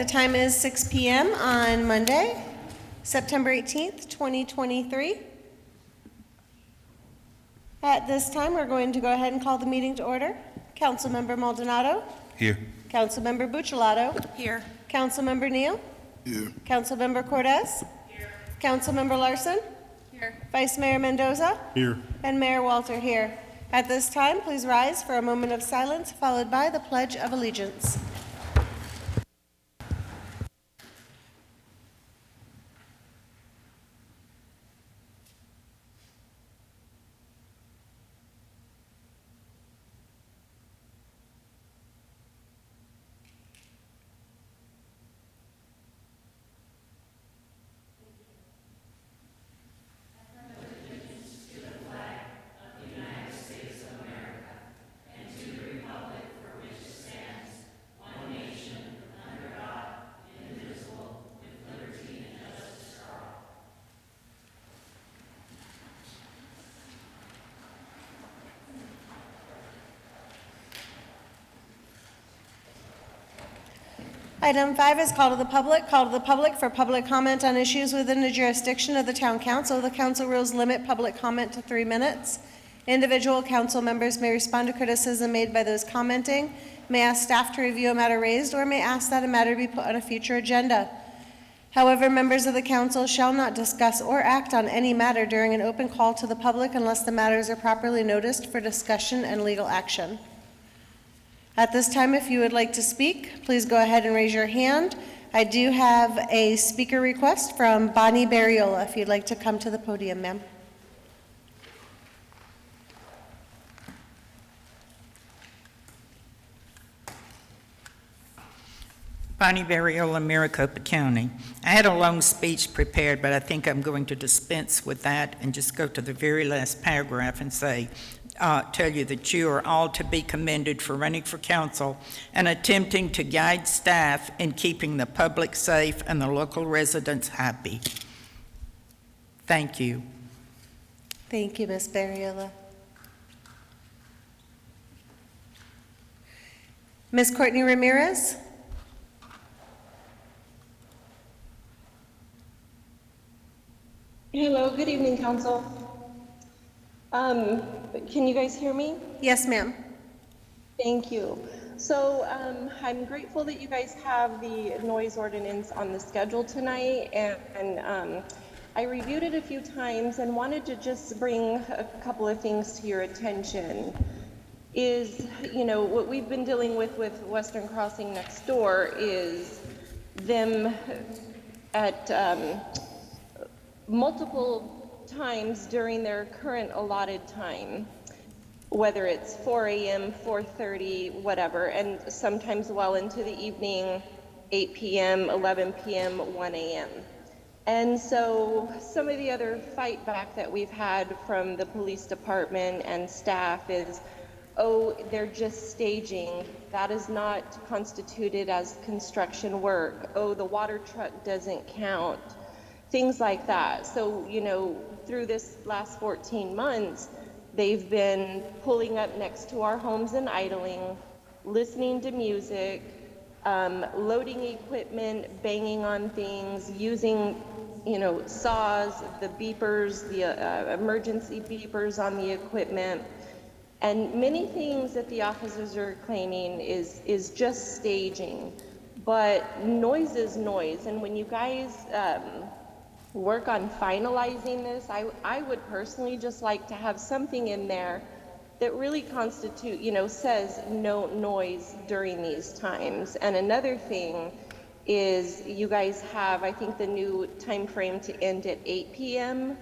time is 6 p.m. on Monday, September 18th, 2023. At this time, we're going to go ahead and call the meeting to order. Councilmember Maldonado. Here. Councilmember Buccellato. Here. Councilmember Neal. Here. Councilmember Cortez. Here. Councilmember Larson. Here. Vice Mayor Mendoza. Here. And Mayor Walter here. At this time, please rise for a moment of silence, followed by the Pledge of Allegiance. Item 5 is call to the public. Call to the public for public comment on issues within the jurisdiction of the Town Council. The Council rules limit public comment to 3 minutes. Individual council members may respond to criticism made by those commenting, may ask staff to review a matter raised, or may ask that a matter be put on a future agenda. However, members of the council shall not discuss or act on any matter during an open call to the public unless the matters are properly noticed for discussion and legal action. At this time, if you would like to speak, please go ahead and raise your hand. I do have a speaker request from Bonnie Barriola, if you'd like to come to the podium, ma'am. Bonnie Barriola, Maricopa County. I had a long speech prepared, but I think I'm going to dispense with that and just go to the very last paragraph and say, tell you that you are all to be commended for running for council and attempting to guide staff in keeping the public safe and the local residents happy. Thank you. Thank you, Ms. Barriola. Ms. Courtney Ramirez? Hello, good evening, Council. Can you guys hear me? Yes, ma'am. Thank you. So I'm grateful that you guys have the noise ordinance on the schedule tonight, and I reviewed it a few times and wanted to just bring a couple of things to your attention. Is, you know, what we've been dealing with Western Crossing next door is them at multiple times during their current allotted time, whether it's 4 a.m., 4:30, whatever, and sometimes well into the evening, 8 p.m., 11 p.m., 1 a.m. And so some of the other fight back that we've had from the police department and staff is, oh, they're just staging. That is not constituted as construction work. Oh, the water truck doesn't count. Things like that. So, you know, through this last 14 months, they've been pulling up next to our homes and idling, listening to music, loading equipment, banging on things, using, you know, saws, the beepers, the emergency beepers on the equipment. And many things that the officers are claiming is just staging. But noise is noise. And when you guys work on finalizing this, I would personally just like to have something in there that really says no noise during these times. And another thing is you guys have, I think, the new time frame to end at 8 p.m.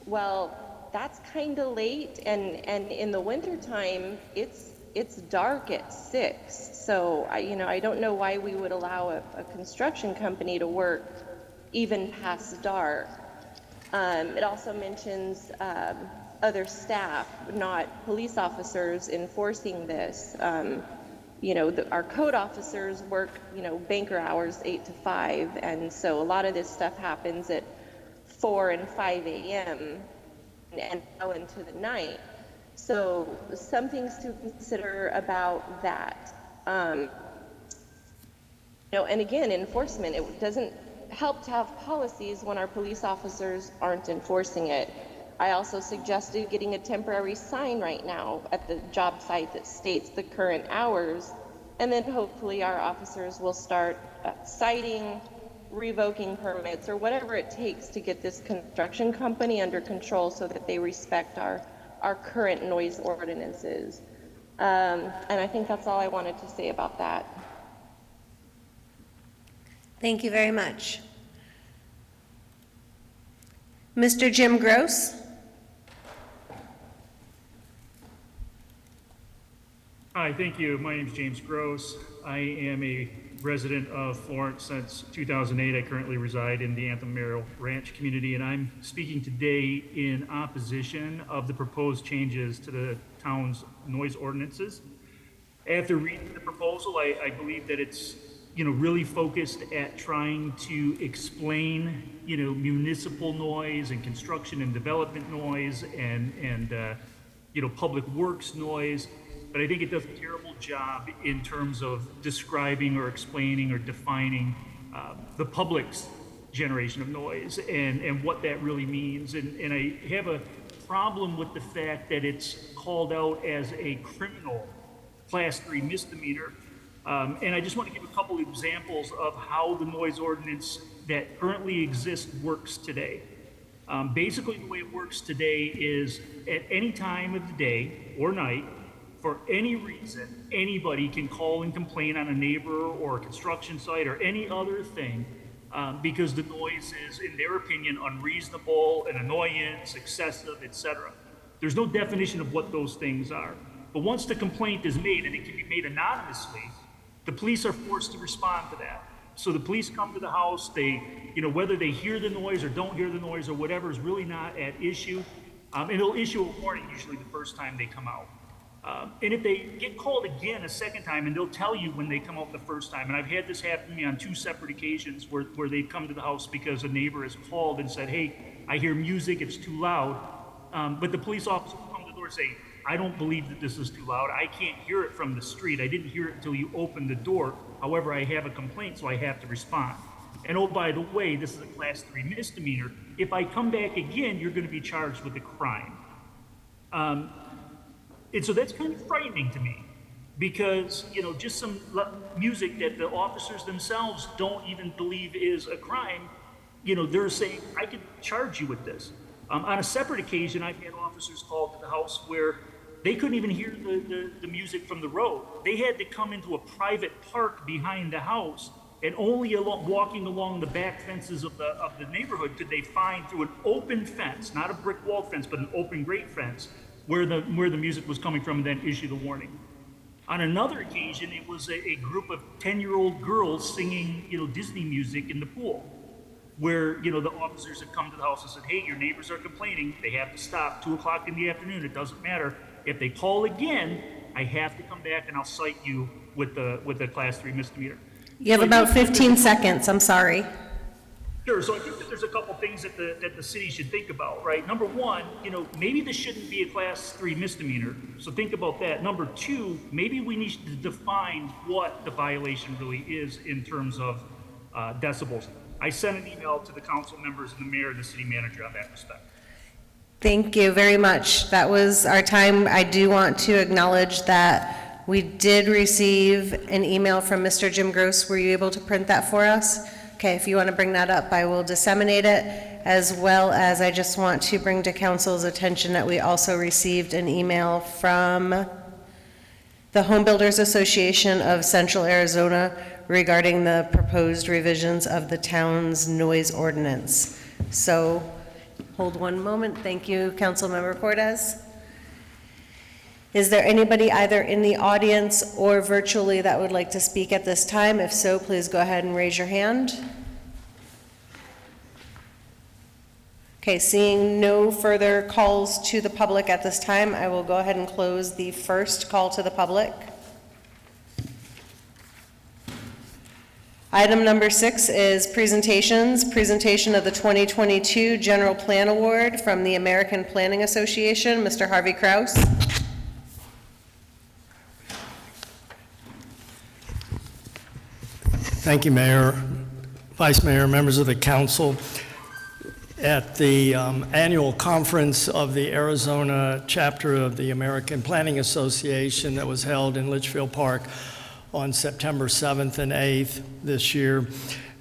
Well, that's kind of late, and in the winter time, it's dark at 6. So I don't know why we would allow a construction company to work even past dark. It also mentions other staff, not police officers, enforcing this. Our code officers work, banker hours 8 to 5, and so a lot of this stuff happens at 4 and 5 a.m. and well into the night. So some things to consider about that. And again, enforcement, it doesn't help to have policies when our police officers aren't enforcing it. I also suggested getting a temporary sign right now at the job site that states the current hours, and then hopefully our officers will start citing, revoking permits, or whatever it takes to get this construction company under control so that they respect our current noise ordinances. And I think that's all I wanted to say about that. Thank you very much. Mr. Jim Gross? Hi, thank you. My name is James Gross. I am a resident of Florence since 2008. I currently reside in the Anthem Merrill Ranch community, and I'm speaking today in opposition of the proposed changes to the town's noise ordinances. After reading the proposal, I believe that it's really focused at trying to explain municipal noise and construction and development noise and public works noise. But I think it does a terrible job in terms of describing or explaining or defining the public's generation of noise and what that really means. And I have a problem with the fact that it's called out as a criminal Class 3 misdemeanor. And I just want to give a couple examples of how the noise ordinance that currently exists works today. Basically, the way it works today is at any time of the day or night, for any reason, anybody can call and complain on a neighbor or a construction site or any other thing because the noise is, in their opinion, unreasonable, an annoyance, excessive, etc. There's no definition of what those things are. But once the complaint is made, and it can be made anonymously, the police are forced to respond to that. So the police come to the house, whether they hear the noise or don't hear the noise or whatever is really not at issue. And they'll issue a warning usually the first time they come out. And if they get called again a second time, and they'll tell you when they come out the first time, and I've had this happen to me on 2 separate occasions where they've come to the house because a neighbor has called and said, hey, I hear music, it's too loud. But the police officer will come to the door and say, I don't believe that this is too loud. I can't hear it from the street. I didn't hear it until you opened the door. However, I have a complaint, so I have to respond. And oh, by the way, this is a Class 3 misdemeanor. If I come back again, you're going to be charged with a crime. And so that's kind of frightening to me because, just some music that the officers themselves don't even believe is a crime, they're saying, I could charge you with this. On a separate occasion, I've had officers called to the house where they couldn't even hear the music from the road. They had to come into a private park behind the house, and only walking along the back fences of the neighborhood could they find through an open fence, not a brick wall fence, but an open grate fence, where the music was coming from, and then issue the warning. On another occasion, it was a group of 10-year-old girls singing, Disney music in the pool, where, the officers had come to the house and said, hey, your neighbors are complaining. They have to stop 2 o'clock in the afternoon. It doesn't matter. If they call again, I have to come back and I'll cite you with the Class 3 misdemeanor. You have about 15 seconds, I'm sorry. Sure, so I think that there's a couple things that the city should think about, right? Number one, maybe this shouldn't be a Class 3 misdemeanor, so think about that. Number two, maybe we need to define what the violation really is in terms of decibels. I sent an email to the council members and the mayor and the city manager on that respect. Thank you very much. That was our time. I do want to acknowledge that we did receive an email from Mr. Jim Gross. Were you able to print that for us? Okay, if you want to bring that up, I will disseminate it, as well as I just want to bring to council's attention that we also received an email from the Home Builders Association of Central Arizona regarding the proposed revisions of the town's noise ordinance. So, hold one moment. Thank you, Councilmember Cortez. Is there anybody either in the audience or virtually that would like to speak at this time? If so, please go ahead and raise your hand. Okay, seeing no further calls to the public at this time, I will go ahead and close the first call to the public. Item number 6 is presentations. Presentation of the 2022 General Plan Award from the American Planning Association. Mr. Harvey Kraus. Thank you, Mayor, Vice Mayor, members of the council. At the annual conference of the Arizona chapter of the American Planning Association that was held in Litchfield Park on September 7th and 8th this year,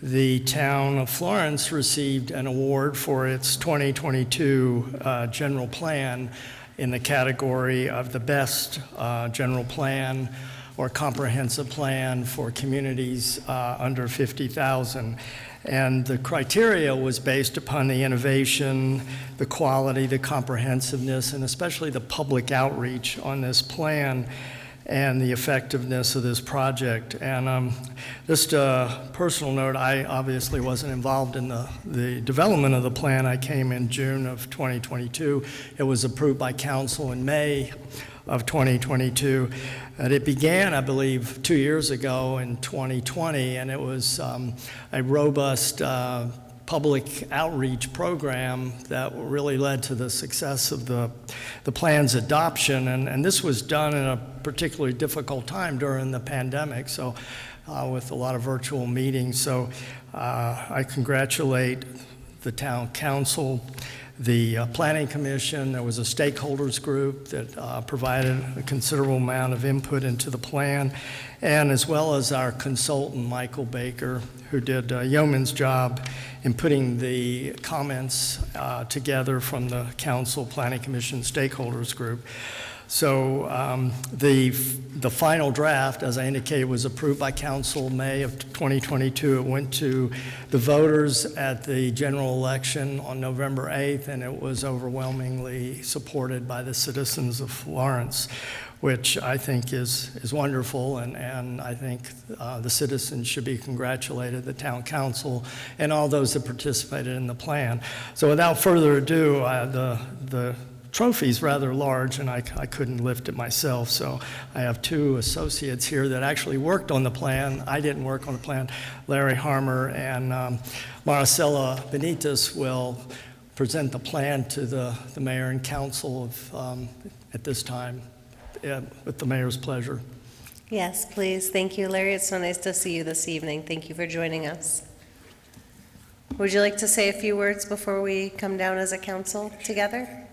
the town of Florence received an award for its 2022 general plan in the category of the best general plan or comprehensive plan for communities under 50,000. And the criteria was based upon the innovation, the quality, the comprehensiveness, and especially the public outreach on this plan and the effectiveness of this project. And just a personal note, I obviously wasn't involved in the development of the plan. I came in June of 2022. It was approved by council in May of 2022. And it began, I believe, 2 years ago in 2020, and it was a robust public outreach program that really led to the success of the plan's adoption. And this was done in a particularly difficult time during the pandemic, so with a lot of virtual meetings. So I congratulate the town council, the Planning Commission. There was a stakeholders group that provided a considerable amount of input into the plan, and as well as our consultant, Michael Baker, who did a yeoman's job in putting the comments together from the Council Planning Commission stakeholders group. So the final draft, as I indicated, was approved by council May of 2022. It went to the voters at the general election on November 8th, and it was overwhelmingly supported by the citizens of Florence, which I think is wonderful, and I think the citizens should be congratulated, the town council, and all those that participated in the plan. So without further ado, the trophy's rather large, and I couldn't lift it myself, so I have two associates here that actually worked on the plan. I didn't work on the plan. Larry Harmer and Maricela Benitez will present the plan to the mayor and council at this time, with the mayor's pleasure. Yes, please. Thank you, Larry. It's so nice to see you this evening. Thank you for joining us. Would you like to say a few words before we come down as a council together?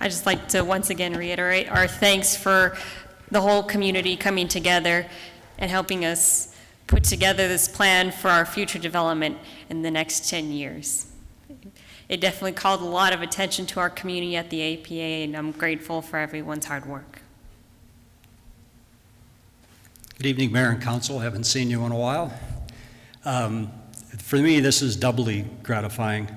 I'd just like to once again reiterate our thanks for the whole community coming together and helping us put together this plan for our future development in the next 10 years. It definitely called a lot of attention to our community at the APA, and I'm grateful for everyone's hard work. Good evening, Mayor and Council. Haven't seen you in a while. For me, this is doubly gratifying.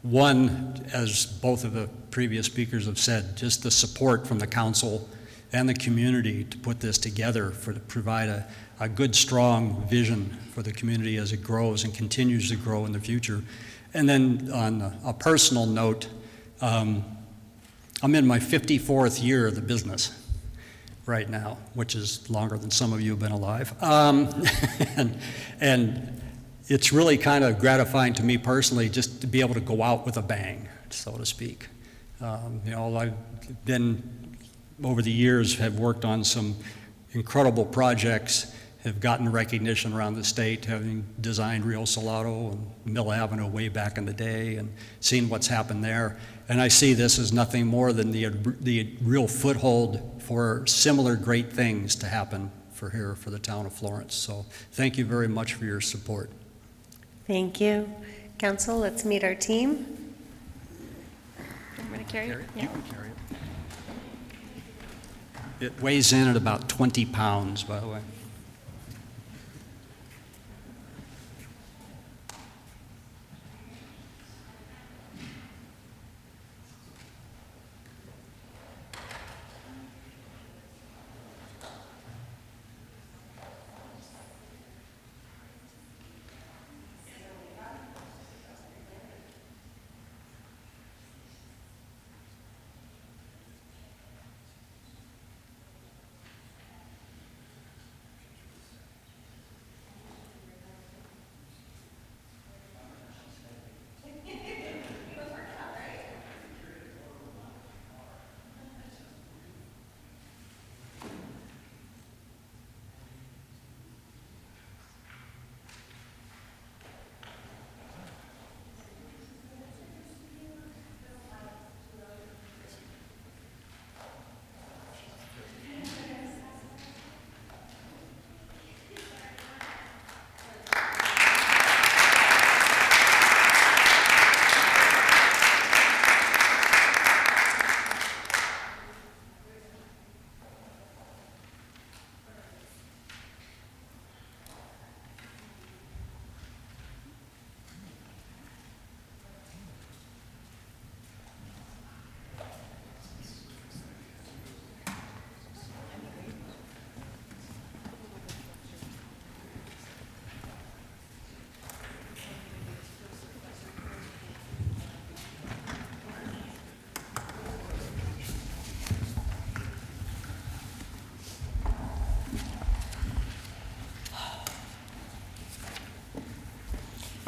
One, as both of the previous speakers have said, just the support from the council and the community to put this together to provide a good, strong vision for the community as it grows and continues to grow in the future. And then on a personal note, I'm in my 54th year of the business right now, which is longer than some of you have been alive. And it's really kind of gratifying to me personally just to be able to go out with a bang, so to speak. I've been, over the years, have worked on some incredible projects, have gotten recognition around the state, having designed Rio Salado and Mill Avenue way back in the day and seen what's happened there. And I see this as nothing more than the real foothold for similar great things to happen for the town of Florence. So thank you very much for your support. Thank you. Council, let's meet our team. I'm going to carry it? Yeah. Carry it. It weighs in at about 20 pounds, by the way.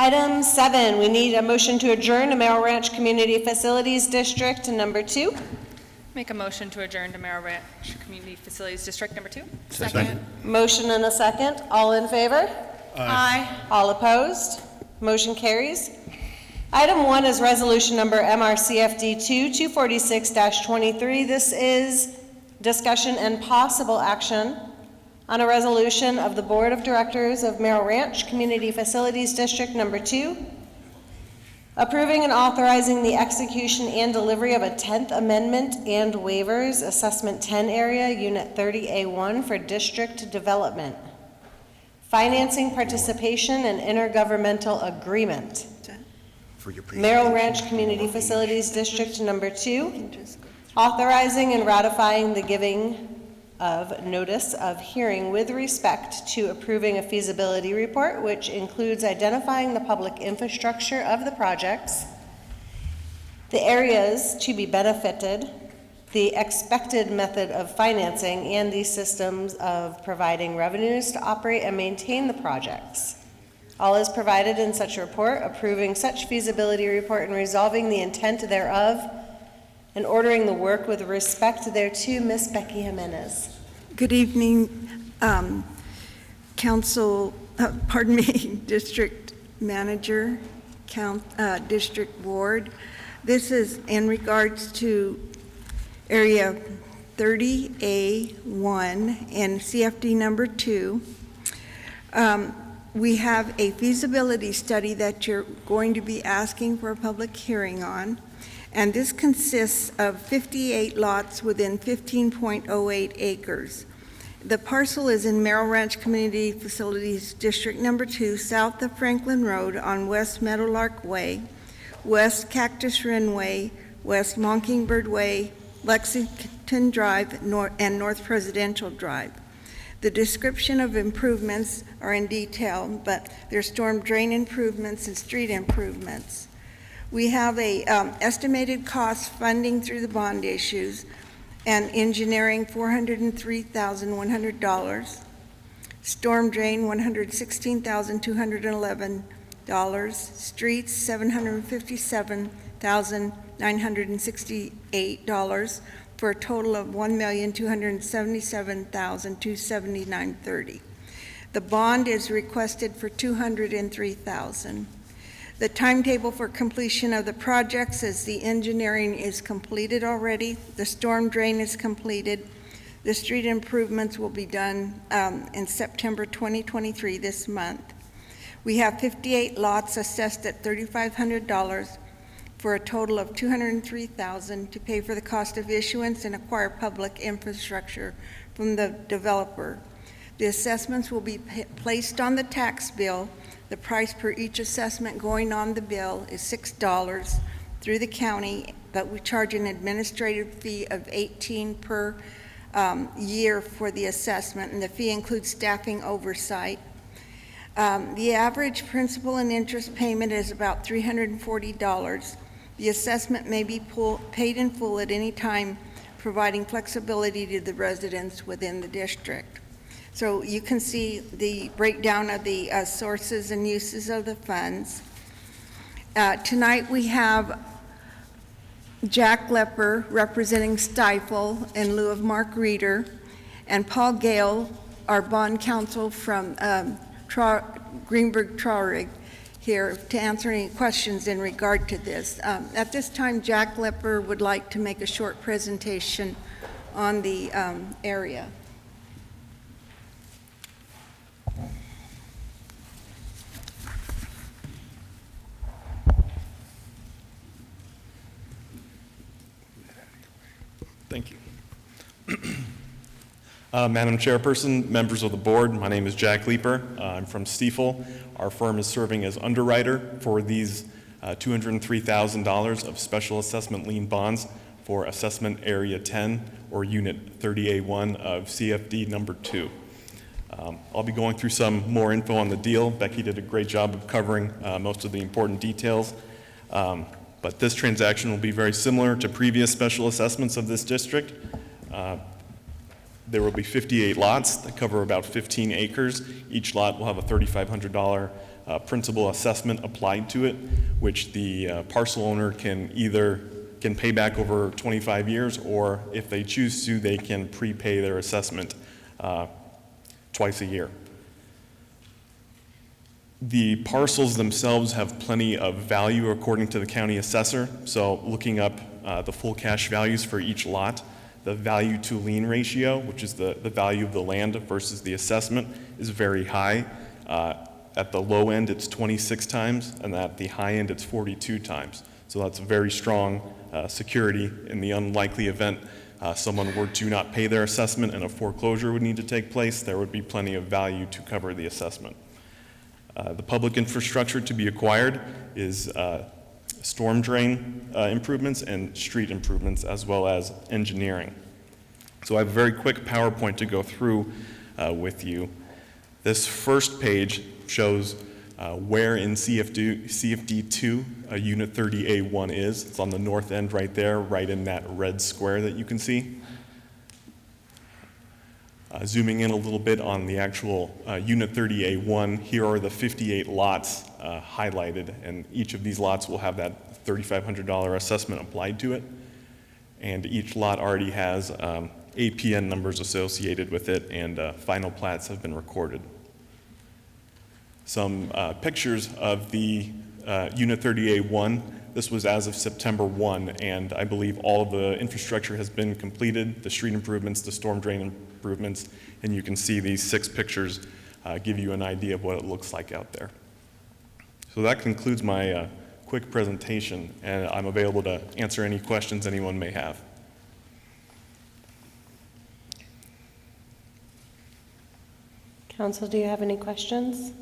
Item 7, we need a motion to adjourn to Merrill Ranch Community Facilities District number 2. Make a motion to adjourn to Merrill Ranch Community Facilities District number 2. Second. Motion and a second. All in favor? Aye. All opposed? Motion carries. Item 1 is resolution number MRCFD 246-23. This is discussion and possible action on a resolution of the Board of Directors of Merrill Ranch Community Facilities District number 2, approving and authorizing the execution and delivery of a 10th Amendment and waivers, Assessment 10 Area, Unit 30A1 for district development, financing participation and intergovernmental agreement. Merrill Ranch Community Facilities District number 2, authorizing and ratifying the giving of notice of hearing with respect to approving a feasibility report, which includes identifying the public infrastructure of the projects, the areas to be benefited, the expected method of financing, and the systems of providing revenues to operate and maintain the projects. All is provided in such a report, approving such feasibility report and resolving the intent thereof, and ordering the work with respect thereto. Ms. Becky Jimenez. Good evening, District Manager, District Board. This is in regards to Area 30A1 and CFD number 2. We have a feasibility study that you're going to be asking for a public hearing on, and this consists of 58 lots within 15.08 acres. The parcel is in Merrill Ranch Community Facilities District number 2, south of Franklin Road on West Meadowlark Way, West Cactus Wren Way, West Mockingbird Way, Lexington Drive, and North Presidential Drive. The description of improvements are in detail, but they're storm drain improvements and street improvements. We have a estimated cost funding through the bond issues and engineering $403,100, storm drain $116,211, streets $757,968, for a total of $1,277,279.30. The bond is requested for $203,000. The timetable for completion of the projects is the engineering is completed already, the storm drain is completed, the street improvements will be done in September 2023, this month. We have 58 lots assessed at $3,500 for a total of $203,000 to pay for the cost of issuance and acquire public infrastructure from the developer. The assessments will be placed on the tax bill. The price per each assessment going on the bill is $6 through the county, but we charge an administrative fee of $18 per year for the assessment, and the fee includes staffing oversight. The average principal and interest payment is about $340. The assessment may be paid in full at any time, providing flexibility to the residents within the district. So you can see the breakdown of the sources and uses of the funds. Tonight we have Jack Lepper representing Stifel in lieu of Mark Reeder, and Paul Gale, our bond counsel from Greenberg Traurig, here to answer any questions in regard to this. At this time, Jack Lepper would like to make a short presentation on the area. Thank you. Madam Chairperson, members of the board, my name is Jack Leeper. I'm from Stifel. Our firm is serving as underwriter for these $203,000 of special assessment lien bonds for assessment area 10 or unit 30A1 of CFD number 2. I'll be going through some more info on the deal. Becky did a great job of covering most of the important details. But this transaction will be very similar to previous special assessments of this district. There will be 58 lots that cover about 15 acres. Each lot will have a $3,500 principal assessment applied to it, which the parcel owner can either pay back over 25 years, or if they choose to, they can prepay their assessment twice a year. The parcels themselves have plenty of value according to the county assessor. So looking up the full cash values for each lot, the value to lien ratio, which is the value of the land versus the assessment, is very high. At the low end, it's 26 times, and at the high end, it's 42 times. So that's a very strong security in the unlikely event someone were to not pay their assessment and a foreclosure would need to take place. There would be plenty of value to cover the assessment. The public infrastructure to be acquired is storm drain improvements and street improvements, as well as engineering. So I have a very quick PowerPoint to go through with you. This first page shows where in CFD2 Unit 30A1 is. It's on the north end right there, right in that red square that you can see. Zooming in a little bit on the actual Unit 30A1, here are the 58 lots highlighted, and each of these lots will have that $3,500 assessment applied to it. And each lot already has APN numbers associated with it, and final plats have been recorded. Some pictures of the Unit 30A1. This was as of September 1, and I believe all of the infrastructure has been completed, the street improvements, the storm drain improvements, and you can see these 6 pictures give you an idea of what it looks like out there. So that concludes my quick presentation, and I'm available to answer any questions anyone may have. Council, do you have any questions?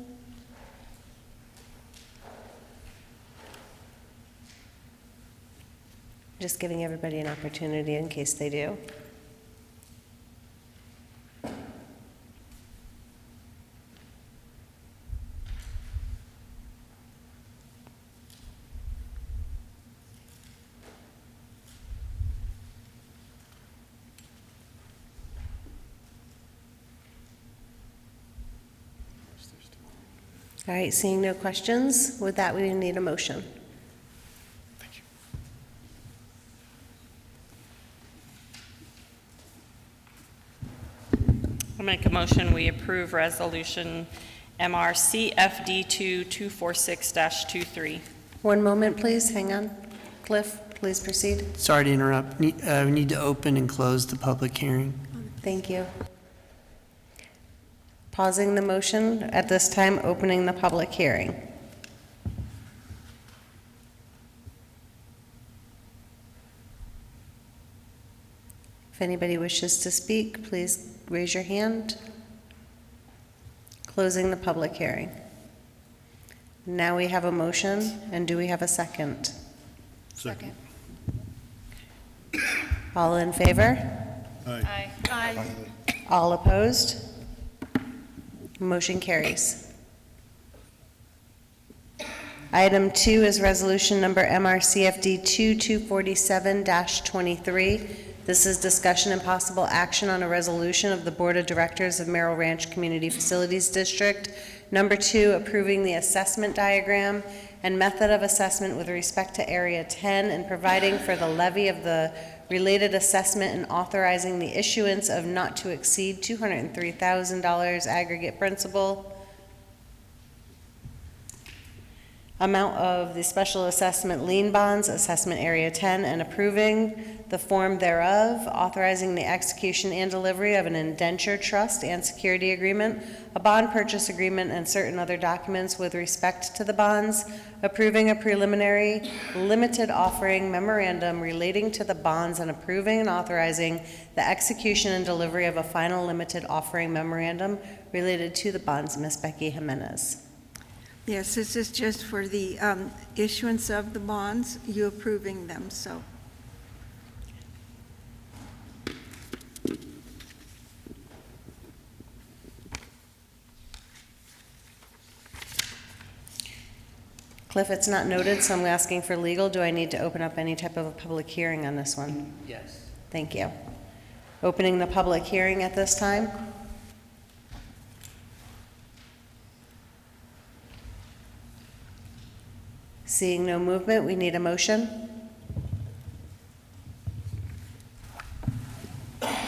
Just giving everybody an opportunity in case they do. All right, seeing no questions, with that, we need a motion. I'll make a motion, we approve resolution MRCFD2 246-23. One moment, please, hang on. Cliff, please proceed. Sorry to interrupt. We need to open and close the public hearing. Thank you. Pausing the motion, at this time, opening the public hearing. If anybody wishes to speak, please raise your hand. Closing the public hearing. Now we have a motion, and do we have a second? Second. All in favor? Aye. Aye. All opposed? Motion carries. Item 2 is resolution number MRCFD 2247-23. This is discussion and possible action on a resolution of the Board of Directors of Merrill Ranch Community Facilities District. Number 2, approving the assessment diagram and method of assessment with respect to Area 10 and providing for the levy of the related assessment and authorizing the issuance of not to exceed $203,000 aggregate principal amount of the special assessment lien bonds, assessment area 10, and approving the form thereof, authorizing the execution and delivery of an indenture trust and security agreement, a bond purchase agreement, and certain other documents with respect to the bonds, approving a preliminary limited offering memorandum relating to the bonds, and approving and authorizing the execution and delivery of a final limited offering memorandum related to the bonds. Ms. Becky Jimenez. Yes, this is just for the issuance of the bonds, you approving them, so. Cliff, it's not noted, so I'm asking for legal. Do I need to open up any type of a public hearing on this one? Yes. Thank you. Opening the public hearing at this time. Seeing no movement, we need a motion.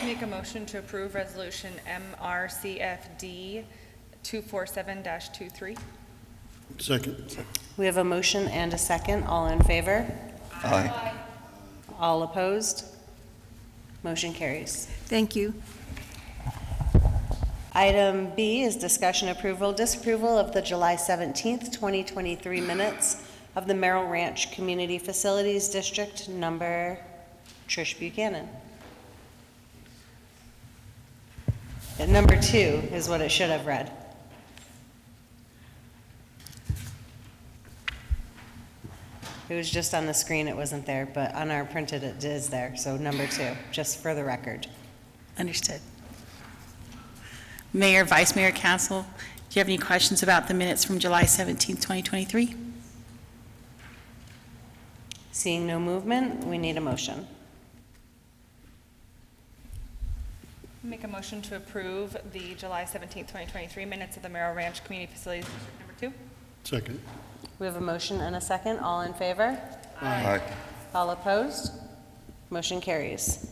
Make a motion to approve resolution MRCFD 247-23. Second. We have a motion and a second. All in favor? Aye. All opposed? Motion carries. Thank you. Item B is discussion approval, disapproval of the July 17th, 2023 minutes of the Merrill Ranch Community Facilities District number. Trish Buchanan. Number 2 is what it should have read. It was just on the screen, it wasn't there, but on our printed it is there, so number 2, just for the record. Understood. Mayor, Vice Mayor, Council, do you have any questions about the minutes from July 17, 2023? Seeing no movement, we need a motion. Make a motion to approve the July 17th, 2023 minutes of the Merrill Ranch Community Facilities District number 2. Second. We have a motion and a second. All in favor? Aye. All opposed? Motion carries.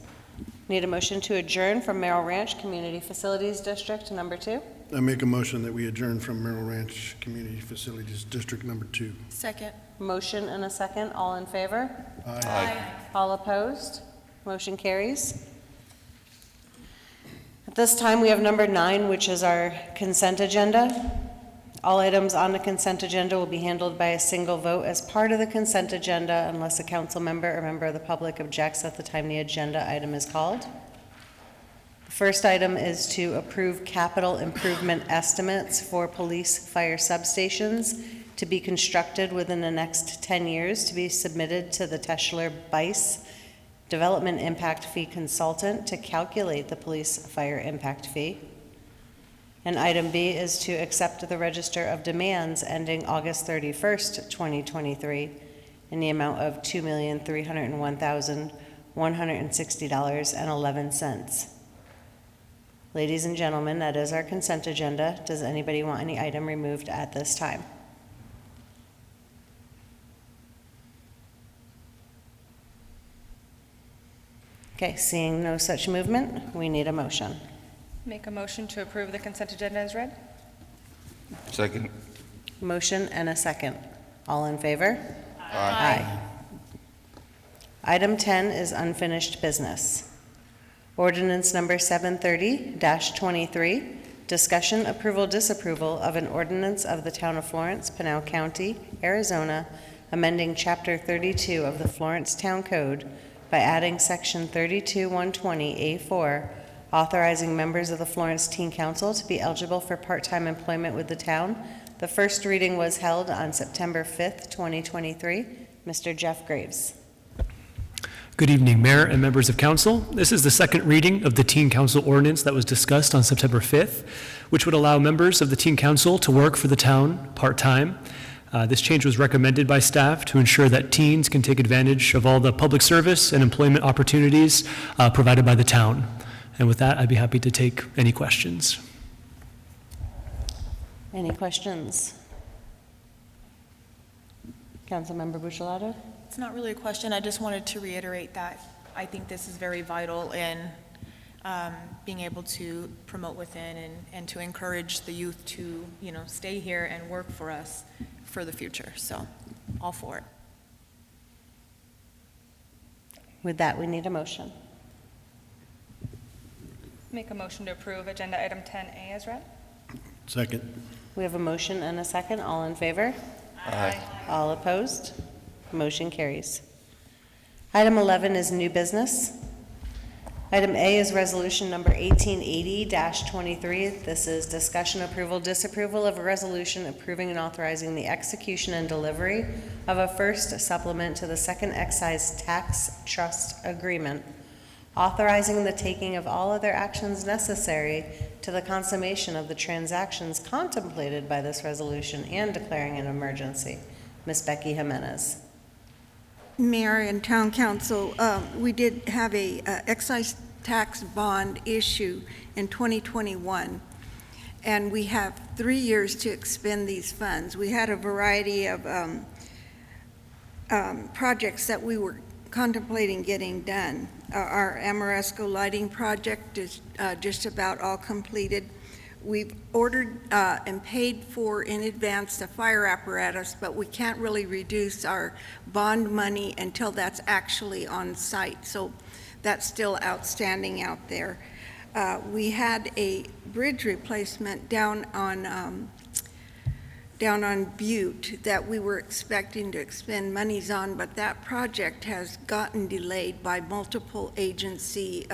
Need a motion to adjourn from Merrill Ranch Community Facilities District number 2. I make a motion that we adjourn from Merrill Ranch Community Facilities District number 2. Second. Motion and a second. All in favor? Aye. All opposed? Motion carries. At this time, we have number 9, which is our consent agenda. All items on the consent agenda will be handled by a single vote as part of the consent agenda unless a council member or member of the public objects at the time the agenda item is called. The first item is to approve capital improvement estimates for police fire substations to be constructed within the next 10 years to be submitted to the Teschler Bice Development Impact Fee Consultant to calculate the police fire impact fee. And item B is to accept the register of demands ending August 31st, 2023 in the amount of $2,301,160.11. Ladies and gentlemen, that is our consent agenda. Does anybody want any item removed at this time? Okay, seeing no such movement, we need a motion. Make a motion to approve the consent agenda as read. Second. Motion and a second. All in favor? Aye. Item 10 is unfinished business. Ordinance number 730-23, discussion, approval, disapproval of an ordinance of the Town of Florence, Pinal County, Arizona, amending Chapter 32 of the Florence Town Code by adding Section 32-120A4, authorizing members of the Florence Teen Council to be eligible for part-time employment with the town. The first reading was held on September 5th, 2023. Mr. Jeff Graves. Good evening, Mayor and members of council. This is the second reading of the Teen Council ordinance that was discussed on September 5th, which would allow members of the Teen Council to work for the town part-time. This change was recommended by staff to ensure that teens can take advantage of all the public service and employment opportunities provided by the town. And with that, I'd be happy to take any questions. Any questions? Councilmember Buccellato? It's not really a question. I just wanted to reiterate that I think this is very vital in being able to promote within and to encourage the youth to, stay here and work for us for the future. So, all for it. With that, we need a motion. Make a motion to approve agenda item 10A as read. Second. We have a motion and a second. All in favor? Aye. All opposed? Motion carries. Item 11 is new business. Item A is resolution number 1880-23. This is discussion, approval, disapproval of a resolution approving and authorizing the execution and delivery of a first supplement to the second excise tax trust agreement, authorizing the taking of all other actions necessary to the consummation of the transactions contemplated by this resolution and declaring an emergency. Ms. Becky Jimenez. Mayor and Town Council, we did have a excise tax bond issue in 2021, and we have 3 years to expend these funds. We had a variety of projects that we were contemplating getting done. Our Amoresco lighting project is just about all completed. We've ordered and paid for in advance the fire apparatus, but we can't really reduce our bond money until that's actually on site. So that's still outstanding out there. We had a bridge replacement down on Butte that we were expecting to expend monies on, but that project has gotten delayed by multiple agency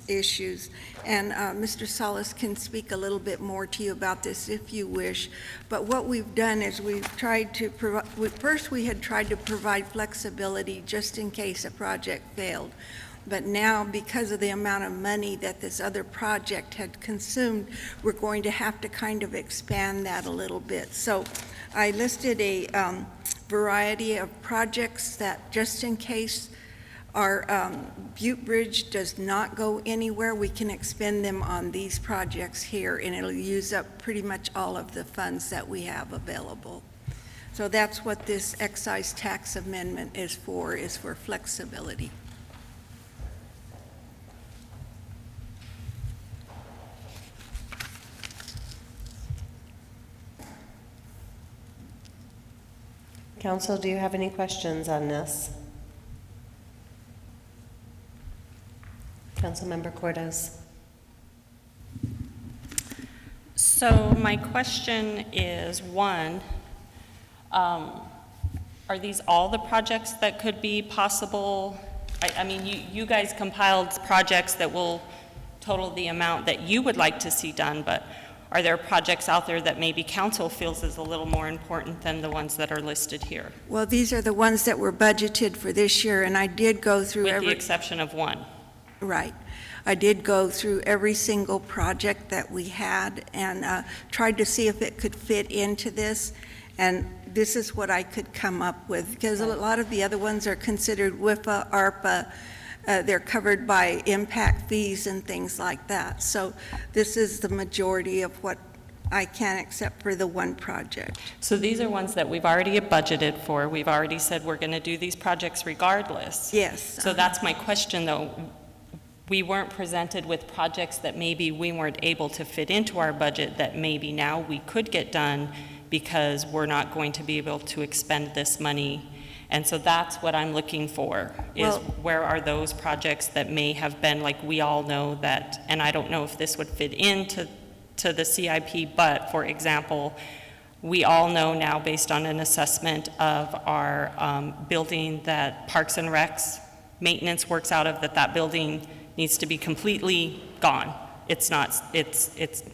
issues. And Mr. Salas can speak a little bit more to you about this if you wish. But what we've done is we've tried to provide, first we had tried to provide flexibility just in case a project failed. But now, because of the amount of money that this other project had consumed, we're going to have to kind of expand that a little bit. So I listed a variety of projects that, just in case our Butte Bridge does not go anywhere, we can expend them on these projects here, and it'll use up pretty much all of the funds that we have available. So that's what this excise tax amendment is for flexibility. Council, do you have any questions on this? Councilmember Cordes. So my question is, one, are these all the projects that could be possible? I mean, you guys compiled projects that will total the amount that you would like to see done, but are there projects out there that maybe council feels is a little more important than the ones that are listed here? Well, these are the ones that were budgeted for this year, and I did go through With the exception of one. Right. I did go through every single project that we had and tried to see if it could fit into this, and this is what I could come up with, because a lot of the other ones are considered WIFA, ARPA, they're covered by impact fees and things like that. So this is the majority of what I can accept for the one project. So these are ones that we've already budgeted for. We've already said we're going to do these projects regardless. Yes. So that's my question, though. We weren't presented with projects that maybe we weren't able to fit into our budget that maybe now we could get done because we're not going to be able to expend this money. And so that's what I'm looking for, is where are those projects that may have been, like, we all know that, and I don't know if this would fit into the CIP, but for example, we all know now, based on an assessment of our building that Parks and Recs maintenance works out of, that building needs to be completely gone. It's not, it's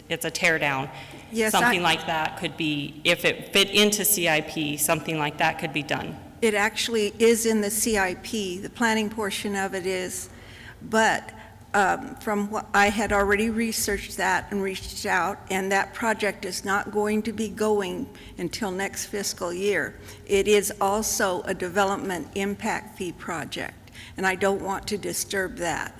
a tear down. Yes, something like that could be, if it fit into CIP, something like that could be done. It actually is in the CIP, the planning portion of it is, but from what I had already researched that and reached out, and that project is not going to be going until next fiscal year. It is also a development impact fee project, and I don't want to disturb that.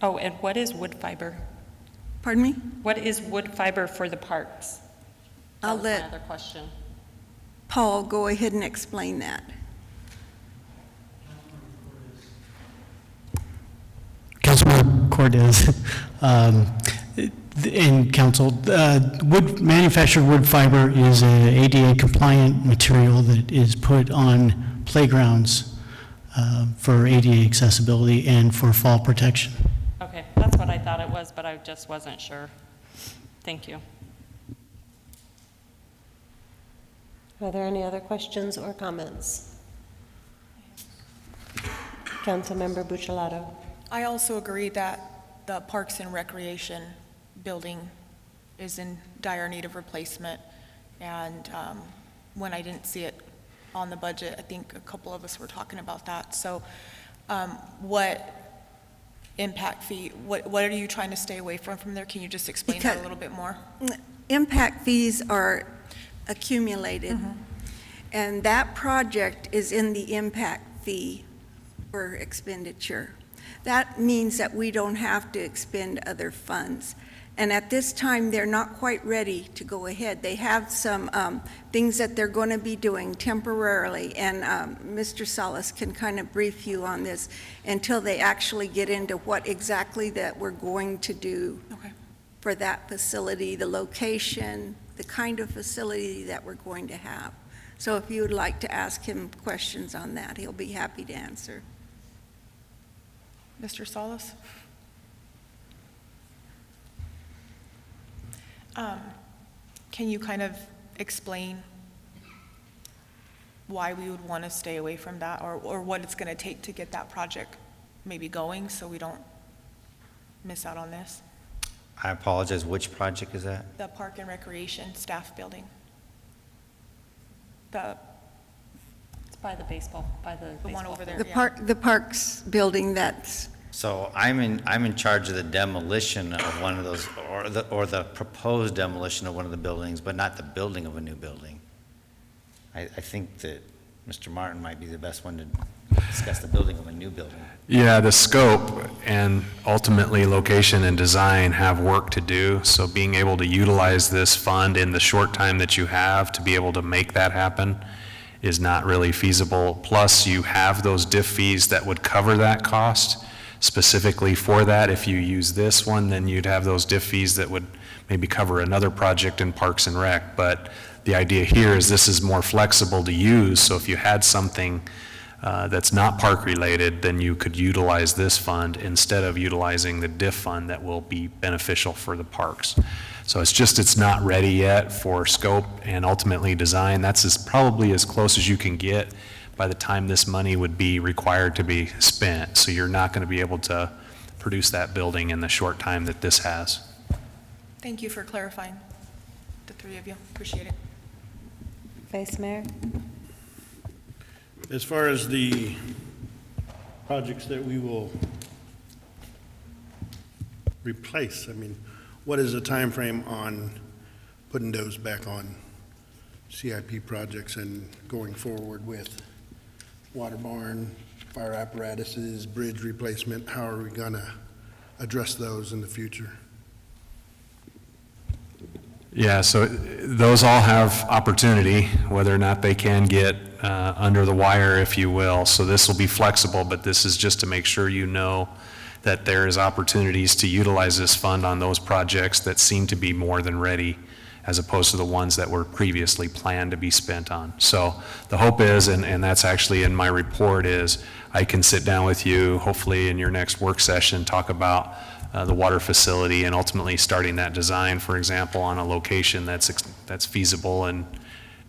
Oh, and what is wood fiber? Pardon me? What is wood fiber for the parks? I'll let Another question. Paul go ahead and explain that. Councilman Cordes, in council, manufactured wood fiber is an ADA compliant material that is put on playgrounds for ADA accessibility and for fall protection. Okay, that's what I thought it was, but I just wasn't sure. Thank you. Are there any other questions or comments? Councilmember Buccellato. I also agree that the Parks and Recreation building is in dire need of replacement. And when I didn't see it on the budget, I think a couple of us were talking about that. So what impact fee, what are you trying to stay away from there? Can you just explain that a little bit more? Impact fees are accumulated, and that project is in the impact fee for expenditure. That means that we don't have to expend other funds. And at this time, they're not quite ready to go ahead. They have some things that they're going to be doing temporarily, and Mr. Salas can kind of brief you on this until they actually get into what exactly that we're going to do for that facility, the location, the kind of facility that we're going to have. So if you would like to ask him questions on that, he'll be happy to answer. Mr. Salas? Can you kind of explain why we would want to stay away from that, or what it's going to take to get that project maybe going so we don't miss out on this? I apologize, which project is that? The Park and Recreation Staff Building. It's by the baseball, the one over there. The parks building that's, So I'm in charge of the demolition of one of those, or the proposed demolition of one of the buildings, but not the building of a new building. I think that Mr. Martin might be the best one to discuss the building of a new building. Yeah, the scope and ultimately location and design have work to do, so being able to utilize this fund in the short time that you have to be able to make that happen is not really feasible. Plus, you have those diff fees that would cover that cost specifically for that. If you use this one, then you'd have those diff fees that would maybe cover another project in Parks and Rec. But the idea here is this is more flexible to use, so if you had something that's not park related, then you could utilize this fund instead of utilizing the diff fund that will be beneficial for the parks. So it's not ready yet for scope and ultimately design. That's probably as close as you can get by the time this money would be required to be spent. So you're not going to be able to produce that building in the short time that this has. Thank you for clarifying, the three of you. Appreciate it. Vice Mayor? As far as the projects that we will replace, I mean, what is the time frame on putting those back on CIP projects and going forward with water barn, fire apparatuses, bridge replacement? How are we going to address those in the future? Yeah, so those all have opportunity, whether or not they can get under the wire, if you will. So this will be flexible, but this is just to make sure you know that there is opportunities to utilize this fund on those projects that seem to be more than ready, as opposed to the ones that were previously planned to be spent on. So the hope is, and that's actually in my report, is I can sit down with you, hopefully in your next work session, talk about the water facility and ultimately starting that design, for example, on a location that's feasible, and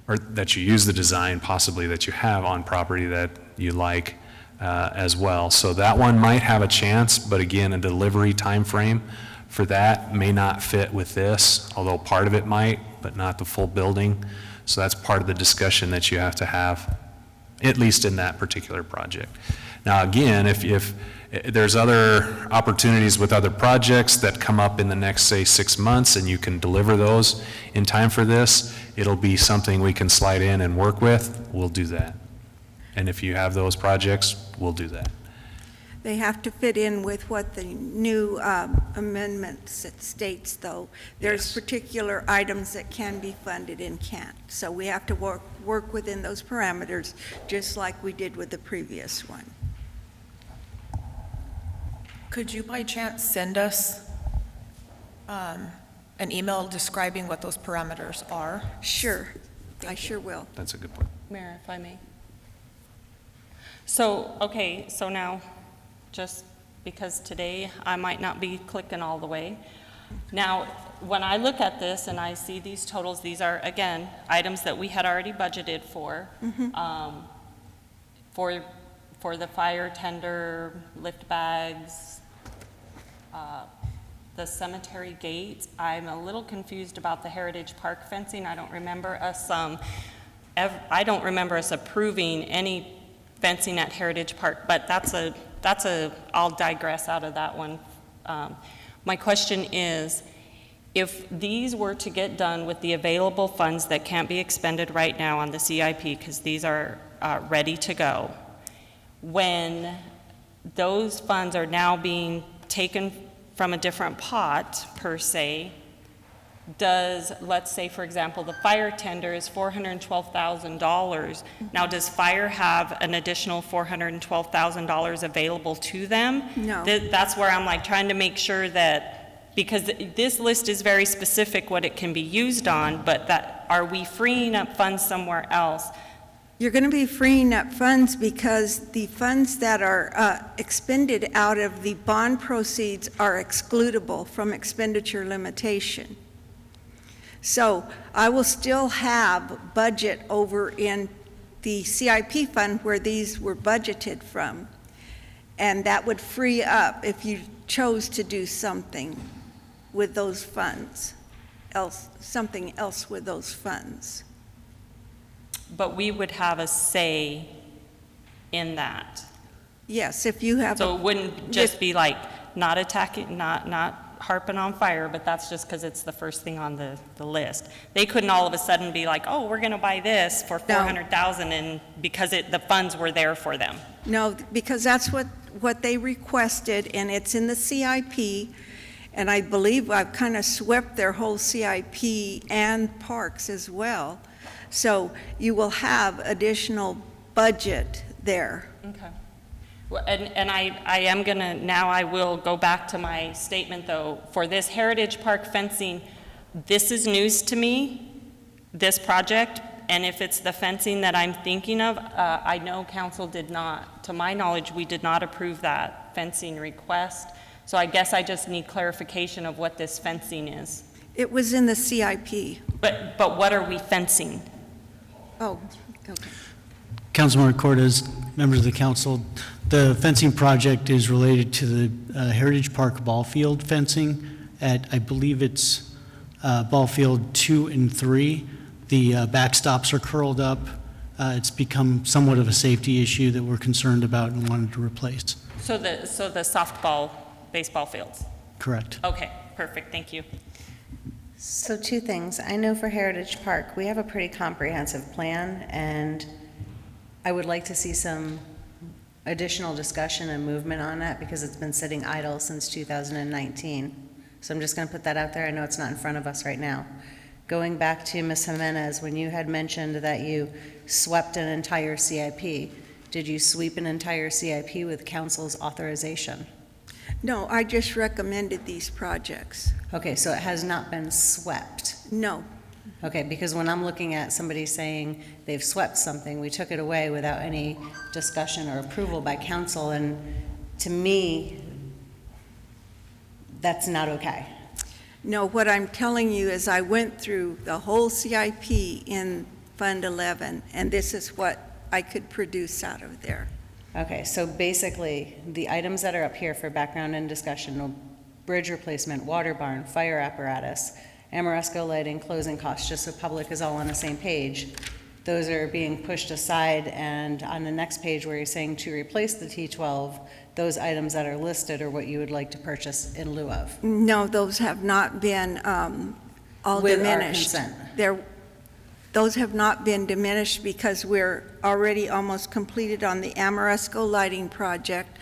or that you use the design possibly that you have on property that you like as well. So that one might have a chance, but again, a delivery time frame for that may not fit with this, although part of it might, but not the full building. So that's part of the discussion that you have to have, at least in that particular project. Now, again, if there's other opportunities with other projects that come up in the next, say, 6 months, and you can deliver those in time for this, it'll be something we can slide in and work with, we'll do that. And if you have those projects, we'll do that. they have to fit in with what the new amendments it states, though. There's particular items that can be funded and can't. So we have to work within those parameters, just like we did with the previous one. Could you by chance send us an email describing what those parameters are? Sure, I sure will. That's a good point. Mayor, if I may. So, okay, so now, just because today I might not be clicking all the way. Now, when I look at this and I see these totals, these are, again, items that we had already budgeted for, for the fire tender, lift bags, the cemetery gate. I'm a little confused about the Heritage Park fencing. I don't remember us, approving any fencing at Heritage Park, but I'll digress out of that one. My question is, if these were to get done with the available funds that can't be expended right now on the CIP, because these are ready to go, when those funds are now being taken from a different pot, per se, does, let's say, for example, the fire tender is $412,000. Now, does fire have an additional $412,000 available to them? No. That's where I'm like trying to make sure that, because this list is very specific what it can be used on, but that, are we freeing up funds somewhere else? You're going to be freeing up funds because the funds that are expended out of the bond proceeds are excludable from expenditure limitation. So I will still have budget over in the CIP fund where these were budgeted from. And that would free up if you chose to do something with those funds, something else with those funds. But we would have a say in that. Yes, if you have. So it wouldn't just be like not attacking, not harping on fire, but that's just because it's the first thing on the list. They couldn't all of a sudden be like, oh, we're going to buy this for $400,000 and because the funds were there for them. No, because that's what they requested, and it's in the CIP, and I believe I've kind of swept their whole CIP and parks as well. So you will have additional budget there. Okay. Well, and I am going to, now I will go back to my statement, though. For this Heritage Park fencing, this is news to me, this project, and if it's the fencing that I'm thinking of, I know council did not, to my knowledge, we did not approve that fencing request. So I guess I just need clarification of what this fencing is. It was in the CIP. But what are we fencing? Oh, okay. Councilmember Cortez, members of the council, the fencing project is related to the Heritage Park ball field fencing at, I believe it's ball field 2 and 3. The backstops are curled up. It's become somewhat of a safety issue that we're concerned about and wanted to replace. So the softball, baseball fields? Correct. Okay, perfect, thank you. So two things. I know for Heritage Park, we have a pretty comprehensive plan, and I would like to see some additional discussion and movement on that because it's been sitting idle since 2019. So I'm just going to put that out there. I know it's not in front of us right now. Going back to Ms. Jimenez, when you had mentioned that you swept an entire CIP, did you sweep an entire CIP with council's authorization? No, I just recommended these projects. Okay, so it has not been swept? No. Okay, because when I'm looking at somebody saying they've swept something, we took it away without any discussion or approval by council, and to me, that's not okay. No, what I'm telling you is I went through the whole CIP in Fund 11, and this is what I could produce out of there. Okay, so basically, the items that are up here for background and discussion, bridge replacement, water barn, fire apparatus, Amoresco lighting, closing costs, just so public is all on the same page, those are being pushed aside, and on the next page where you're saying to replace the T12, those items that are listed are what you would like to purchase in lieu of? No, those have not been all With our diminished. consent? Those have not been diminished because we're already almost completed on the Amoresco lighting project.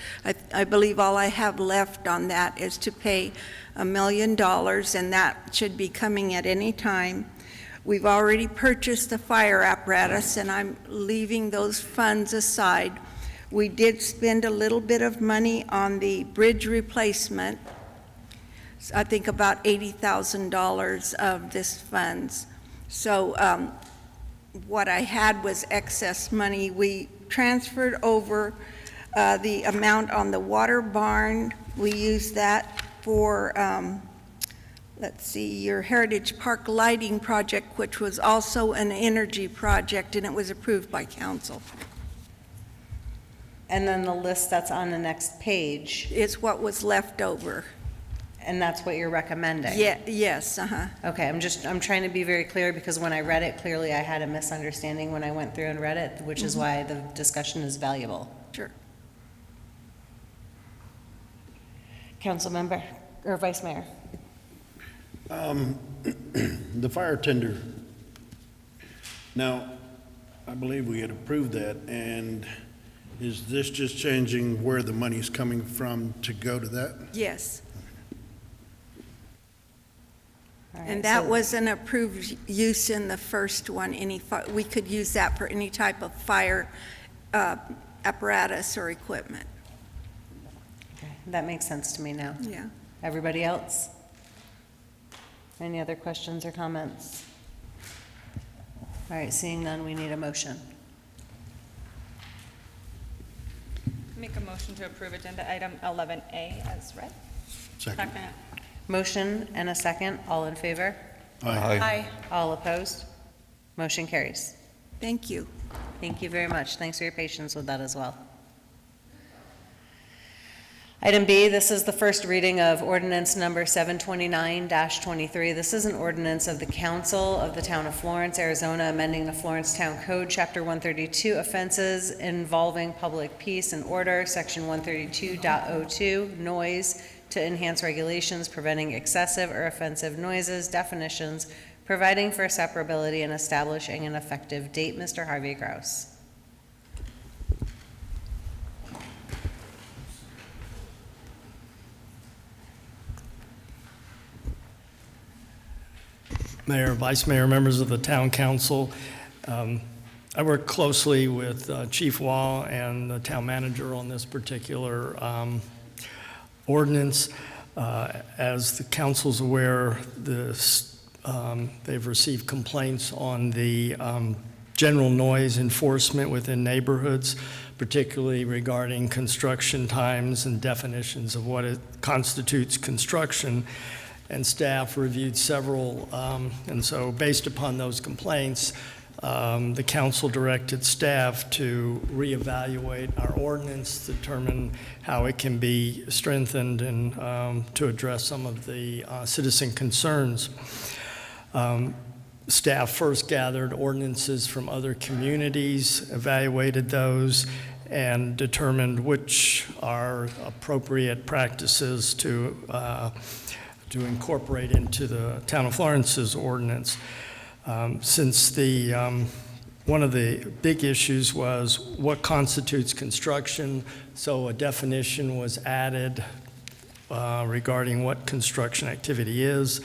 I believe all I have left on that is to pay $1 million, and that should be coming at any time. We've already purchased the fire apparatus, and I'm leaving those funds aside. We did spend a little bit of money on the bridge replacement, I think about $80,000 of this funds. So what I had was excess money. We transferred over the amount on the water barn. We used that for, let's see, your Heritage Park lighting project, which was also an energy project, and it was approved by council. And then the list that's on the next page? Is what was left over. And that's what you're recommending? Yeah, yes, Okay, I'm trying to be very clear because when I read it, clearly I had a misunderstanding when I went through and read it, which is why the discussion is valuable. Sure. Council member, or Vice Mayor? The fire tender. Now, I believe we had approved that, and is this just changing where the money's coming from to go to that? Yes. All right, And that so- was an approved use in the first one. We could use that for any type of fire apparatus or equipment. Okay, that makes sense to me now. Yeah. Everybody else? Any other questions or comments? All right, seeing none, we need a motion. Make a motion to approve agenda item 11A as read. Second. Motion and a second. All in favor? Aye. All opposed? Motion carries. Thank you. Thank you very much. Thanks for your patience with that as well. Item B, this is the first reading of ordinance number 729-23. This is an ordinance of the Council of the Town of Florence, Arizona, amending the Florence Town Code, Chapter 132, offenses involving public peace and order, Section 132.02, noise, to enhance regulations preventing excessive or offensive noises, definitions, providing for separability, and establishing an effective date. Mr. Harvey Grouse. Mayor, Vice Mayor, members of the Town Council, I work closely with Chief Wall and the Town Manager on this particular ordinance. As the council's aware, they've received complaints on the general noise enforcement within neighborhoods, particularly regarding construction times and definitions of what it constitutes construction. And staff reviewed several, and so based upon those complaints, the council directed staff to reevaluate our ordinance, determine how it can be strengthened, and to address some of the citizen concerns. Staff first gathered ordinances from other communities, evaluated those, and determined which are appropriate practices to incorporate into the Town of Florence's ordinance. Since one of the big issues was what constitutes construction, so a definition was added regarding what construction activity is.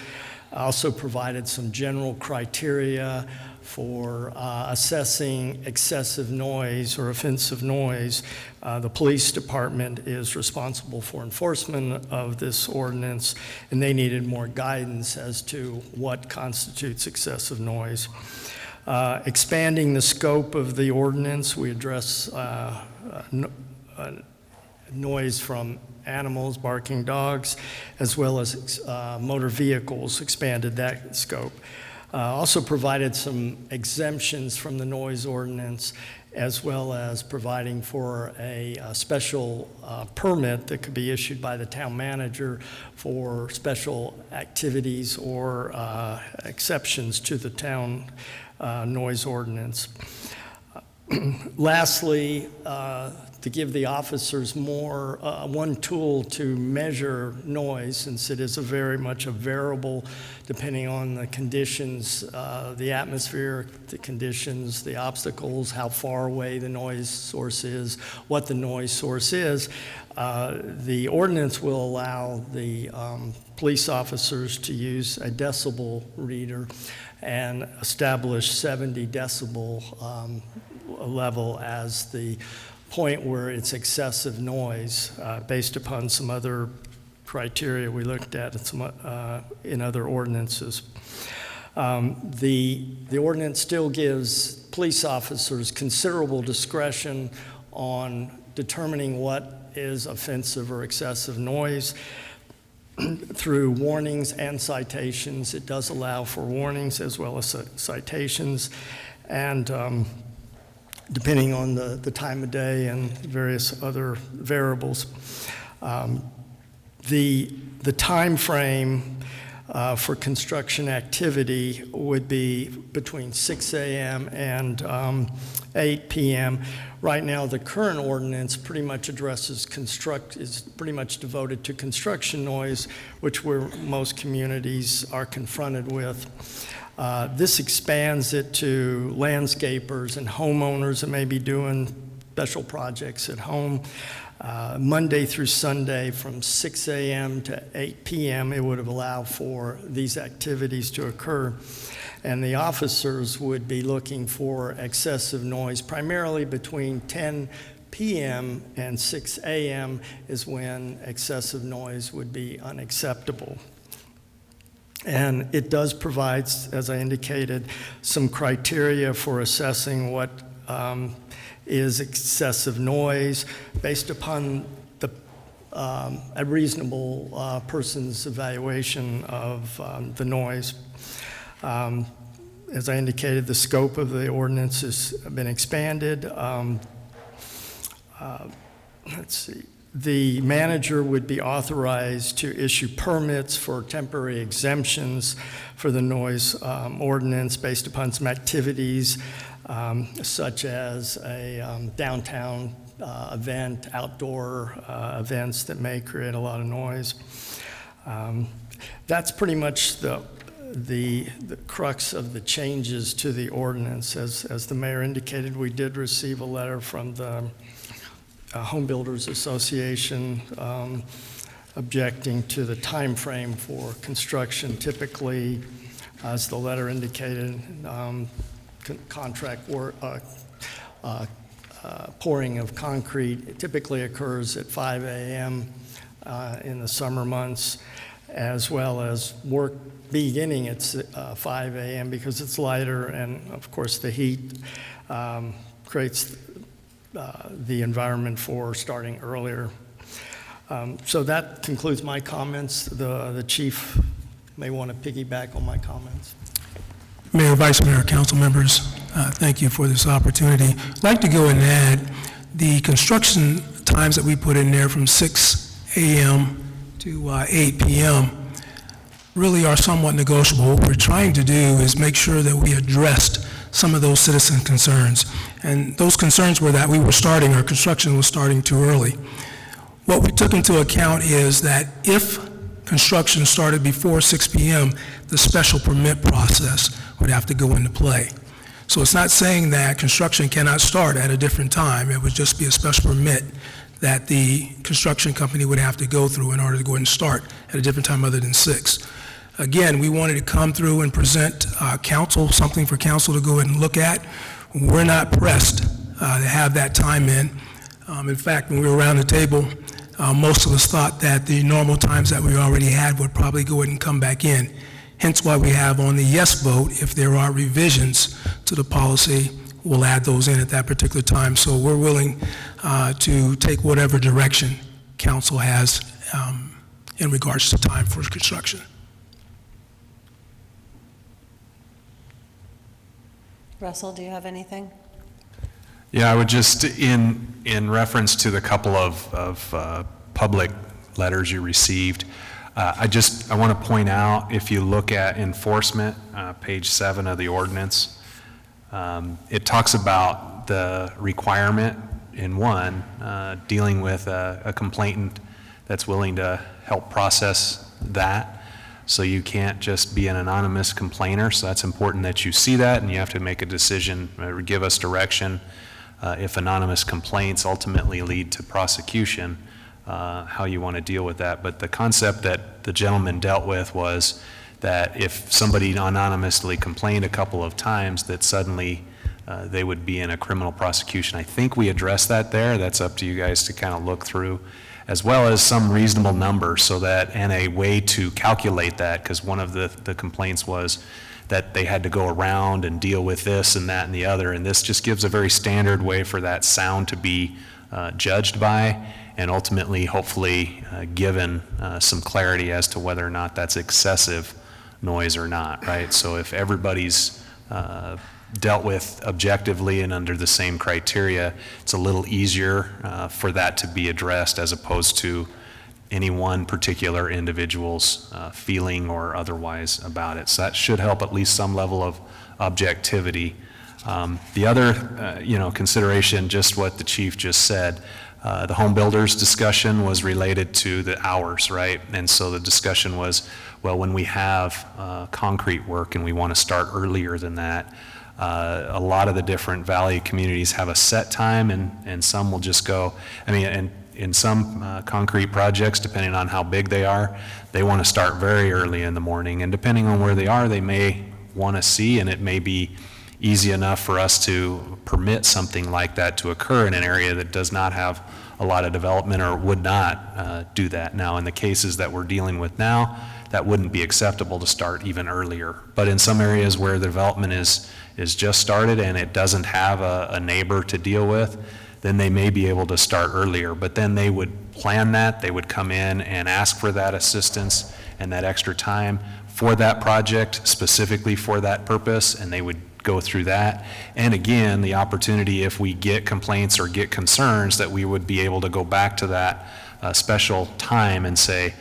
I also provided some general criteria for assessing excessive noise or offensive noise. The police department is responsible for enforcement of this ordinance, and they needed more guidance as to what constitutes excessive noise. Expanding the scope of the ordinance, we address noise from animals, barking dogs, as well as motor vehicles, expanded that scope. Also provided some exemptions from the noise ordinance, as well as providing for a special permit that could be issued by the town manager for special activities or exceptions to the town noise ordinance. Lastly, to give the officers more, one tool to measure noise, since it is very much a variable depending on the conditions, the atmosphere, the conditions, the obstacles, how far away the noise source is, what the noise source is. The ordinance will allow the police officers to use a decibel reader and establish 70 decibel level as the point where it's excessive noise, based upon some other criteria we looked at in other ordinances. The ordinance still gives police officers considerable discretion on determining what is offensive or excessive noise through warnings and citations. It does allow for warnings as well as citations, and depending on the time of day and various other variables. The time frame for construction activity would be between 6 a.m. and 8 p.m. Right now, the current ordinance pretty much addresses is pretty much devoted to construction noise, which most communities are confronted with. This expands it to landscapers and homeowners that may be doing special projects at home. Monday through Sunday from 6 a.m. to 8 p.m., it would have allowed for these activities to occur. And the officers would be looking for excessive noise, primarily between 10 p.m. and 6 a.m. is when excessive noise would be unacceptable. And it does provide, as I indicated, some criteria for assessing what is excessive noise based upon a reasonable person's evaluation of the noise. As I indicated, the scope of the ordinance has been expanded. Let's see. The manager would be authorized to issue permits for temporary exemptions for the noise ordinance based upon some activities such as a downtown event, outdoor events that may create a lot of noise. That's pretty much the crux of the changes to the ordinance. As the mayor indicated, we did receive a letter from the Home Builders Association objecting to the time frame for construction. Typically, as the letter indicated, contract work, pouring of concrete typically occurs at 5 a.m. In the summer months, as well as work beginning at 5 a.m. because it's lighter, and of course the heat creates the environment for starting earlier. So that concludes my comments. The chief may want to piggyback on my comments. Mayor, Vice Mayor, council members, thank you for this opportunity. I'd like to go and add the construction times that we put in there from 6 a.m. to 8 p.m. really are somewhat negotiable. What we're trying to do is make sure that we addressed some of those citizen concerns. And those concerns were that our construction was starting too early. What we took into account is that if construction started before 6 p.m., the special permit process would have to go into play. So it's not saying that construction cannot start at a different time. It would just be a special permit that the construction company would have to go through in order to go ahead and start at a different time other than 6. Again, we wanted to come through and present council, something for council to go ahead and look at. We're not pressed to have that time in. In fact, when we were around the table, most of us thought that the normal times that we already had would probably go ahead and come back in. Hence why we have on the yes vote, if there are revisions to the policy, we'll add those in at that particular time. So we're willing to take whatever direction council has in regards to time for construction. Russell, do you have anything? Yeah, I would just, in reference to the couple of public letters you received, I want to point out, if you look at enforcement, page 7 of the ordinance, it talks about the requirement in 1, dealing with a complainant that's willing to help process that. So you can't just be an anonymous complainer. So that's important that you see that, and you have to make a decision or give us direction if anonymous complaints ultimately lead to prosecution, how you want to deal with that. But the concept that the gentleman dealt with was that if somebody anonymously complained a couple of times, that suddenly they would be in a criminal prosecution. I think we addressed that there. That's up to you guys to kind of look through, as well as some reasonable number so that, and a way to calculate that, because one of the complaints was that they had to go around and deal with this and that and the other, and this just gives a very standard way for that sound to be judged by, and ultimately, hopefully, given some clarity as to whether or not that's excessive noise or not, right? So if everybody's dealt with objectively and under the same criteria, it's a little easier for that to be addressed as opposed to any one particular individual's feeling or otherwise about it. So that should help at least some level of objectivity. The other, consideration, just what the chief just said, the home builders discussion was related to the hours, right? And so the discussion was, well, when we have concrete work and we want to start earlier than that, a lot of the different valley communities have a set time, and some will just go, and in some concrete projects, depending on how big they are, they want to start very early in the morning. And depending on where they are, they may want to see, and it may be easy enough for us to permit something like that to occur in an area that does not have a lot of development or would not do that. Now, in the cases that we're dealing with now, that wouldn't be acceptable to start even earlier. But in some areas where the development is just started and it doesn't have a neighbor to deal with, then they may be able to start earlier. But then they would plan that, they would come in and ask for that assistance and that extra time for that project, specifically for that purpose, and they would go through that. And again, the opportunity, if we get complaints or get concerns, that we would be able to go back to that special time and say,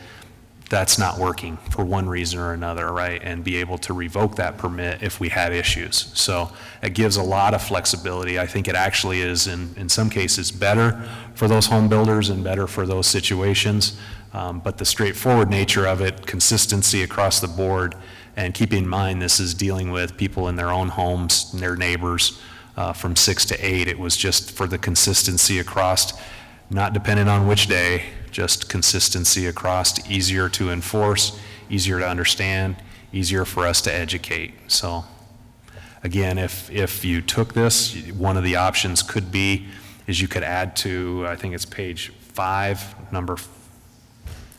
that's not working for one reason or another, right? And be able to revoke that permit if we had issues. So it gives a lot of flexibility. I think it actually is, in some cases, better for those home builders and better for those situations. But the straightforward nature of it, consistency across the board, and keep in mind this is dealing with people in their own homes, and their neighbors, from 6 to 8. It was just for the consistency across, not dependent on which day, just consistency across, easier to enforce, easier to understand, easier for us to educate. So again, if you took this, one of the options could be is you could add to, I think it's page 5, number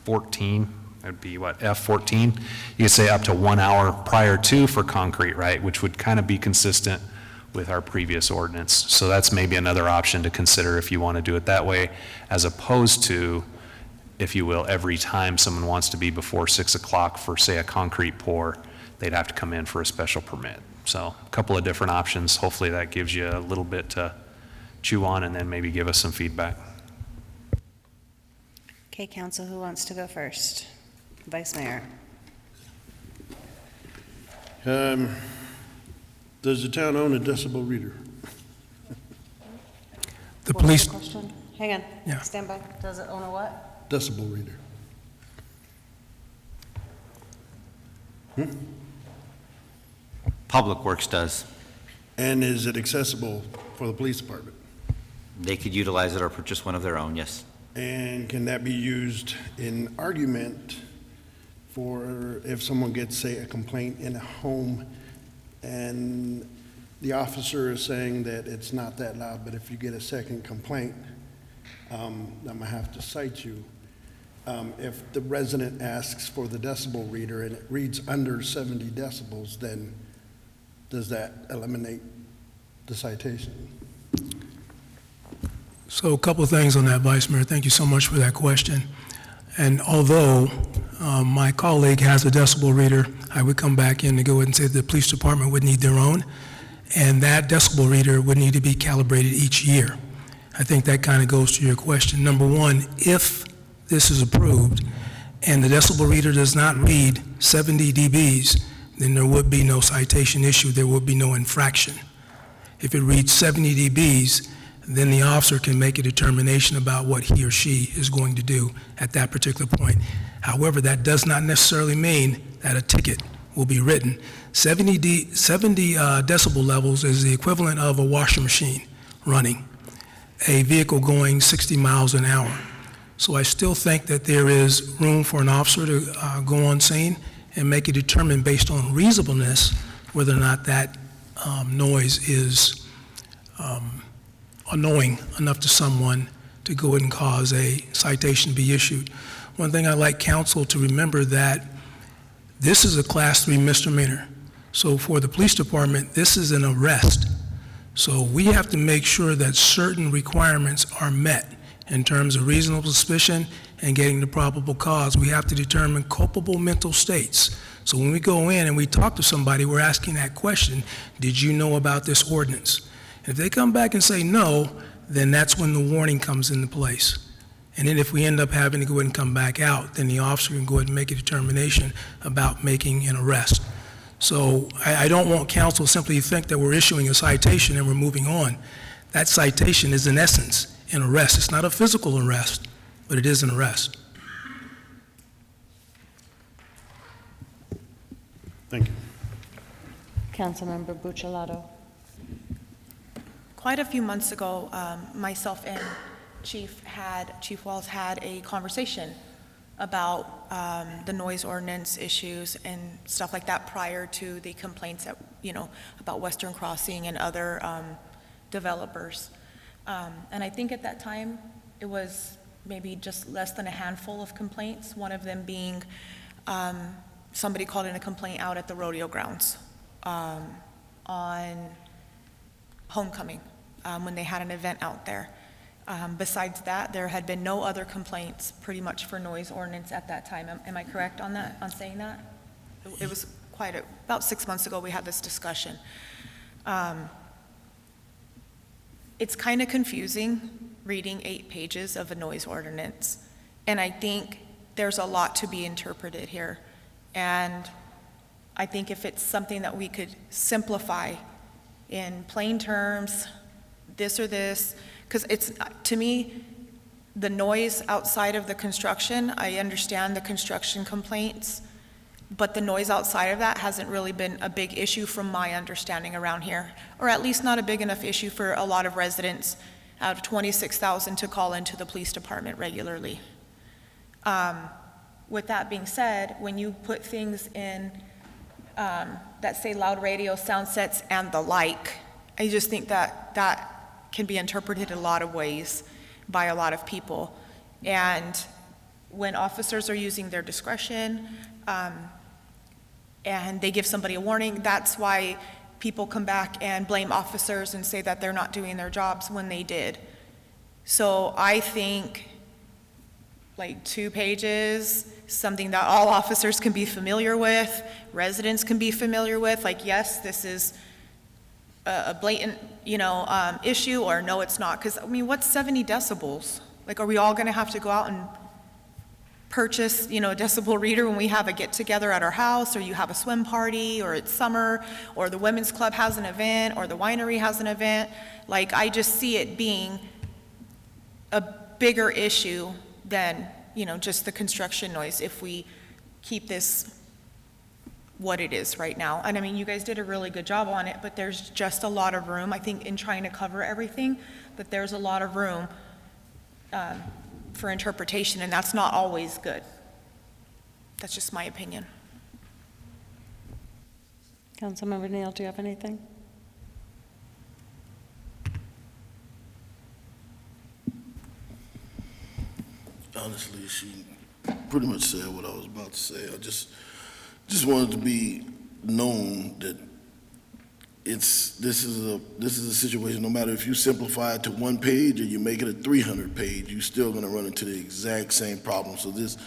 14, that'd be what, F14? You could say up to 1 hour prior to for concrete, right? Which would kind of be consistent with our previous ordinance. So that's maybe another option to consider if you want to do it that way, as opposed to, if you will, every time someone wants to be before 6 o'clock for, say, a concrete pour, they'd have to come in for a special permit. So a couple of different options. Hopefully that gives you a little bit to chew on, and then maybe give us some feedback. Okay, council, who wants to go first? Vice Mayor. Does the town own a decibel reader? The What was police, the question? Hang on. Yeah. Stand by. Does it own a what? Decibel reader. Public Works does. And is it accessible for the police department? They could utilize it or purchase one of their own, yes. And can that be used in argument for if someone gets, say, a complaint in a home and the officer is saying that it's not that loud, but if you get a second complaint, I'm gonna have to cite you. If the resident asks for the decibel reader and it reads under 70 decibels, then does that eliminate the citation? so a couple of things on that, Vice Mayor. Thank you so much for that question. And although my colleague has a decibel reader, I would come back in to go ahead and say the police department would need their own, and that decibel reader would need to be calibrated each year. I think that kind of goes to your question. Number one, if this is approved and the decibel reader does not read 70 dBs, then there would be no citation issue, there would be no infraction. If it reads 70 dBs, then the officer can make a determination about what he or she is going to do at that particular point. However, that does not necessarily mean that a ticket will be written. 70 decibel levels is the equivalent of a washing machine running, a vehicle going 60 miles an hour. So I still think that there is room for an officer to go on scene and make a determination based on reasonableness whether or not that noise is annoying enough to someone to go ahead and cause a citation to be issued. One thing I'd like council to remember that this is a Class 3 misdemeanor. So for the police department, this is an arrest. So we have to make sure that certain requirements are met in terms of reasonable suspicion and getting the probable cause. We have to determine culpable mental states. So when we go in and we talk to somebody, we're asking that question, did you know about this ordinance? If they come back and say no, then that's when the warning comes into place. And then if we end up having to go ahead and come back out, then the officer can go ahead and make a determination about making an arrest. So I don't want council simply to think that we're issuing a citation and we're moving on. That citation is in essence an arrest. It's not a physical arrest, but it is an arrest. Thank you. Councilmember Buccellato. Quite a few months ago, myself and Chief Wells had a conversation about the noise ordinance issues and stuff like that prior to the complaints that, about Western Crossing and other developers. And I think at that time, it was maybe just less than a handful of complaints, one of them being somebody called in a complaint out at the rodeo grounds on homecoming when they had an event out there. Besides that, there had been no other complaints pretty much for noise ordinance at that time. Am I correct on that, on saying that? It was about 6 months ago we had this discussion. It's kind of confusing reading 8 pages of a noise ordinance, and I think there's a lot to be interpreted here. And I think if it's something that we could simplify in plain terms, this or this, because it's, to me, the noise outside of the construction, I understand the construction complaints, but the noise outside of that hasn't really been a big issue from my understanding around here, or at least not a big enough issue for a lot of residents out of 26,000 to call into the police department regularly. With that being said, when you put things in that say loud radio, sound sets, and the like, I just think that that can be interpreted a lot of ways by a lot of people. And when officers are using their discretion and they give somebody a warning, that's why people come back and blame officers and say that they're not doing their jobs when they did. So I think like 2 pages, something that all officers can be familiar with, residents can be familiar with, like, yes, this is a blatant, issue, or no, it's not. Because, I mean, what's 70 decibels? Like, are we all going to have to go out and purchase, a decibel reader when we have a get-together at our house, or you have a swim party, or it's summer, or the women's club has an event, or the winery has an event? Like, I just see it being a bigger issue than, just the construction noise if we keep this what it is right now. And I mean, you guys did a really good job on it, but there's just a lot of room, I think, in trying to cover everything, that there's a lot of room for interpretation, and that's not always good. That's just my opinion. Councilmember Neal, do you have anything? Honestly, she pretty much said what I was about to say. I just wanted to be known that this is a situation, no matter if you simplify it to 1 page or you make it a 300 page, you're still gonna run into the exact same problem. So this,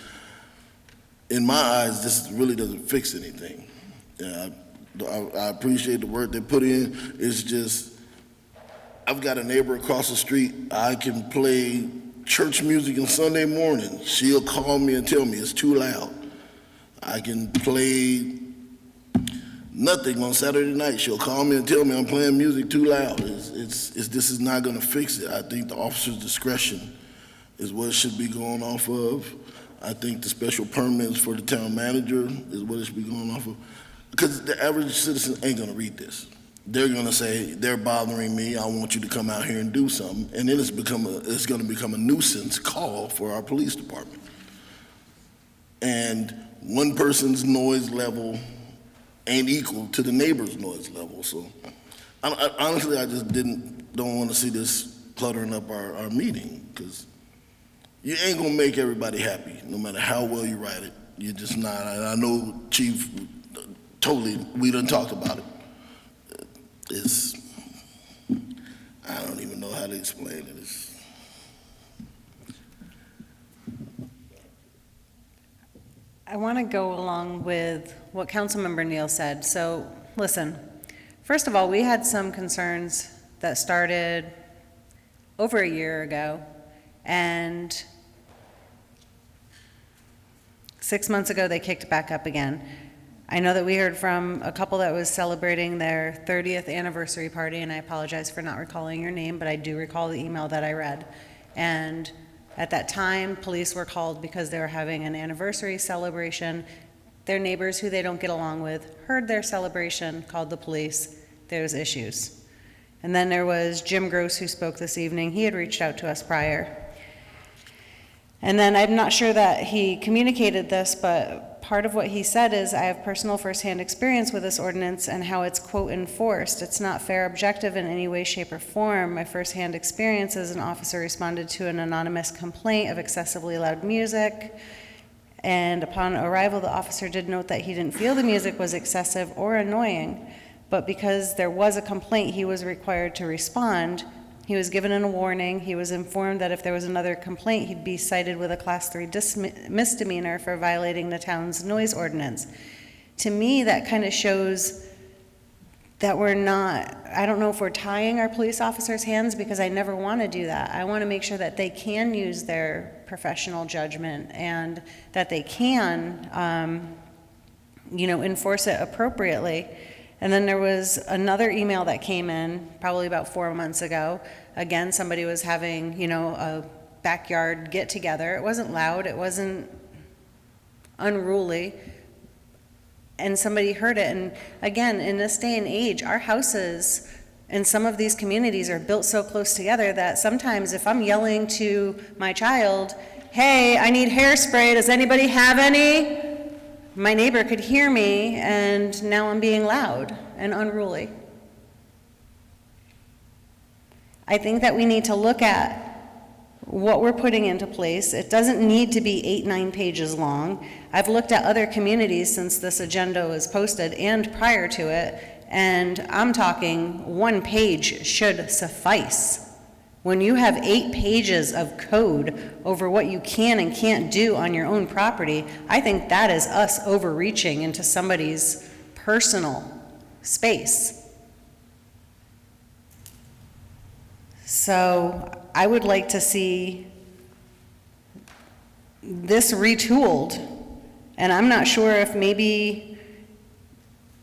in my eyes, this really doesn't fix anything. Yeah, I appreciate the work they put in. It's just, I've got a neighbor across the street. I can play church music on Sunday morning. She'll call me and tell me it's too loud. I can play nothing on Saturday night. She'll call me and tell me I'm playing music too loud. This is not gonna fix it. I think the officer's discretion is what it should be going off of. I think the special permits for the town manager is what it should be going off of. Because the average citizen ain't gonna read this. They're gonna say, they're bothering me, I want you to come out here and do something. And then it's gonna become a nuisance call for our police department. And one person's noise level ain't equal to the neighbor's noise level. So honestly, I just don't want to see this cluttering up our meeting, because you ain't gonna make everybody happy, no matter how well you write it. You're just not. I know, Chief, totally, we done talked about it. I don't even know how to explain it. I want to go along with what Councilmember Neal said. So, listen, first of all, we had some concerns that started over a year ago, and 6 months ago they kicked back up again. I know that we heard from a couple that was celebrating their 30th anniversary party, and I apologize for not recalling your name, but I do recall the email that I read. And at that time, police were called because they were having an anniversary celebration. Their neighbors, who they don't get along with, heard their celebration, called the police. There was issues. And then there was Jim Gross, who spoke this evening. He had reached out to us prior. And then I'm not sure that he communicated this, but part of what he said is, I have personal firsthand experience with this ordinance and how it's, quote, enforced. It's not fair, objective in any way, shape, or form. My firsthand experience as an officer responded to an anonymous complaint of excessively loud music. And upon arrival, the officer did note that he didn't feel the music was excessive or annoying, but because there was a complaint, he was required to respond. He was given a warning. He was informed that if there was another complaint, he'd be cited with a Class 3 misdemeanor for violating the town's noise ordinance. To me, that kind of shows that we're not, I don't know if we're tying our police officers' hands, because I never want to do that. I want to make sure that they can use their professional judgment and that they can, enforce it appropriately. And then there was another email that came in probably about 4 months ago. Again, somebody was having, a backyard get together. It wasn't loud, it wasn't unruly. And somebody heard it. And again, in this day and age, our houses in some of these communities are built so close together that sometimes if I'm yelling to my child, hey, I need hairspray, does anybody have any? My neighbor could hear me, and now I'm being loud and unruly. I think that we need to look at what we're putting into place. It doesn't need to be 8-9 pages long. I've looked at other communities since this agenda was posted and prior to it, and I'm talking 1 page should suffice. When you have 8 pages of code over what you can and can't do on your own property, I think that is us overreaching into somebody's personal space. So I would like to see this retooled, and I'm not sure if maybe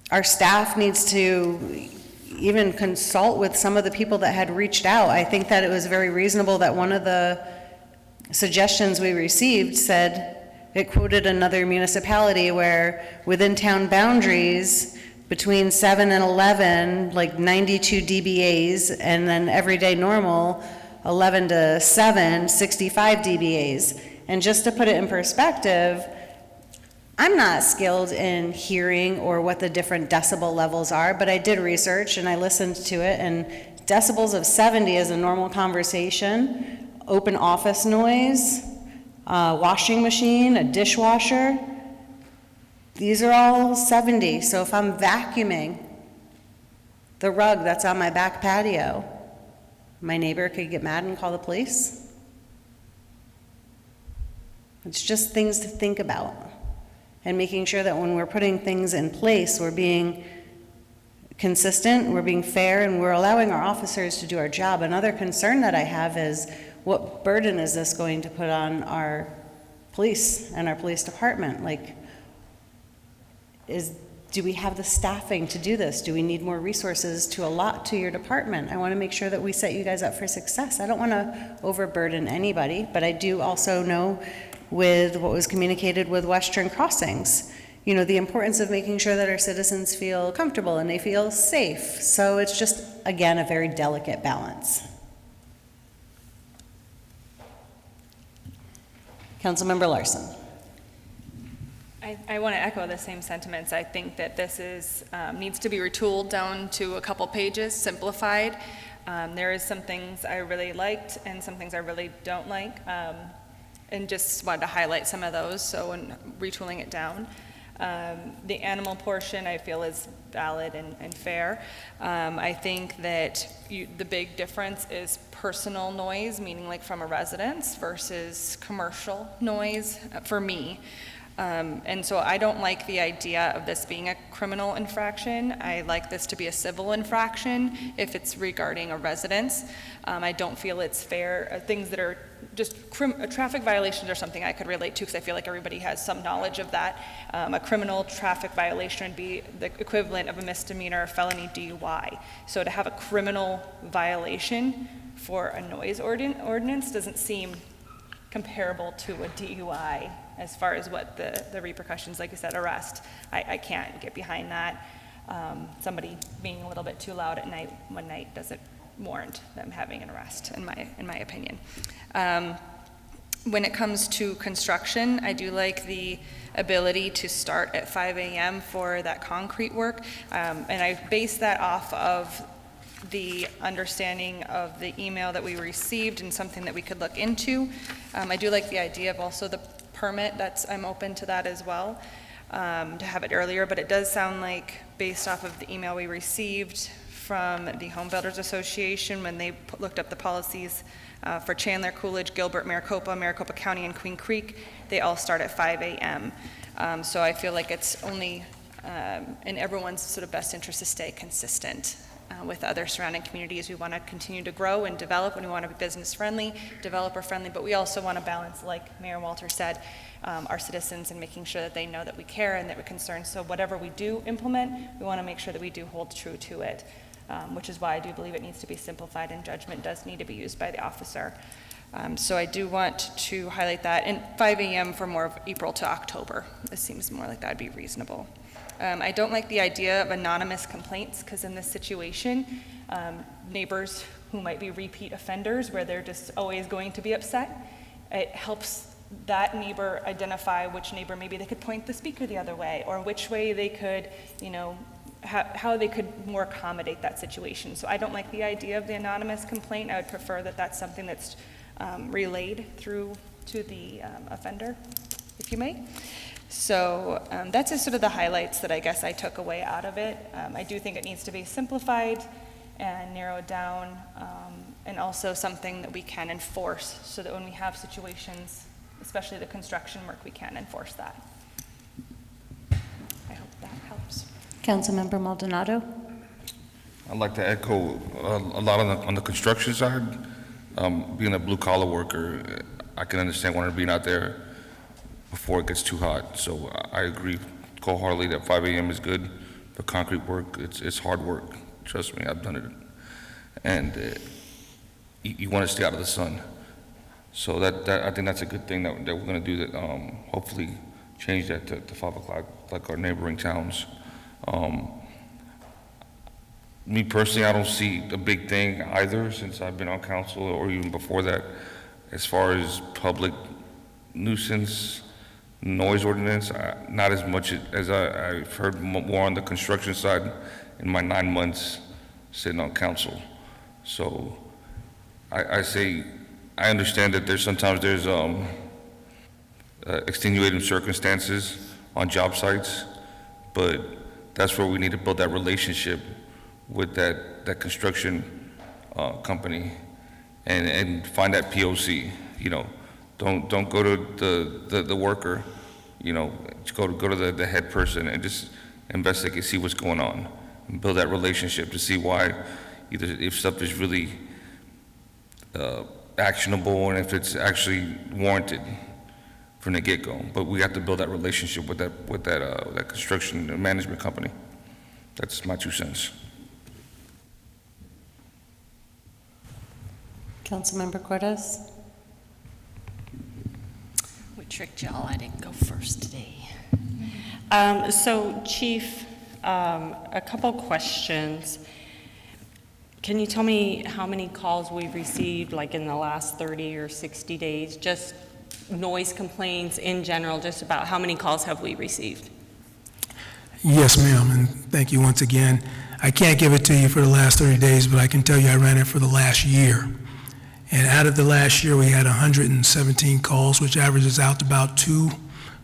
our staff needs to even consult with some of the people that had reached out. I think that it was very reasonable that one of the suggestions we received said, it quoted another municipality where within town boundaries, between 7 and 11, like 92 dBAs, and then everyday normal, 11 to 7, 65 dBAs. And just to put it in perspective, I'm not skilled in hearing or what the different decibel levels are, but I did research and I listened to it, and decibels of 70 is a normal conversation, open office noise, washing machine, a dishwasher, these are all 70. So if I'm vacuuming the rug that's on my back patio, my neighbor could get mad and call the police. It's just things to think about. And making sure that when we're putting things in place, we're being consistent, we're being fair, and we're allowing our officers to do our job. Another concern that I have is, what burden is this going to put on our police and our police department? Like, do we have the staffing to do this? Do we need more resources to allot to your department? I want to make sure that we set you guys up for success. I don't want to overburden anybody, but I do also know with what was communicated with Western Crossings, the importance of making sure that our citizens feel comfortable and they feel safe. So it's just, again, a very delicate balance. Councilmember Larson. I want to echo the same sentiments. I think that this needs to be retooled down to a couple pages, simplified. There is some things I really liked and some things I really don't like, and just wanted to highlight some of those, so when retooling it down. The animal portion I feel is valid and fair. I think that the big difference is personal noise, meaning like from a residence, versus commercial noise for me. And so I don't like the idea of this being a criminal infraction. I like this to be a civil infraction if it's regarding a residence. I don't feel it's fair. Things that are just traffic violations are something I could relate to, because I feel like everybody has some knowledge of that. A criminal traffic violation would be the equivalent of a misdemeanor or felony DUI. So to have a criminal violation for a noise ordinance doesn't seem comparable to a DUI as far as what the repercussions, like you said, arrest. I can't get behind that. Somebody being a little bit too loud at night one night doesn't warrant them having an arrest, in my opinion. when it comes to construction, I do like the ability to start at 5 a.m. for that concrete work. And I base that off of the understanding of the email that we received and something that we could look into. I do like the idea of also the permit. I'm open to that as well, to have it earlier, but it does sound like, based off of the email we received from the Home Builders Association when they looked up the policies for Chandler, Coolidge, Gilbert, Maricopa County, and Queen Creek, they all start at 5 a.m. So I feel like it's only in everyone's sort of best interest to stay consistent with other surrounding communities. We want to continue to grow and develop, and we want to be business friendly, developer friendly, but we also want to balance, like Mayor Walter said, our citizens and making sure that they know that we care and that we're concerned. So whatever we do implement, we want to make sure that we do hold true to it, which is why I do believe it needs to be simplified and judgment does need to be used by the officer. So I do want to highlight that. And 5 a.m. for more of April to October. This seems more like that would be reasonable. I don't like the idea of anonymous complaints, because in this situation, neighbors who might be repeat offenders where they're just always going to be upset, it helps that neighbor identify which neighbor maybe they could point the speaker the other way, or which way they could, how they could more accommodate that situation. So I don't like the idea of the anonymous complaint. I would prefer that that's something that's relayed through to the offender, if you may. So that's just sort of the highlights that I guess I took away out of it. I do think it needs to be simplified and narrowed down, and also something that we can enforce, so that when we have situations, especially the construction work, we can enforce that. I hope that helps. Councilmember Maldonado. I'd like to echo a lot on the construction side. Being a blue collar worker, I can understand wanting to be out there before it gets too hot. So I agree wholeheartedly that 5 a.m. is good. The concrete work, it's hard work. Trust me, I've done it. And you want to stay out of the sun. So that I think that's a good thing that we're going to do, that hopefully change that to 5 o'clock like our neighboring towns. Me personally, I don't see a big thing either since I've been on council, or even before that, as far as public nuisance, noise ordinance. Not as much as I've heard more on the construction side in my 9 months sitting on council. So I say, I understand that sometimes there's extenuating circumstances on job sites, but that's where we need to build that relationship with that construction company and find that POC. Don't go to the worker, just go to the head person and just investigate, see what's going on, and build that relationship to see why, either if stuff is really actionable and if it's actually warranted from the get-go. But we have to build that relationship with that construction management company. That's my 2 cents. Councilmember Cortez. We tricked y'all, I didn't go first today. So Chief, a couple questions. Can you tell me how many calls we've received, like in the last 30 or 60 days? Just noise complaints in general, just about how many calls have we received? Yes, ma'am, and thank you once again. I can't give it to you for the last 30 days, but I can tell you I ran it for the last year. And out of the last year, we had 117 calls, which averages out to about 2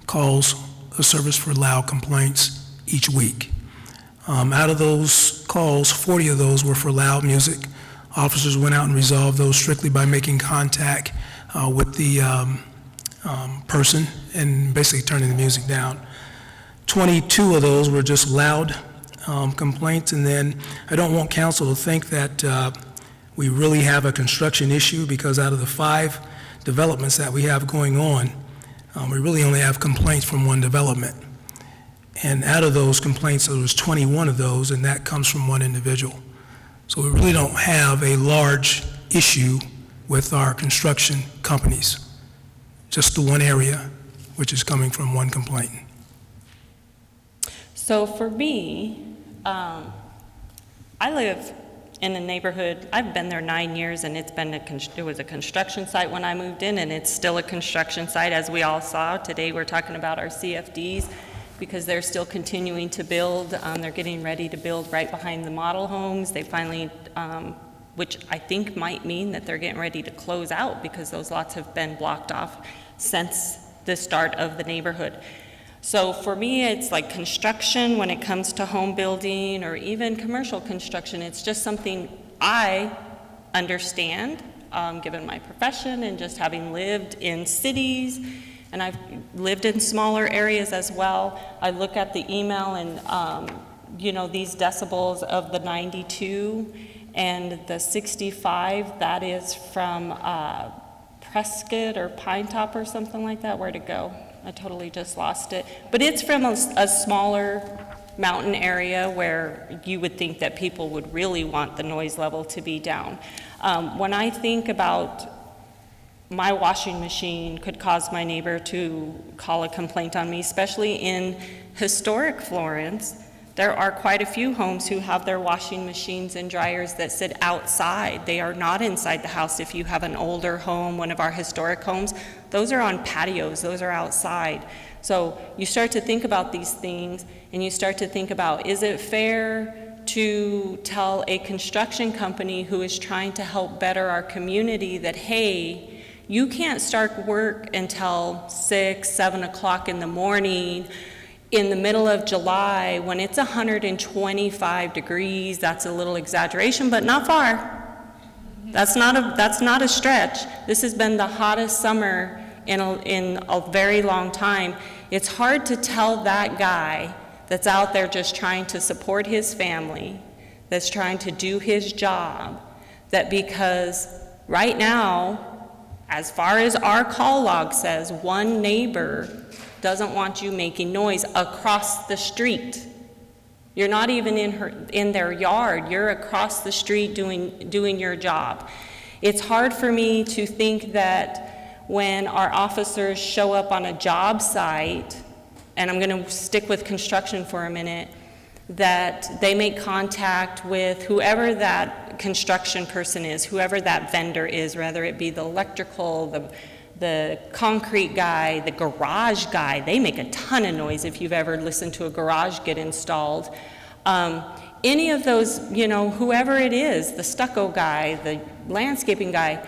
calls of service for loud complaints each week. Out of those calls, 40 of those were for loud music. Officers went out and resolved those strictly by making contact with the person and basically turning the music down. 22 of those were just loud complaints, and then I don't want council to think that we really have a construction issue, because out of the 5 developments that we have going on, we really only have complaints from 1 development. And out of those complaints, there was 21 of those, and that comes from 1 individual. So we really don't have a large issue with our construction companies, just the 1 area, which is coming from 1 complaint. So for me, I live in a neighborhood, I've been there 9 years, and it was a construction site when I moved in, and it's still a construction site, as we all saw. Today, we're talking about our CFDs, because they're still continuing to build. They're getting ready to build right behind the model homes. They finally, which I think might mean that they're getting ready to close out, because those lots have been blocked off since the start of the neighborhood. So for me, it's like construction when it comes to home building or even commercial construction. It's just something I understand, given my profession and just having lived in cities, and I've lived in smaller areas as well. I look at the email and, these decibels of the 92 and the 65, that is from Prescott or Pine Top or something like that. Where'd it go? I totally just lost it. But it's from a smaller mountain area where you would think that people would really want the noise level to be down. When I think about my washing machine could cause my neighbor to call a complaint on me, especially in historic Florence, there are quite a few homes who have their washing machines and dryers that sit outside. They are not inside the house. If you have an older home, one of our historic homes, those are on patios, those are outside. So you start to think about these things, and you start to think about, is it fair to tell a construction company who is trying to help better our community that, hey, you can't start work until 6, 7 o'clock in the morning in the middle of July when it's 125 degrees. That's a little exaggeration, but not far. That's not a stretch. This has been the hottest summer in a very long time. It's hard to tell that guy that's out there just trying to support his family, that's trying to do his job, that because right now, as far as our call log says, one neighbor doesn't want you making noise across the street. You're not even in their yard. You're across the street doing your job. It's hard for me to think that when our officers show up on a job site, and I'm going to stick with construction for a minute, that they make contact with whoever that construction person is, whoever that vendor is, whether it be the electrical, the concrete guy, the garage guy. They make a ton of noise if you've ever listened to a garage get installed. Any of those, whoever it is, the stucco guy, the landscaping guy,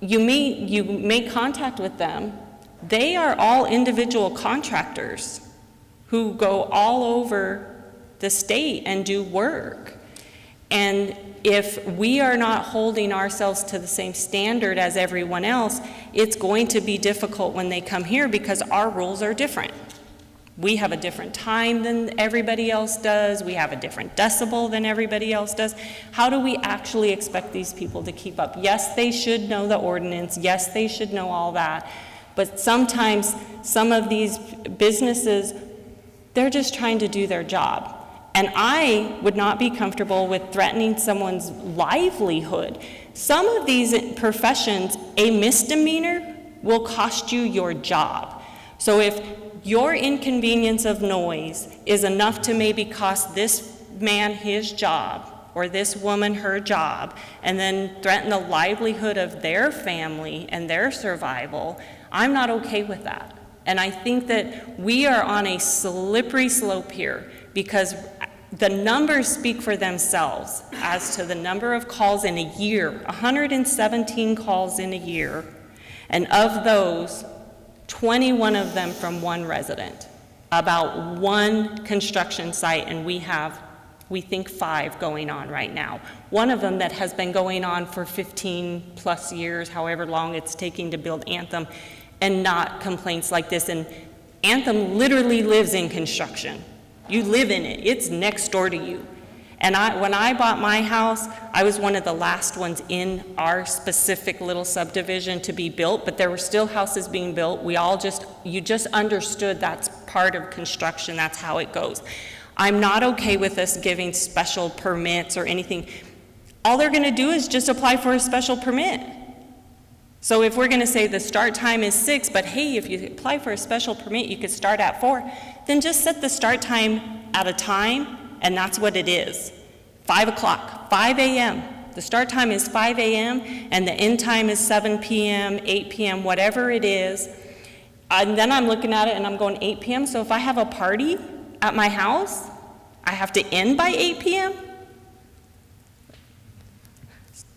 you make contact with them. They are all individual contractors who go all over the state and do work. And if we are not holding ourselves to the same standard as everyone else, it's going to be difficult when they come here because our rules are different. We have a different time than everybody else does. We have a different decibel than everybody else does. How do we actually expect these people to keep up? Yes, they should know the ordinance. Yes, they should know all that. But sometimes some of these businesses, they're just trying to do their job. And I would not be comfortable with threatening someone's livelihood. Some of these professions, a misdemeanor will cost you your job. So if your inconvenience of noise is enough to maybe cost this man his job or this woman her job, and then threaten the livelihood of their family and their survival, I'm not okay with that. And I think that we are on a slippery slope here because the numbers speak for themselves as to the number of calls in a year, 117 calls in a year, and of those, 21 of them from one resident, about one construction site, and we think 5 going on right now. One of them that has been going on for 15 plus years, however long it's taking to build Anthem, and not complaints like this. And Anthem literally lives in construction. You live in it. It's next door to you. And when I bought my house, I was one of the last ones in our specific little subdivision to be built, but there were still houses being built. You just understood that's part of construction. That's how it goes. I'm not okay with us giving special permits or anything. All they're going to do is just apply for a special permit. So if we're going to say the start time is 6, but hey, if you apply for a special permit, you could start at 4, then just set the start time at a time, and that's what it is. 5 o'clock, 5 a.m. The start time is 5 a.m. and the end time is 7 p.m., 8 p.m., whatever it is. And then I'm looking at it and I'm going 8 p.m. So if I have a party at my house, I have to end by 8 p.m.?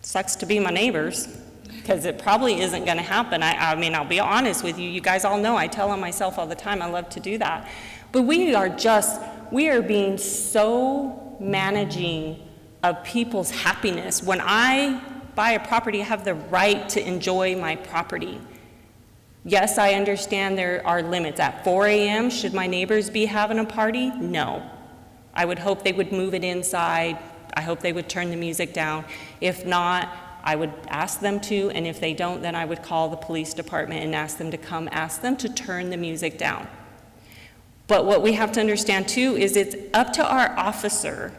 Sucks to be my neighbors, because it probably isn't going to happen. I mean, I'll be honest with you. You guys all know I tell on myself all the time. I love to do that. But we are being so managing of people's happiness. When I buy a property, I have the right to enjoy my property. Yes, I understand there are limits. At 4 a.m., should my neighbors be having a party? No. I would hope they would move it inside. I hope they would turn the music down. If not, I would ask them to, and if they don't, then I would call the police department and ask them to come, ask them to turn the music down. But what we have to understand too is it's up to our officer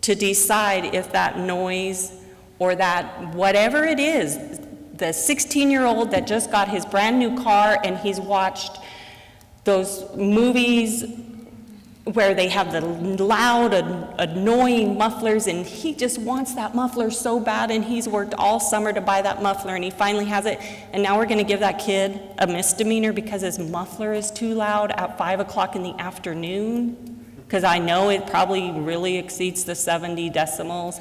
to decide if that noise or that whatever it is, the 16-year-old that just got his brand new car and he's watched those movies where they have the loud, annoying mufflers, and he just wants that muffler so bad, and he's worked all summer to buy that muffler, and he finally has it, and now we're gonna give that kid a misdemeanor because his muffler is too loud at 5 o'clock in the afternoon? Because I know it probably really exceeds the 70 decibels.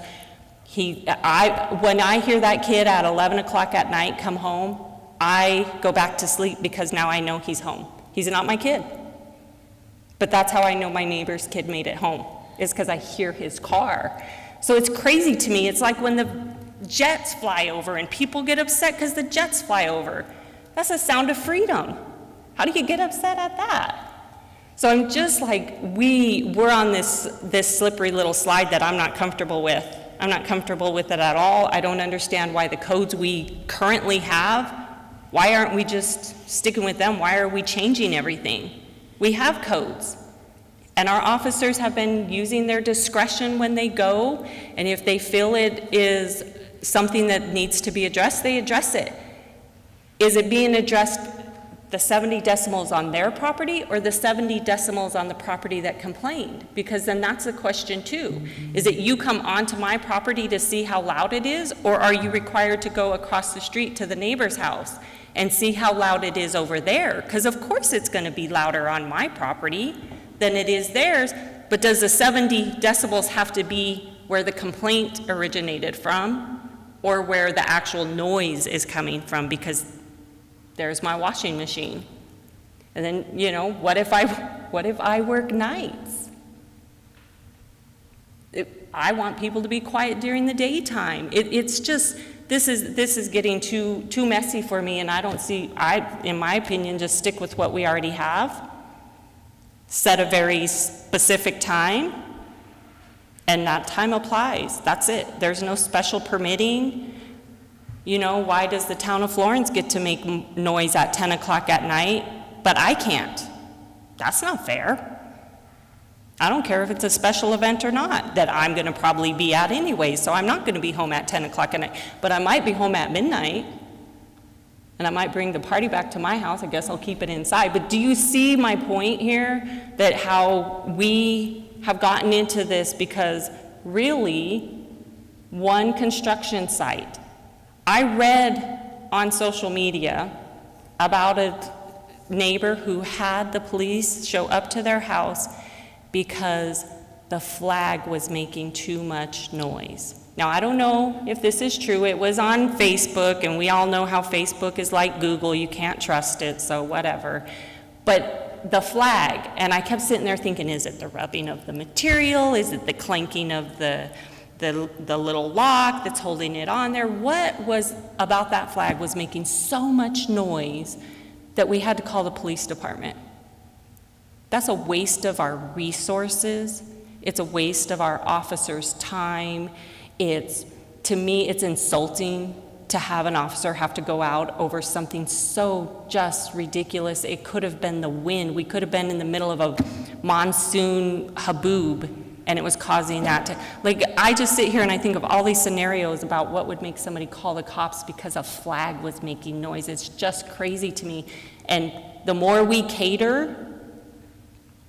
When I hear that kid at 11 o'clock at night come home, I go back to sleep because now I know he's home. He's not my kid. But that's how I know my neighbor's kid made it home, is because I hear his car. So it's crazy to me. It's like when the jets fly over and people get upset because the jets fly over. That's a sound of freedom. How do you get upset at that? So I'm just like, we're on this slippery little slide that I'm not comfortable with. I'm not comfortable with it at all. I don't understand why the codes we currently have, why aren't we just sticking with them? Why are we changing everything? We have codes, and our officers have been using their discretion when they go, and if they feel it is something that needs to be addressed, they address it. Is it being addressed, the 70 decibels on their property or the 70 decibels on the property that complained? Because then that's a question too. Is it you come onto my property to see how loud it is, or are you required to go across the street to the neighbor's house and see how loud it is over there? Because of course it's going to be louder on my property than it is theirs, but does the 70 decibels have to be where the complaint originated from or where the actual noise is coming from? Because there's my washing machine. And then, you know, what if I work nights? I want people to be quiet during the daytime. It's just, this is getting too messy for me, and in my opinion, just stick with what we already have. Set a very specific time, and that time applies. That's it. There's no special permitting. You know, why does the town of Florence get to make noise at 10 o'clock at night, but I can't? That's not fair. I don't care if it's a special event or not, that I'm gonna probably be at anyway, so I'm not gonna be home at 10 o'clock at night, but I might be home at midnight, and I might bring the party back to my house. I guess I'll keep it inside. But do you see my point here, that how we have gotten into this because really, one construction site. I read on social media about a neighbor who had the police show up to their house because the flag was making too much noise. Now, I don't know if this is true. It was on Facebook, and we all know how Facebook is like Google. You can't trust it, so whatever. But the flag, and I kept sitting there thinking, is it the rubbing of the material? Is it the clanking of the little lock that's holding it on there? What was about that flag was making so much noise that we had to call the police department? That's a waste of our resources. It's a waste of our officers' time. To me, it's insulting to have an officer have to go out over something so just ridiculous. It could have been the wind. We could have been in the middle of a monsoon haboob, and it was causing that to, like, I just sit here and I think of all these scenarios about what would make somebody call the cops because a flag was making noise. It's just crazy to me. And the more we cater,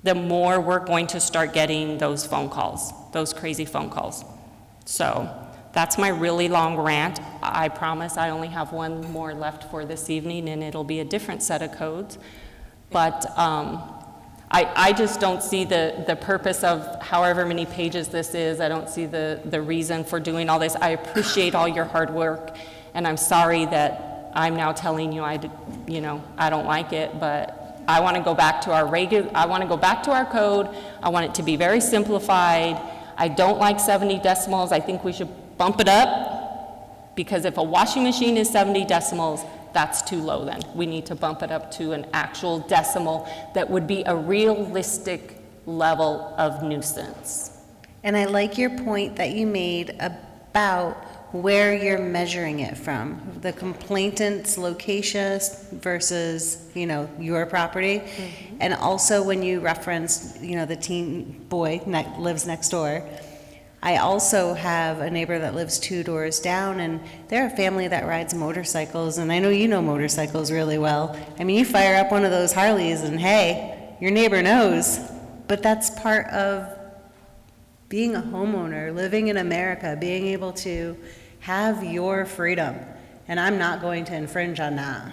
the more we're going to start getting those phone calls, those crazy phone calls. So that's my really long rant. I promise I only have one more left for this evening, and it'll be a different set of codes. But I just don't see the purpose of however many pages this is. I don't see the reason for doing all this. I appreciate all your hard work, and I'm sorry that I'm now telling you I don't like it, but I want to go back to I want to go back to our code. I want it to be very simplified. I don't like 70 decimals. I think we should bump it up, because if a washing machine is 70 decimals, that's too low then. We need to bump it up to an actual decimal that would be a realistic level of nuisance. And I like your point that you made about where you're measuring it from, the complainant's location versus, your property. Mm-hmm. And also when you referenced, the teen boy lives next door. I also have a neighbor that lives 2 doors down, and they're a family that rides motorcycles, and I know you know motorcycles really well. I mean, you fire up one of those Harleys and hey, your neighbor knows. But that's part of being a homeowner, living in America, being able to have your freedom, and I'm not going to infringe on that.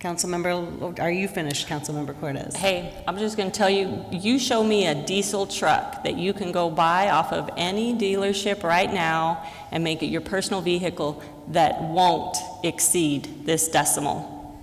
Councilmember, are you finished, Councilmember Cortez? Hey, I'm just going to tell you, you show me a diesel truck that you can go buy off of any dealership right now and make it your personal vehicle that won't exceed this decimal.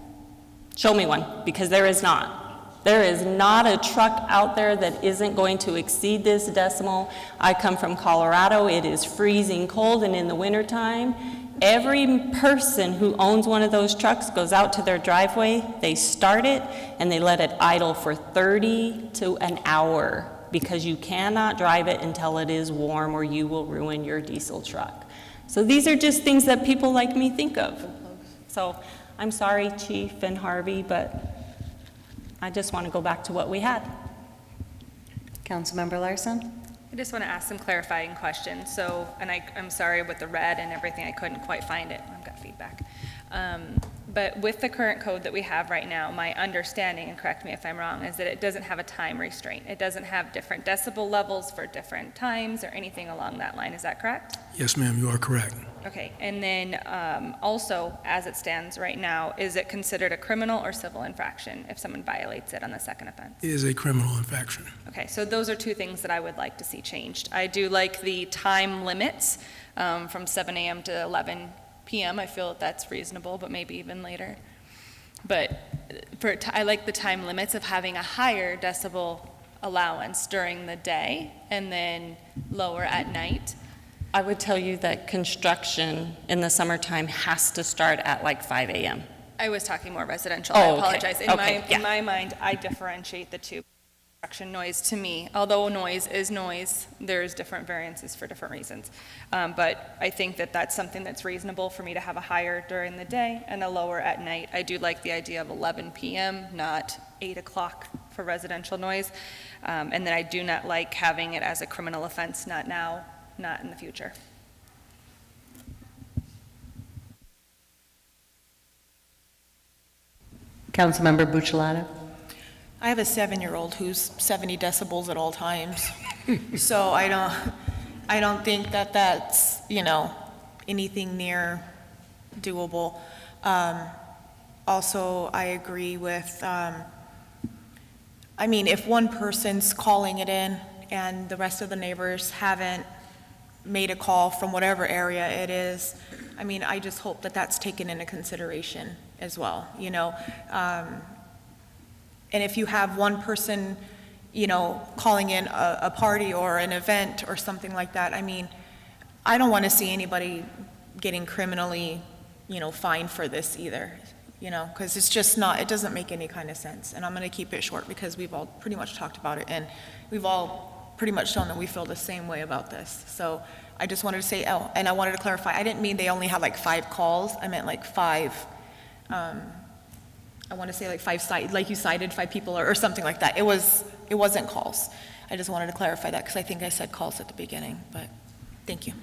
Show me one, because there is not. There is not a truck out there that isn't going to exceed this decimal. I come from Colorado. It is freezing cold, and in the wintertime, every person who owns one of those trucks goes out to their driveway, they start it, and they let it idle for 30 to an hour, because you cannot drive it until it is warm or you will ruin your diesel truck. So these are just things that people like me think of. So I'm sorry, Chief and Harvey, but I just want to go back to what we had. Councilmember Larson? I just want to ask some clarifying questions. So, and I'm sorry with the red and everything, I couldn't quite find it. I've got feedback. But with the current code that we have right now, my understanding, and correct me if I'm wrong, is that it doesn't have a time restraint. It doesn't have different decibel levels for different times or anything along that line. Is that correct? Yes, ma'am, you are correct. Okay, and then also, as it stands right now, is it considered a criminal or civil infraction if someone violates it on the second offense? It is a criminal infraction. Okay, so those are 2 things that I would like to see changed. I do like the time limits from 7 a.m. to 11 p.m. I feel that that's reasonable, but maybe even later. But I like the time limits of having a higher decibel allowance during the day and then lower at night. I would tell you that construction in the summertime has to start at like 5 a.m. I was talking more residential. Oh, I okay. apologize. Okay, In my mind, I differentiate the 2. Construction noise to me, although noise is noise, there's different variances for different reasons. But I think that that's something that's reasonable for me to have a higher during the day and a lower at night. I do like the idea of 11 p.m., not 8 o'clock for residential noise. And then I do not like having it as a criminal offense, not now, not in the future. Councilmember Buccellato? I have a 7-year-old who's 70 decibels at all times. So I don't think that that's, anything near doable. Also, I agree with, if one person's calling it in and the rest of the neighbors haven't made a call from whatever area it is, I just hope that that's taken into consideration as well, And if you have one person, calling in a party or an event or something like that, I don't want to see anybody getting criminally, fined for this either, because it's just not, it doesn't make any kind of sense. And I'm going to keep it short because we've all pretty much talked about it, and we've all pretty much shown that we feel the same way about this. So I just wanted to say, and I wanted to clarify, I didn't mean they only had like 5 calls. I meant like 5, I want to say like 5, like you cited 5 people or something like that. It wasn't calls. I just wanted to clarify that because I think I said calls at the beginning, but thank you.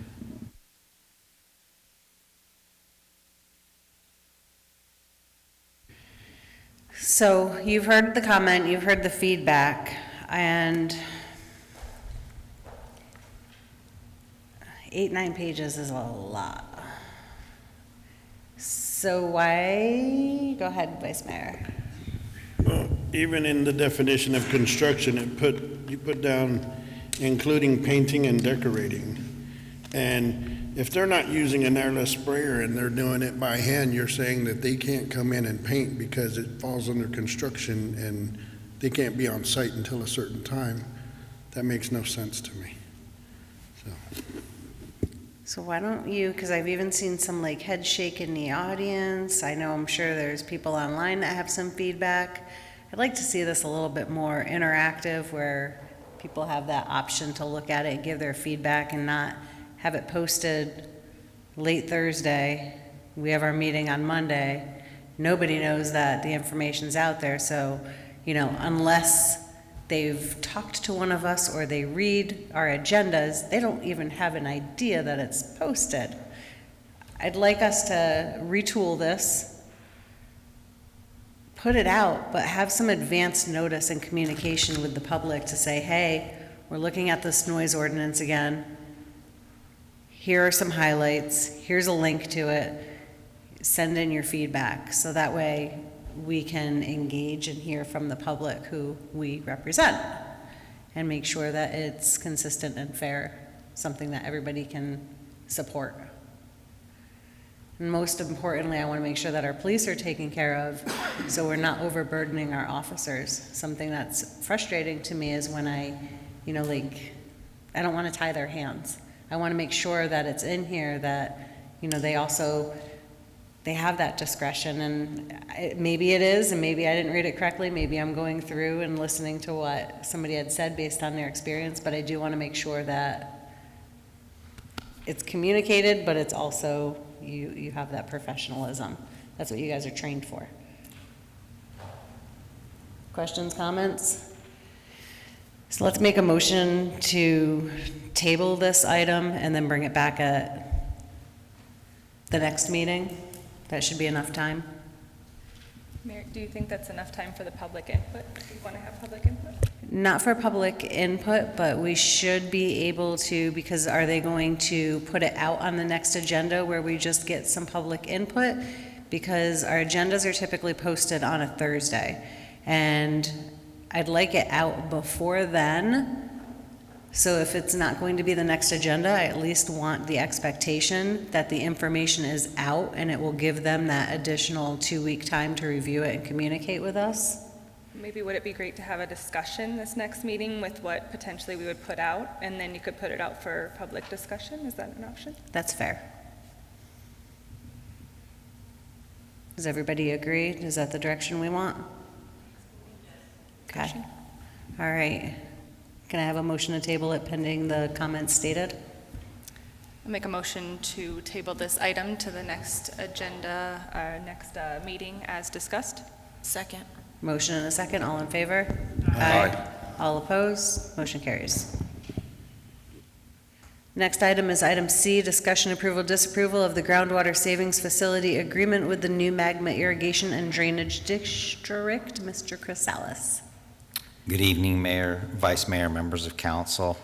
So you've heard the comment, you've heard the feedback, and 9 pages is a lot. So why, go ahead, Vice Mayor. Well, even in the definition of construction, you put down including painting and decorating. And if they're not using an airless sprayer and they're doing it by hand, you're saying that they can't come in and paint because it falls under construction and they can't be on site until a certain time. That makes no sense to me. So why don't you, because I've even seen some like head shake in the audience. I know I'm sure there's people online that have some feedback. I'd like to see this a little bit more interactive where people have that option to look at it and give their feedback and not have it posted late Thursday. We have our meeting on Monday. Nobody knows that the information's out there. So, you know, unless they've talked to one of us or they read our agendas, they don't even have an idea that it's posted. I'd like us to retool this, put it out, but have some advance notice and communication with the public to say, hey, we're looking at this noise ordinance again. Here are some highlights. Here's a link to it. Send in your feedback. So that way we can engage and hear from the public who we represent and make sure that it's consistent and fair, something that everybody can support. And most importantly, I want to make sure that our police are taken care of so we're not overburdening our officers. Something that's frustrating to me is when I don't want to tie their hands. I want to make sure that it's in here that, they have that discretion, and maybe it is, and maybe I didn't read it correctly. Maybe I'm going through and listening to what somebody had said based on their experience, but I do want to make sure that it's communicated, but it's also, you have that professionalism. That's what you guys are trained for. Questions, comments? So let's make a motion to table this item and then bring it back at the next meeting. That should be enough time. Mayor, do you think that's enough time for the public input? Do you want to have public input? Not for public input, but we should be able to, because are they going to put it out on the next agenda where we just get some public input? Because our agendas are typically posted on a Thursday, and I'd like it out before then. So if it's not going to be the next agenda, I at least want the expectation that the information is out and it will give them that additional 2-week time to review it and communicate with us. Maybe would it be great to have a discussion this next meeting with what potentially we would put out, and then you could put it out for public discussion? Is that an option? That's fair. Does everybody agree? Is that the direction we want? Okay. All right. Can I have a motion to table it pending the comments stated? I'll make a motion to table this item to the next agenda, next meeting as discussed. Second. Motion and a second. All in favor? Aye. All opposed? Motion carries. Next item is item C, discussion approval, disapproval of the groundwater savings facility agreement with the new magma irrigation and drainage district. Mr. Chrysalis. Good evening, Mayor, Vice Mayor, members of council.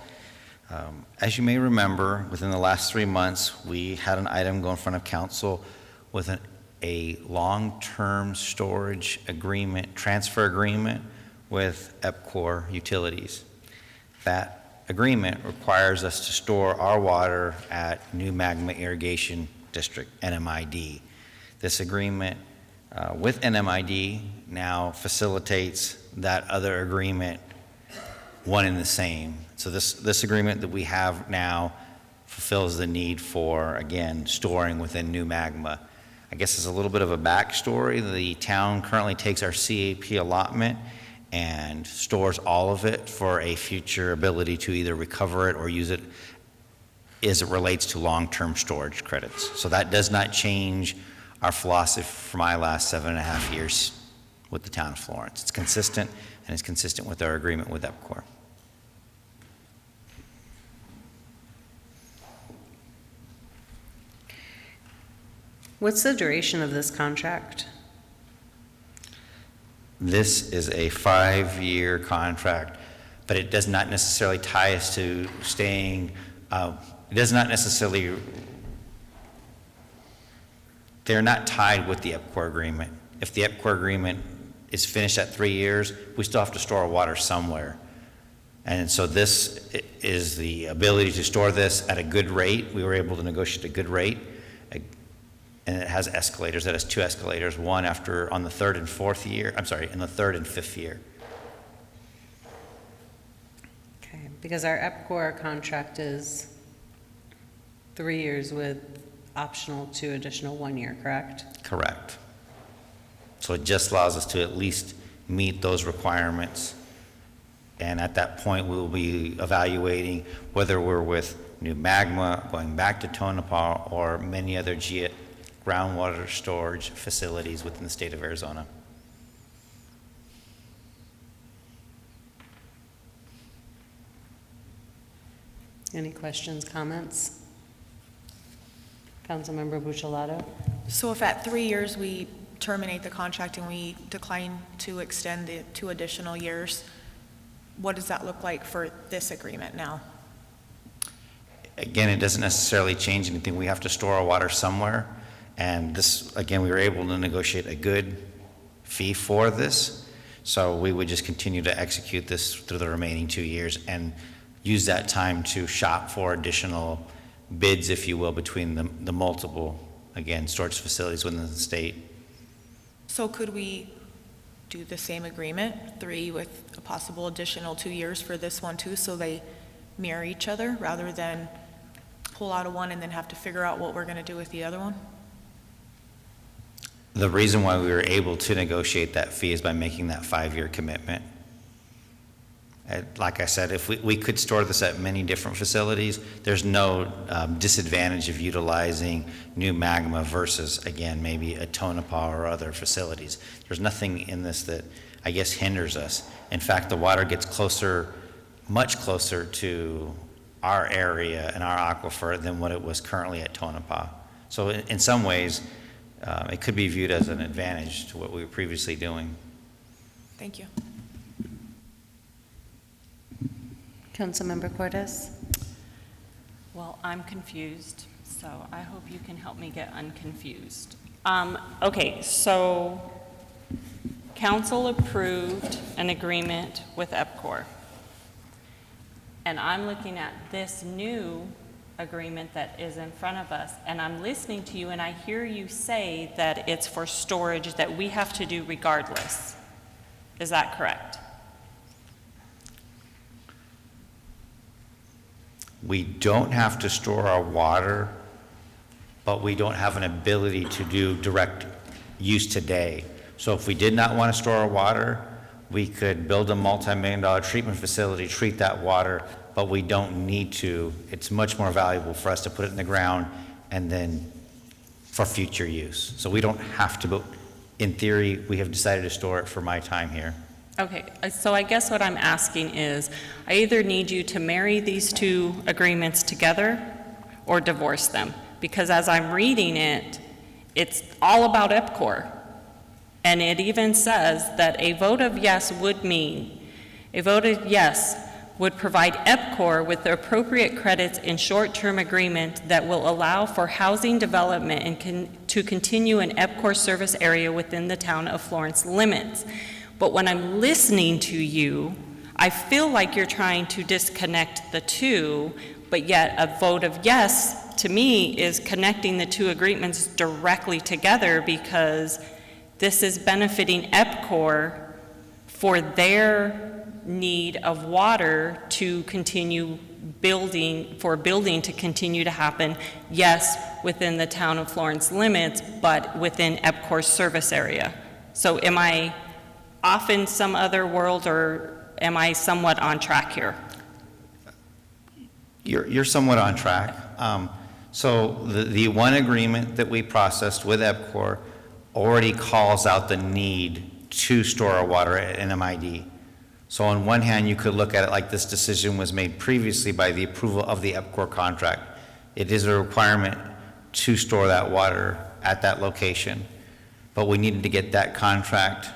As you may remember, within the last 3 months, we had an item go in front of council with a long-term storage agreement, transfer agreement with EPCOR Utilities. That agreement requires us to store our water at New Magma Irrigation District, NMID. This agreement with NMID now facilitates that other agreement, one and the same. So this agreement that we have now fulfills the need for, again, storing within New Magma. I guess as a little bit of a backstory, the town currently takes our CAP allotment and stores all of it for a future ability to either recover it or use it as it relates to long-term storage credits. So that does not change our philosophy for my last 7.5 years with the town of Florence. It's consistent, and it's consistent with our agreement with EPCOR. What's the duration of this contract? This is a 5-year contract, but it does not necessarily tie us to staying it does not necessarily, they're not tied with the EPCOR agreement. If the EPCOR agreement is finished at 3 years, we still have to store our water somewhere. And so this is the ability to store this at a good rate. We were able to negotiate a good rate. And it has escalators. That has 2 escalators, one on the 3rd and 4th year, in the 3rd and 5th year. Okay, because our EPCOR contract is 3 years with optional 2 additional 1 year, correct? Correct. So it just allows us to at least meet those requirements. And at that point, we will be evaluating whether we're with new magma, going back to Tonopah, or many other groundwater storage facilities within the state of Arizona. Any questions, comments? Councilmember Buccellato? So if at 3 years we terminate the contract and we decline to extend the 2 additional years, what does that look like for this agreement now? Again, it doesn't necessarily change anything. We have to store our water somewhere. And this, again, we were able to negotiate a good fee for this. So we would just continue to execute this through the remaining 2 years and use that time to shop for additional bids, if you will, between the multiple, again, storage facilities within the state. So could we do the same agreement, 3 with a possible additional 2 years for this one too, so they mirror each other rather than pull out of one and then have to figure out what we're going to do with the other one? The reason why we were able to negotiate that fee is by making that 5-year commitment. Like I said, if we could store this at many different facilities, there's no disadvantage of utilizing new magma versus, again, maybe a Tonopah or other facilities. There's nothing in this that, I guess, hinders us. In fact, the water gets closer, much closer to our area and our aquifer than what it was currently at Tonopah. So in some ways, it could be viewed as an advantage to what we were previously doing. Thank you. Councilmember Cordes? Well, I'm confused, so I hope you can help me get unconfused. Okay, so council approved an agreement with EPCOR. And I'm looking at this new agreement that is in front of us, and I'm listening to you, and I hear you say that it's for storage that we have to do regardless. Is that correct? We don't have to store our water, but we don't have an ability to do direct use today. So if we did not want to store our water, we could build a multi-million-dollar treatment facility, treat that water, but we don't need to. It's much more valuable for us to put it in the ground and then for future use. So we don't have to, but in theory, we have decided to store it for my time here. Okay, so I guess what I'm asking is, I either need you to marry these 2 agreements together or divorce them. Because as I'm reading it, it's all about EPCOR. And it even says that a vote of yes would mean, a vote of yes would provide EPCOR with the appropriate credits in short-term agreement that will allow for housing development and to continue an EPCOR service area within the town of Florence limits. But when I'm listening to you, I feel like you're trying to disconnect the 2, but yet a vote of yes, to me, is connecting the 2 agreements directly together, because this is benefiting EPCOR for their need of water to continue building, for building to continue to happen, yes, within the town of Florence limits, but within EPCOR's service area. So am I off in some other world, or am I somewhat on track here? You're somewhat on track. So the one agreement that we processed with EPCOR already calls out the need to store our water at NMID. So on one hand, you could look at it like this decision was made previously by the approval of the EPCOR contract. It is a requirement to store that water at that location. But we needed to get that contract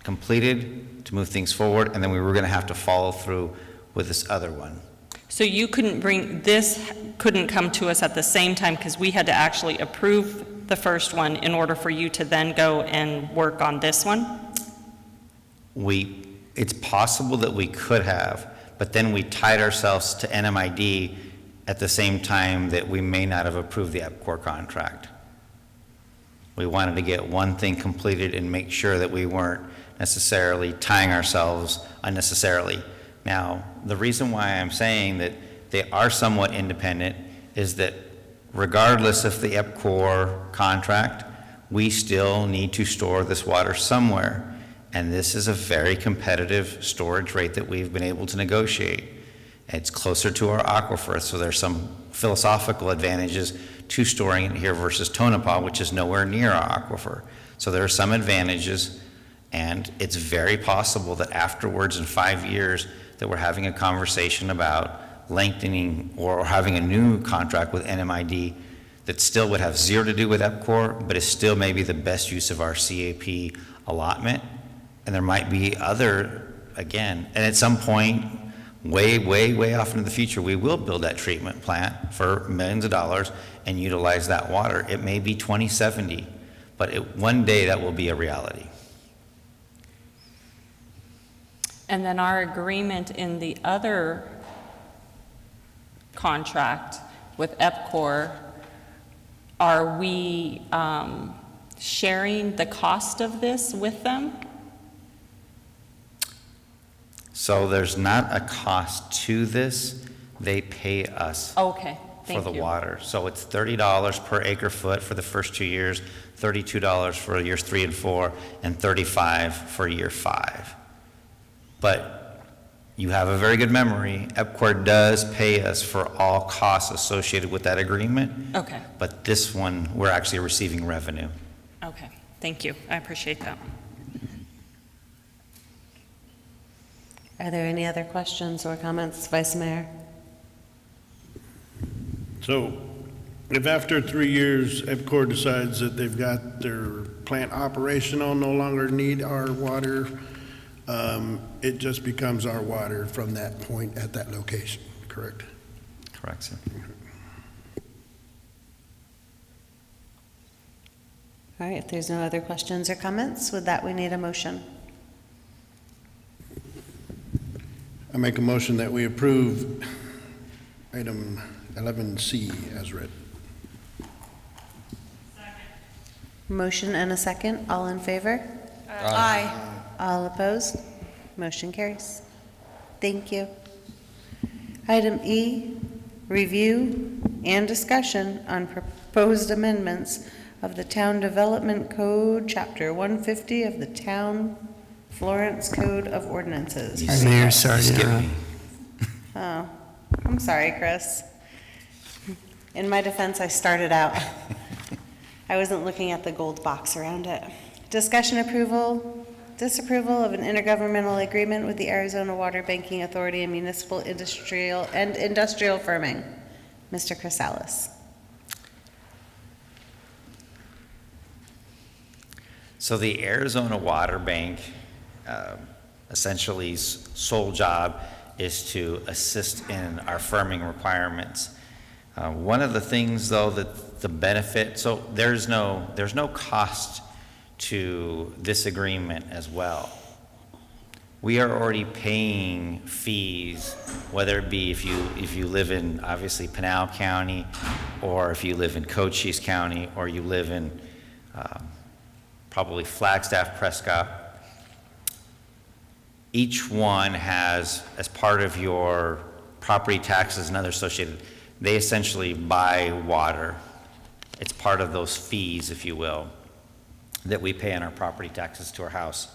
completed to move things forward, and then we were going to have to follow through with this other one. So you this couldn't come to us at the same time because we had to actually approve the first one in order for you to then go and work on this one? It's possible that we could have, but then we tied ourselves to NMID at the same time that we may not have approved the EPCOR contract. We wanted to get one thing completed and make sure that we weren't necessarily tying ourselves unnecessarily. Now, the reason why I'm saying that they are somewhat independent is that regardless of the EPCOR contract, we still need to store this water somewhere. And this is a very competitive storage rate that we've been able to negotiate. It's closer to our aquifer, so there's some philosophical advantages to storing it here versus Tonopah, which is nowhere near our aquifer. So there are some advantages, and it's very possible that afterwards in 5 years that we're having a conversation about lengthening or having a new contract with NMID that still would have zero to do with EPCOR, but is still maybe the best use of our CAP allotment. And there might be other, again, and at some point, way off into the future, we will build that treatment plant for millions of dollars and utilize that water. It may be 2070, but one day that will be a reality. And then our agreement in the other contract with EPCOR, are we sharing the cost of this with them? So there's not a cost to this. They pay us Okay, for thank the you. water. So it's $30 per acre foot for the first 2 years, $32 for years 3 and 4, and $35 for year 5. But you have a very good memory. EPCOR does pay us for all costs associated with that agreement. Okay, But this one, we're actually receiving revenue. okay, thank you. I appreciate that. Are there any other questions or comments, Vice Mayor? So if after 3 years, EPCOR decides that they've got their plant operational, no longer need our water, it just becomes our water from that point at that location, correct? Correct, sir. All right, if there's no other questions or comments, with that, we need a motion. I make a motion that we approve item 11C as read. Motion and a second. All in favor? Aye. All opposed? Motion carries. Thank you. Item E, review and discussion on proposed amendments of the Town Development Code, Chapter 150 of the Town Florence Code of Ordinances. Mayor, sorry to interrupt. Oh, I'm sorry, Chris. In my defense, I started out. I wasn't looking at the gold box around it. Discussion approval, disapproval of an intergovernmental agreement with the Arizona Water Banking Authority and Municipal Industrial Firming. Mr. Chrysalis. So the Arizona Water Bank, essentially sole job is to assist in our firming requirements. One of the things though that the benefit, so there's no cost to this agreement as well. We are already paying fees, whether it be if you live in obviously Pinal County, or if you live in Cochise County, or you live in probably Flagstaff, Prescott. Each one has, as part of your property taxes and other associated, they essentially buy water. It's part of those fees, if you will, that we pay on our property taxes to our house.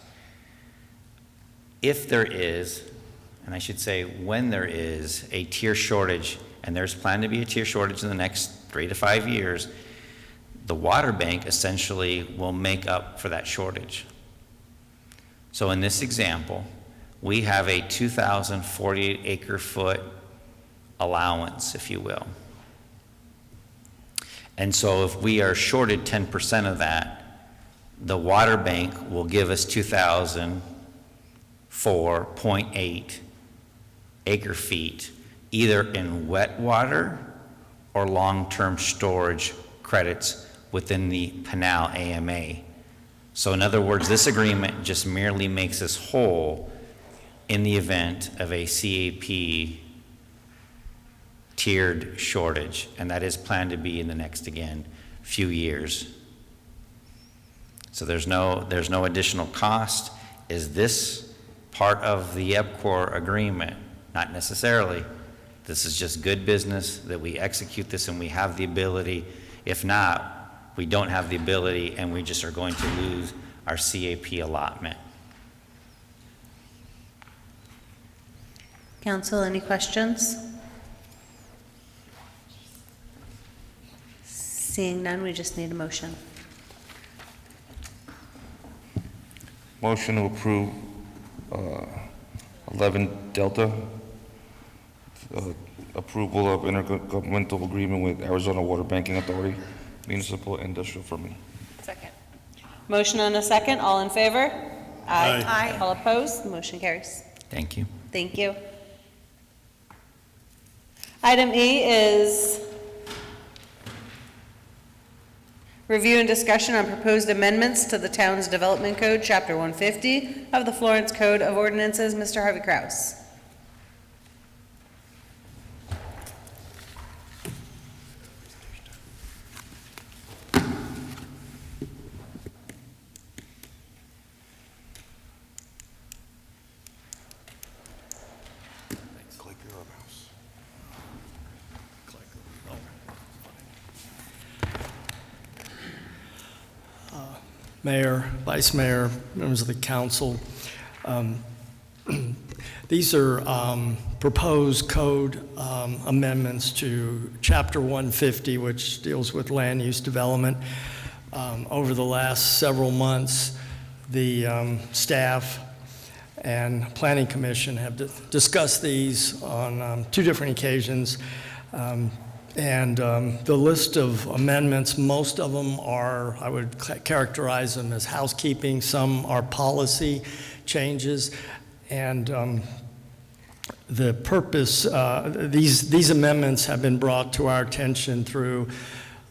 If there is, and I should say when there is, a tier shortage, and there's planned to be a tier shortage in the next 3 to 5 years, the water bank essentially will make up for that shortage. So in this example, we have a 2,048 acre foot allowance, if you will. And so if we are shorted 10% of that, the water bank will give us 2,004.8 acre feet either in wet water or long-term storage credits within the Pinal AMA. So in other words, this agreement just merely makes us whole in the event of a CAP tiered shortage, and that is planned to be in the next, again, few years. So there's no additional cost. Is this part of the EPCOR agreement? Not necessarily. This is just good business that we execute this and we have the ability. If not, we don't have the ability and we just are going to lose our CAP allotment. Council, any questions? Seeing none, we just need a motion. Motion to approve 11 Delta, approval of intergovernmental agreement with Arizona Water Banking Authority, municipal industrial for me. Second. Motion and a second. All in favor? Aye. Aye. All opposed? Motion carries. Thank you. Thank you. Item E is review and discussion on proposed amendments to the town's development code, chapter 150 of the Florence Code of Ordinances. Mr. Harvey Kraus. Mayor, Vice Mayor, members of the council. These are proposed code amendments to Chapter 150, which deals with land use development. Over the last several months, the staff and Planning Commission have discussed these on 2 different occasions. The list of amendments, most of them are, I would characterize them as housekeeping. Some are policy changes. And the purpose, these amendments have been brought to our attention through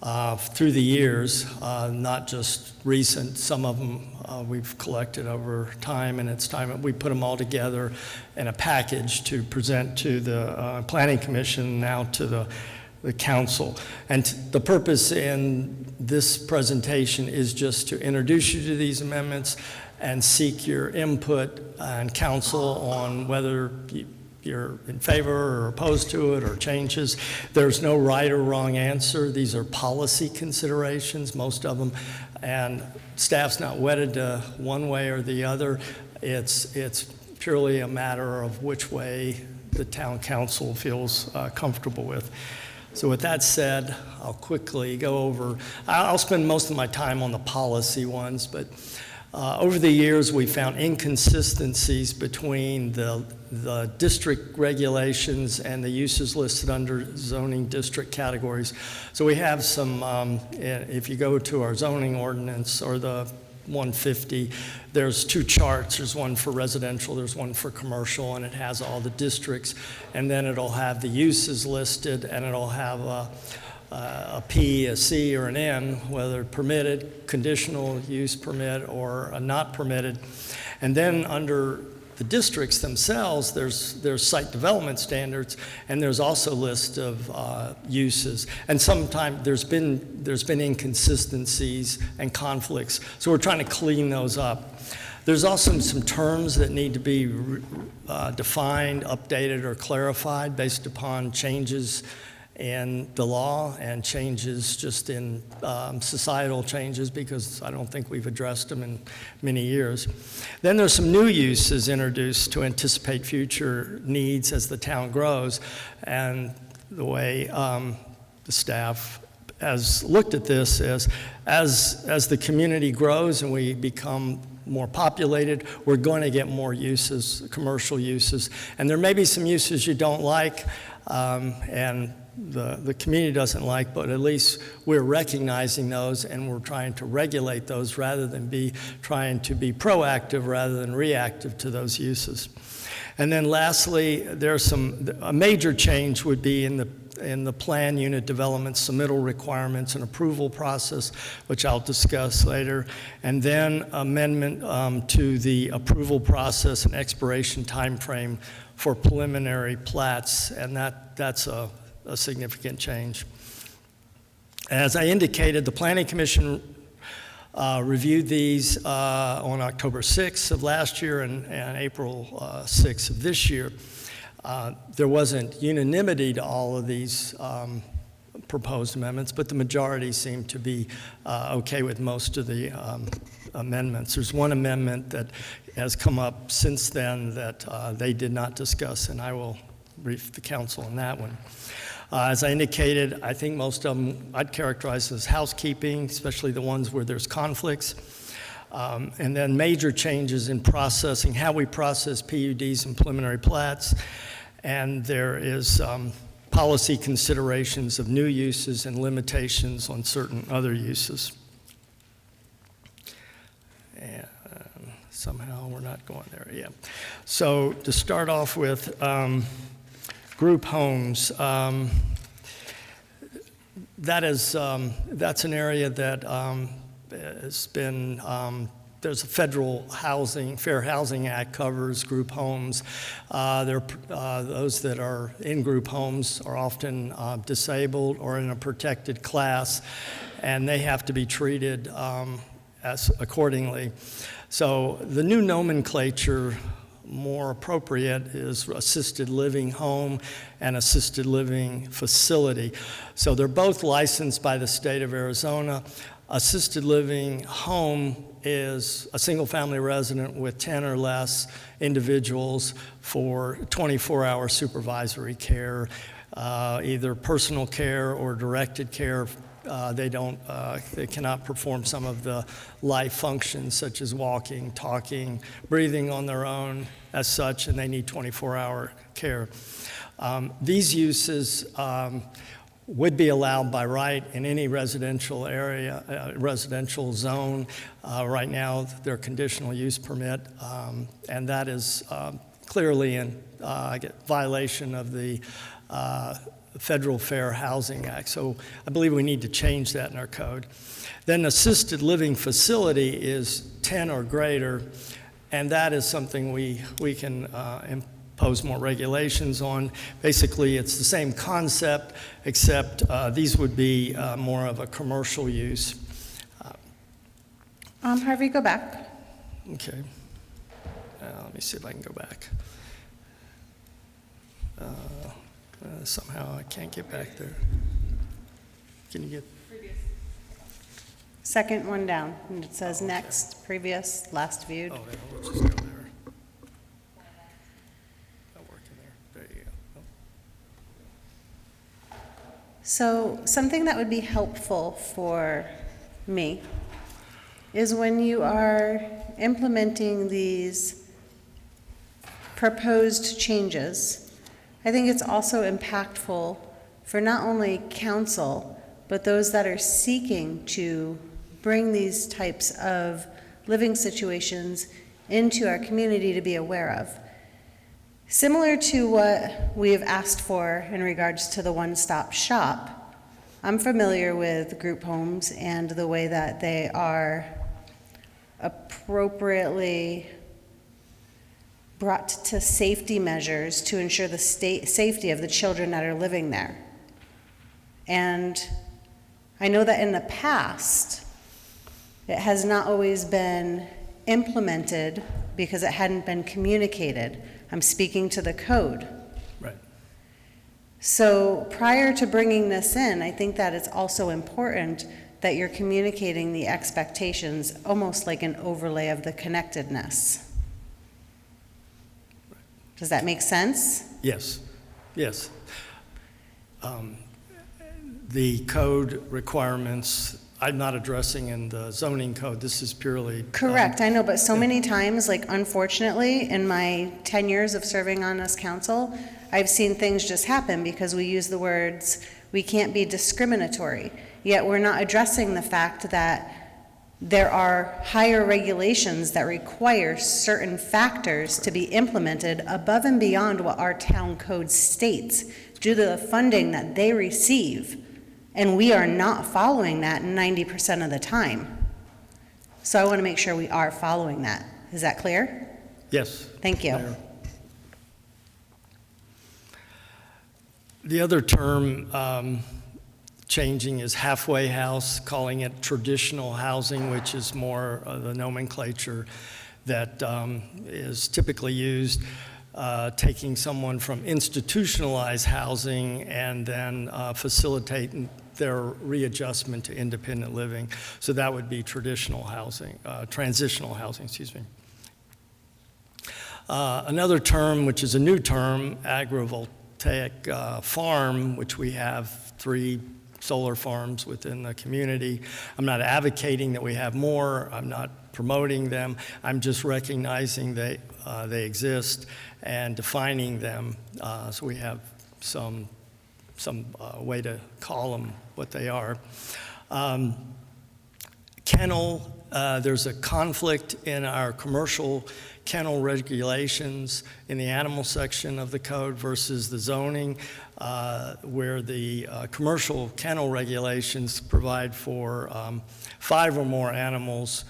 the years, not just recent. Some of them we've collected over time, and it's time that we put them all together in a package to present to the Planning Commission, now to the council. And the purpose in this presentation is just to introduce you to these amendments and seek your input and counsel on whether you're in favor or opposed to it or changes. There's no right or wrong answer. These are policy considerations, most of them, and staff's not wedded to one way or the other. It's purely a matter of which way the town council feels comfortable with. So with that said, I'll quickly go over, I'll spend most of my time on the policy ones, but over the years we found inconsistencies between the district regulations and the uses listed under zoning district categories. So we have some, if you go to our zoning ordinance or the 150, there's 2 charts. There's one for residential, there's one for commercial, and it has all the districts. And then it'll have the uses listed, and it'll have a P, a C, or an N, whether permitted, conditional use permit, or a not permitted. And then under the districts themselves, there's site development standards, and there's also a list of uses. And sometimes there's been inconsistencies and conflicts, so we're trying to clean those up. There's also some terms that need to be defined, updated, or clarified based upon changes in the law and changes just in societal changes, because I don't think we've addressed them in many years. Then there's some new uses introduced to anticipate future needs as the town grows, and the way the staff has looked at this is as the community grows and we become more populated, we're going to get more uses, commercial uses, and there may be some uses you don't like, and the community doesn't like, but at least we're recognizing those and we're trying to regulate those rather than trying to be proactive rather than reactive to those uses. And then lastly, a major change would be in the plan unit development submittal requirements and approval process, which I'll discuss later, and then amendment to the approval process and expiration timeframe for preliminary plats, and that's a significant change. As I indicated, the Planning Commission reviewed these on October 6th of last year and April 6th of this year. There wasn't unanimity to all of these proposed amendments, but the majority seemed to be okay with most of the amendments. There's one amendment that has come up since then that they did not discuss, and I will brief the council on that one. As I indicated, I think most of them I'd characterize as housekeeping, especially the ones where there's conflicts. And then major changes in processing, how we process PUDs and preliminary plats. And there is policy considerations of new uses and limitations on certain other uses. And somehow we're not going there, yeah. So to start off with, group homes. That's an area that has been, there's a federal Fair Housing Act covers group homes. Those that are in group homes are often disabled or in a protected class, and they have to be treated accordingly. So the new nomenclature, more appropriate, is assisted living home and assisted living facility. So they're both licensed by the state of Arizona. Assisted living home is a single-family resident with 10 or less individuals for 24-hour supervisory care, either personal care or directed care. They cannot perform some of the life functions such as walking, talking, breathing on their own as such, and they need 24-hour care. These uses would be allowed by right in any residential area, residential zone. Right now, they're conditional use permit, and that is clearly in violation of the Federal Fair Housing Act. So I believe we need to change that in our code. Then assisted living facility is 10 or greater, and that is something we can impose more regulations on. Basically, it's the same concept, except these would be more of a commercial use. Harvey, go back. Okay. Let me see if I can go back. Somehow I can't get back there. Can you get? Previous. Second one down, and it says next, previous, last viewed. Oh, yeah, let's just go there. Not working there. There you go. Oh. So something that would be helpful for me is when you are implementing these proposed changes, I think it's also impactful for not only council, but those that are seeking to bring these types of living situations into our community to be aware of. Similar to what we have asked for in regards to the one-stop shop, I'm familiar with group homes and the way that they are appropriately brought to safety measures to ensure the safety of the children that are living there. And I know that in the past, it has not always been implemented because it hadn't been communicated. I'm speaking to the code. Right. So prior to bringing this in, I think that it's also important that you're communicating the expectations, almost like an overlay of the connectedness. Does that make sense? Yes, yes. The code requirements, I'm not addressing in the zoning code. This is purely. Correct, I know, but so many times, like unfortunately, in my 10 years of serving on this council, I've seen things just happen because we use the words, we can't be discriminatory. Yet we're not addressing the fact that there are higher regulations that require certain factors to be implemented above and beyond what our town code states due to the funding that they receive. And we are not following that 90% of the time. So I want to make sure we are following that. Is that clear? Yes. Thank you. Mayor. The other term changing is halfway house, calling it traditional housing, which is more the nomenclature that is typically used, taking someone from institutionalized housing and then facilitating their readjustment to independent living. So that would be traditional housing, transitional housing, excuse me. Another term, which is a new term, agrivoltaic farm, which we have 3 solar farms within the community. I'm not advocating that we have more. I'm not promoting them. I'm just recognizing they exist and defining them. So we have some way to call them what they are. Kennel, there's a conflict in our commercial kennel regulations in the animal section of the code versus the zoning, where the commercial kennel regulations provide for 5 or more animals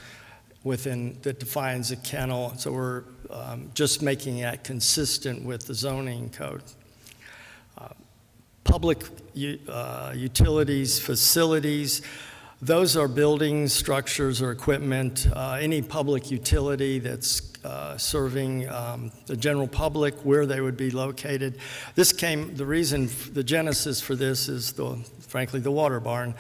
that defines a kennel. So we're just making that consistent with the zoning code. Public utilities, facilities, those are buildings, structures, or equipment, any public utility that's serving the general public, where they would be located. The genesis for this is, frankly, the water barn.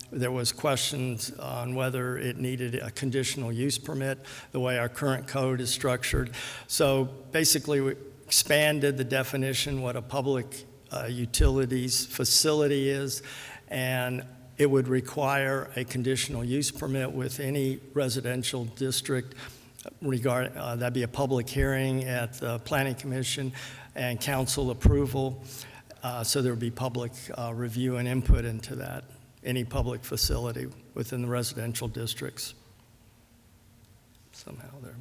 There was questions on whether it needed a conditional use permit, the way our current code is structured. So basically, we expanded the definition, what a public utilities facility is, and it would require a conditional use permit with any residential district. That'd be a public hearing at the Planning Commission and council approval. So there would be public review and input into that, any public facility within the residential districts. Somehow there.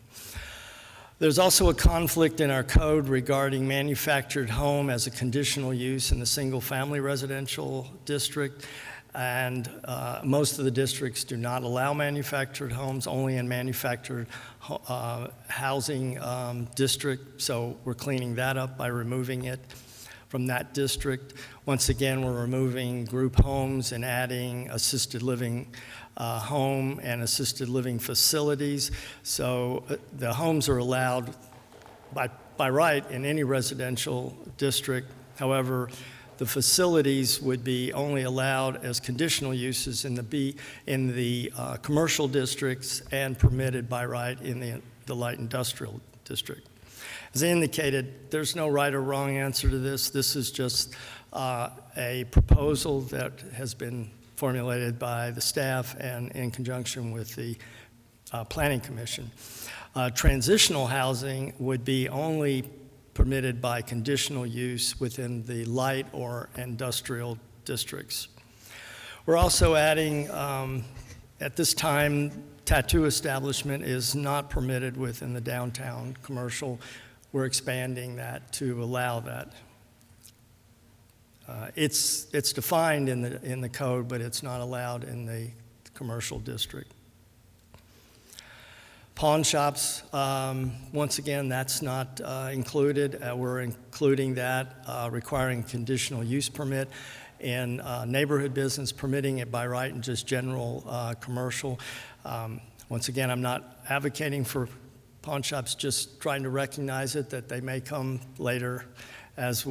There's also a conflict in our code regarding manufactured home as a conditional use in the single-family residential district. And most of the districts do not allow manufactured homes, only in manufactured housing district. So we're cleaning that up by removing it from that district. Once again, we're removing group homes and adding assisted living home and assisted living facilities. So the homes are allowed by right in any residential district. However, the facilities would be only allowed as conditional uses in the commercial districts and permitted by right in the light industrial district. As I indicated, there's no right or wrong answer to this. This is just a proposal that has been formulated by the staff and in conjunction with the Planning Commission. Transitional housing would be only permitted by conditional use within the light or industrial districts. We're also adding, at this time, tattoo establishment is not permitted within the downtown commercial. We're expanding that to allow that. It's defined in the code, but it's not allowed in the commercial district. Pawn shops, once again, that's not included. We're including that, requiring conditional use permit in neighborhood business, permitting it by right and just general commercial. Once again, I'm not advocating for pawn shops, just trying to recognize it, that they may come later as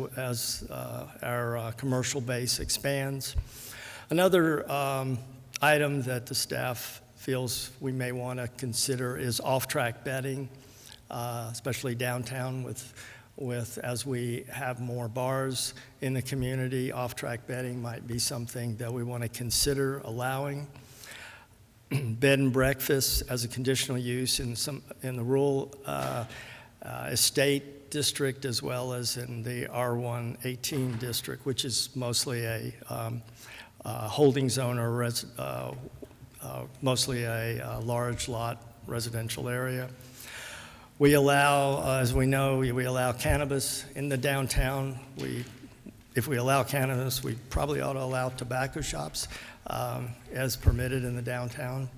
our commercial base expands. Another item that the staff feels we may want to consider is off-track betting, especially downtown with as we have more bars in the community. Off-track betting might be something that we want to consider allowing. Bed and breakfast as a conditional use in the rural estate district, as well as in the R118 district, which is mostly a holding zone or mostly a large lot residential area. We allow, as we know, we allow cannabis in the downtown. If we allow cannabis, we probably ought to allow tobacco shops as permitted in the downtown.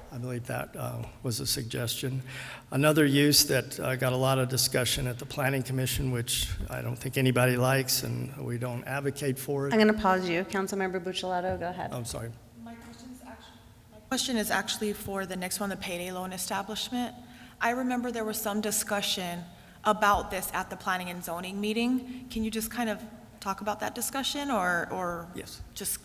I believe that was a suggestion. Another use that got a lot of discussion at the Planning Commission, which I don't think anybody likes, and we don't advocate for it. I'm going to pause you. Councilmember Buccellato, go ahead. I'm sorry. My question is actually for the next one, the payday loan establishment. I remember there was some discussion about this at the planning and zoning meeting. Can you just kind of talk about that discussion or Yes. just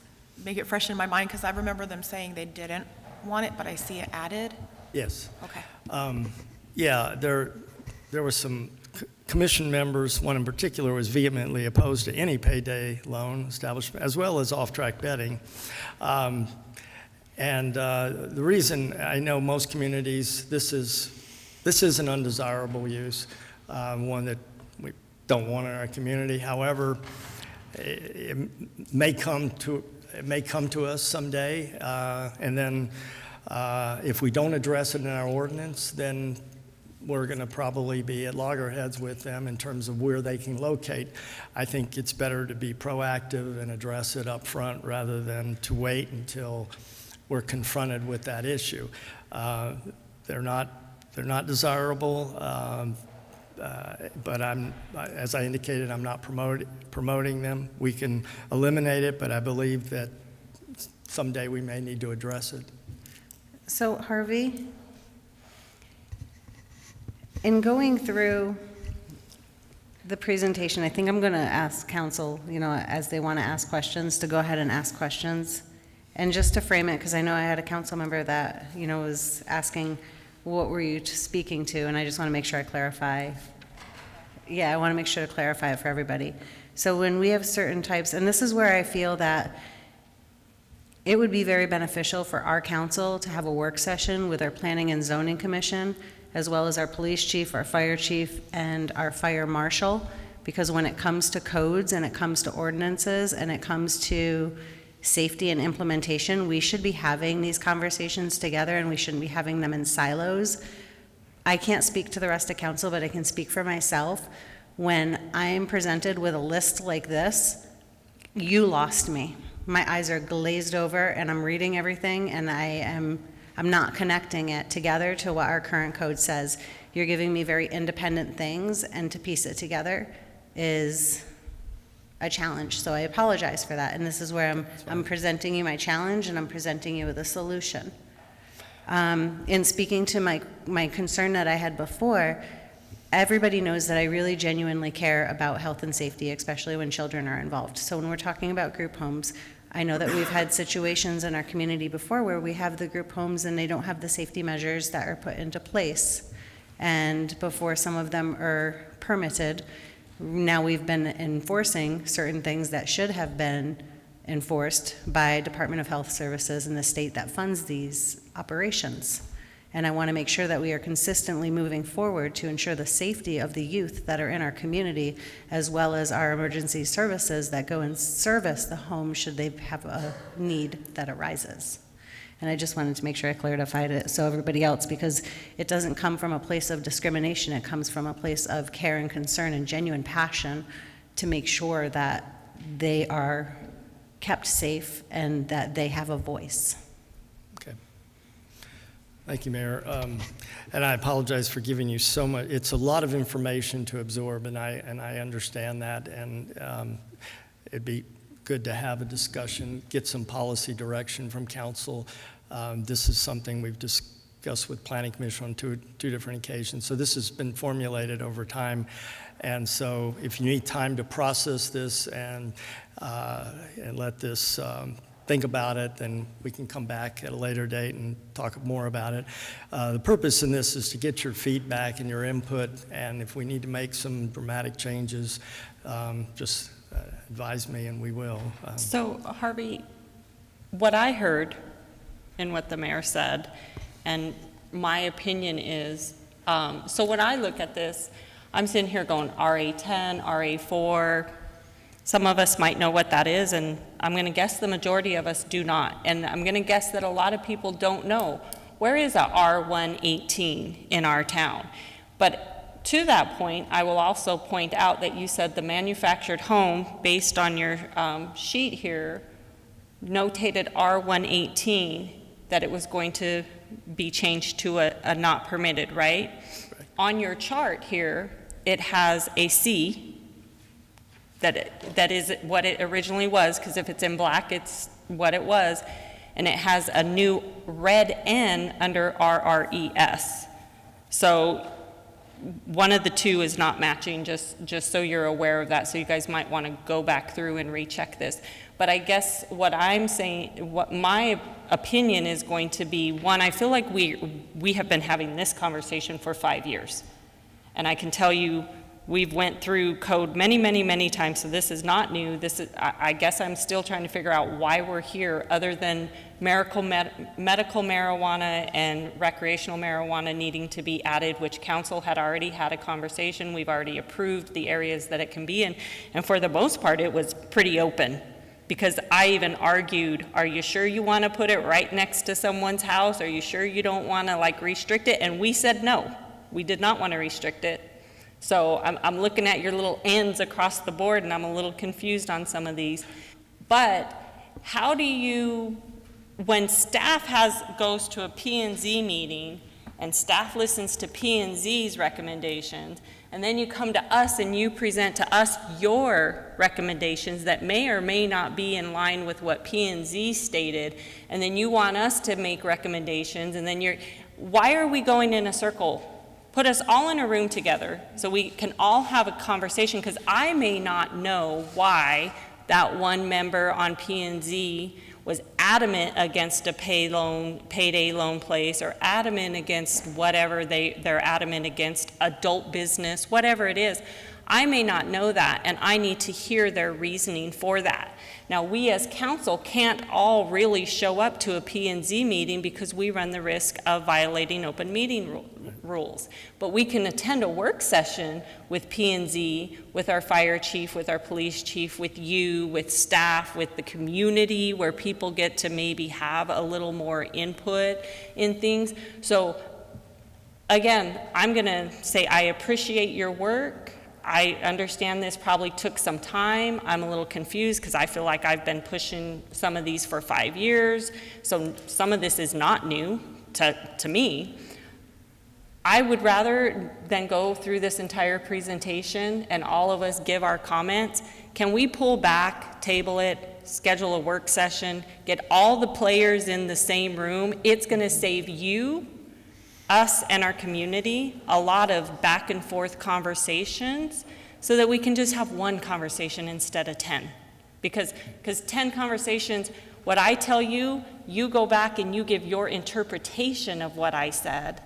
make it fresh in my mind? Because I remember them saying they didn't want it, but I see it added. Yes. Okay. Yeah, there were some commission members, one in particular was vehemently opposed to any payday loan establishment, as well as off-track betting. The reason, I know most communities, this is an undesirable use, one that we don't want in our community. However, it may come to us someday, and then if we don't address it in our ordinance, then we're going to probably be at loggerheads with them in terms of where they can locate. I think it's better to be proactive and address it up front rather than to wait until we're confronted with that issue. They're not desirable, but as I indicated, I'm not promoting them. We can eliminate it, but I believe that someday we may need to address it. So Harvey, in going through the presentation, I think I'm going to ask council, as they want to ask questions, to go ahead and ask questions. And just to frame it, because I know I had a council member that, was asking, what were you speaking to? And I just want to make sure I clarify. Yeah, I want to make sure to clarify it for everybody. So when we have certain types, and this is where I feel that it would be very beneficial for our council to have a work session with our Planning and Zoning Commission, as well as our police chief, our fire chief, and our fire marshal, because when it comes to codes and it comes to ordinances and it comes to safety and implementation, we should be having these conversations together and we shouldn't be having them in silos. I can't speak to the rest of council, but I can speak for myself. When I am presented with a list like this, you lost me. My eyes are glazed over and I'm reading everything and I'm not connecting it together to what our current code says. You're giving me very independent things, and to piece it together is a challenge. So I apologize for that. And this is where I'm presenting you my challenge, and I'm presenting you with a solution. In speaking to my concern that I had before, everybody knows that I really genuinely care about health and safety, especially when children are involved. So when we're talking about group homes, I know that we've had situations in our community before where we have the group homes and they don't have the safety measures that are put into place. And before some of them are permitted, now we've been enforcing certain things that should have been enforced by Department of Health Services and the state that funds these operations. And I want to make sure that we are consistently moving forward to ensure the safety of the youth that are in our community, as well as our emergency services that go and service the home should they have a need that arises. And I just wanted to make sure I clarified it so everybody else, because it doesn't come from a place of discrimination, it comes from a place of care and concern and genuine passion to make sure that they are kept safe and that they have a voice. Thank you, Mayor. And I apologize for giving you so much. It's a lot of information to absorb, and I understand that. And it'd be good to have a discussion, get some policy direction from council. This is something we've discussed with Planning Commission on two different occasions. So this has been formulated over time. And so if you need time to process this and let this think about it, then we can come back at a later date and talk more about it. The purpose in this is to get your feedback and your input, and if we need to make some dramatic changes, just advise me and we will. So Harvey, what I heard and what the mayor said, and my opinion is, so when I look at this, I'm sitting here going RA10, RA4, Some of us might know what that is, and I'm going to guess the majority of us do not. And I'm going to guess that a lot of people don't know, where is a R118 in our town? But to that point, I will also point out that you said the manufactured home, based on your sheet here, notated R118, that it was going to be changed to a not permitted, right? On your chart here, it has a C, that is what it originally was, because if it's in black, it's what it was, and it has a new red N under RRES. So one of the two is not matching, just so you're aware of that, so you guys might want to go back through and recheck this. But I guess what I'm saying, what my opinion is going to be, one, I feel like we have been having this conversation for 5 years. And I can tell you, we've went through code many, many, many times, so this is not new. This is, I guess I'm still trying to figure out why we're here, other than medical marijuana and recreational marijuana needing to be added, which council had already had a conversation. We've already approved the areas that it can be in, and for the most part, it was pretty open. Because I even argued, are you sure you want to put it right next to someone's house? Are you sure you don't want to like restrict it? And we said no, we did not want to restrict it. So I'm looking at your little ends across the board, and I'm a little confused on some of these. But how do you, when staff goes to a P&Z meeting and staff listens to P&Z's recommendations, and then you come to us and you present to us your recommendations that may or may not be in line with what P&Z stated, and then you want us to make recommendations, and then why are we going in a circle? Put us all in a room together so we can all have a conversation, because I may not know why that one member on P&Z was adamant against a payday loan place, or adamant against whatever they're adamant against, adult business, whatever it is. I may not know that, and I need to hear their reasoning for that. Now, we as council can't all really show up to a P&Z meeting because we run the risk of violating open meeting rules. But we can attend a work session with P&Z, with our fire chief, with our police chief, with you, with staff, with the community, where people get to maybe have a little more input in things. So again, I'm gonna say I appreciate your work. I understand this probably took some time. I'm a little confused because I feel like I've been pushing some of these for 5 years. So some of this is not new to me. I would rather than go through this entire presentation and all of us give our comments, can we pull back, table it, schedule a work session, get all the players in the same room? It's gonna save you, us, and our community a lot of back and forth conversations, so that we can just have one conversation instead of 10. Because 10 conversations, what I tell you, you go back and you give your interpretation of what I said,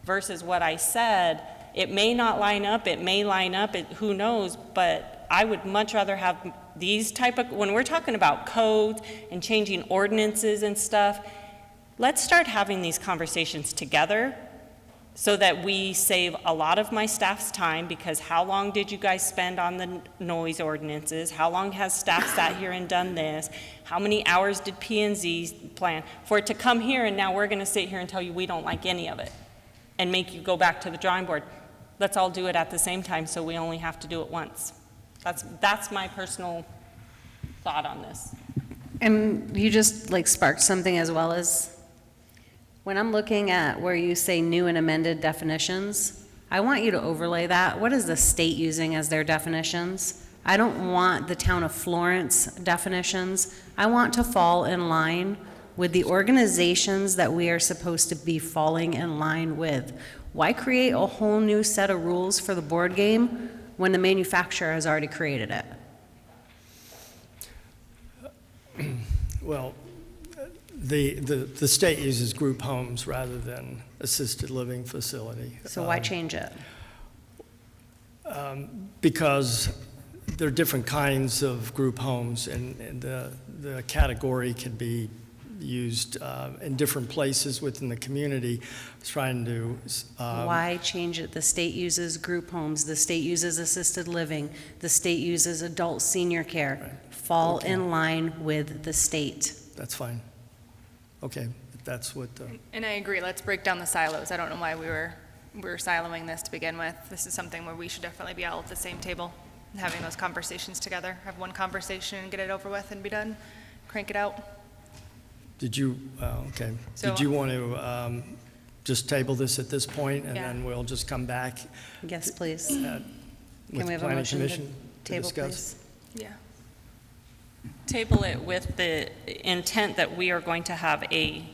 versus what I said. It may not line up, it may line up, who knows, but I would much rather have these type of, when we're talking about codes and changing ordinances and stuff, let's start having these conversations together so that we save a lot of my staff's time, because how long did you guys spend on the noise ordinances? How long has staff sat here and done this? How many hours did P&Z plan? For it to come here and now we're gonna sit here and tell you we don't like any of it and make you go back to the drawing board. Let's all do it at the same time so we only have to do it once. That's my personal thought on this. And you just like sparked something as well, as when I'm looking at where you say new and amended definitions, I want you to overlay that. What is the state using as their definitions? I don't want the town of Florence definitions. I want to fall in line with the organizations that we are supposed to be falling in line with. Why create a whole new set of rules for the board game when the manufacturer has already created it? Well, the state uses group homes rather than assisted living facility. So why change it? Because there are different kinds of group homes, and the category can be used in different places within the community. I was trying to. Why change it? The state uses group homes, the state uses assisted living, the state uses adult senior care. Right. Fall Okay. in line with the state. That's fine. Okay, if that's what. And I agree, let's break down the silos. I don't know why we were siloing this to begin with. This is something where we should definitely be all at the same table, and having those conversations together. Have one conversation and get it over with and be done. Crank it out. Did you, okay. So- Did you want to just table this at this point, and Yeah. then we'll just come back? Yes, please. with Can we have a Planning motion to Commission table, discuss? please? Yeah. Table it with the intent that we are going to have a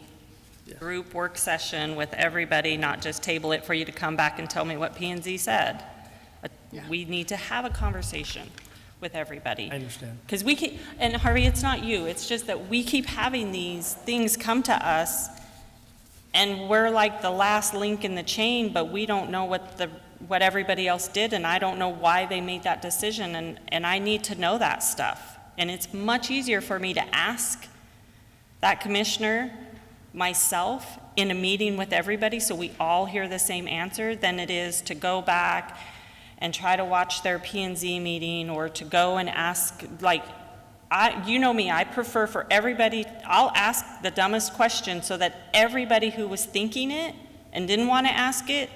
group work session with everybody, not just table it for you to come back and tell me what P and Z said. We need to have a conversation with everybody. I understand. Because we keep, and Harvey, it's not you, it's just that we keep having these things come to us, and we're like the last link in the chain, but we don't know what everybody else did, and I don't know why they made that decision, and I need to know that stuff. And it's much easier for me to ask that commissioner myself in a meeting with everybody so we all hear the same answer than it is to go back and try to watch their P&Z meeting, or to go and ask, like, you know me, I prefer for everybody, I'll ask the dumbest question so that everybody who was thinking it and didn't want to ask it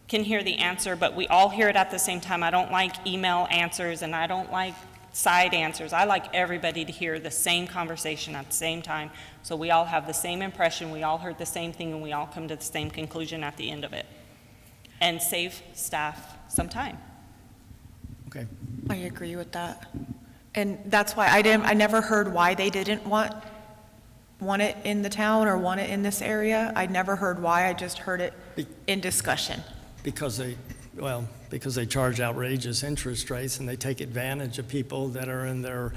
can hear the answer, but we all hear it at the same time. I don't like email answers, and I don't like side answers. I like everybody to hear the same conversation at the same time, so we all have the same impression, we all heard the same thing, and we all come to the same conclusion at the end of it. And save staff some time. Okay. I agree with that. And that's why I never heard why they didn't want it in the town or want it in this area. I never heard why, I just heard it in discussion. Because they charge outrageous interest rates, and they take advantage of people that are in their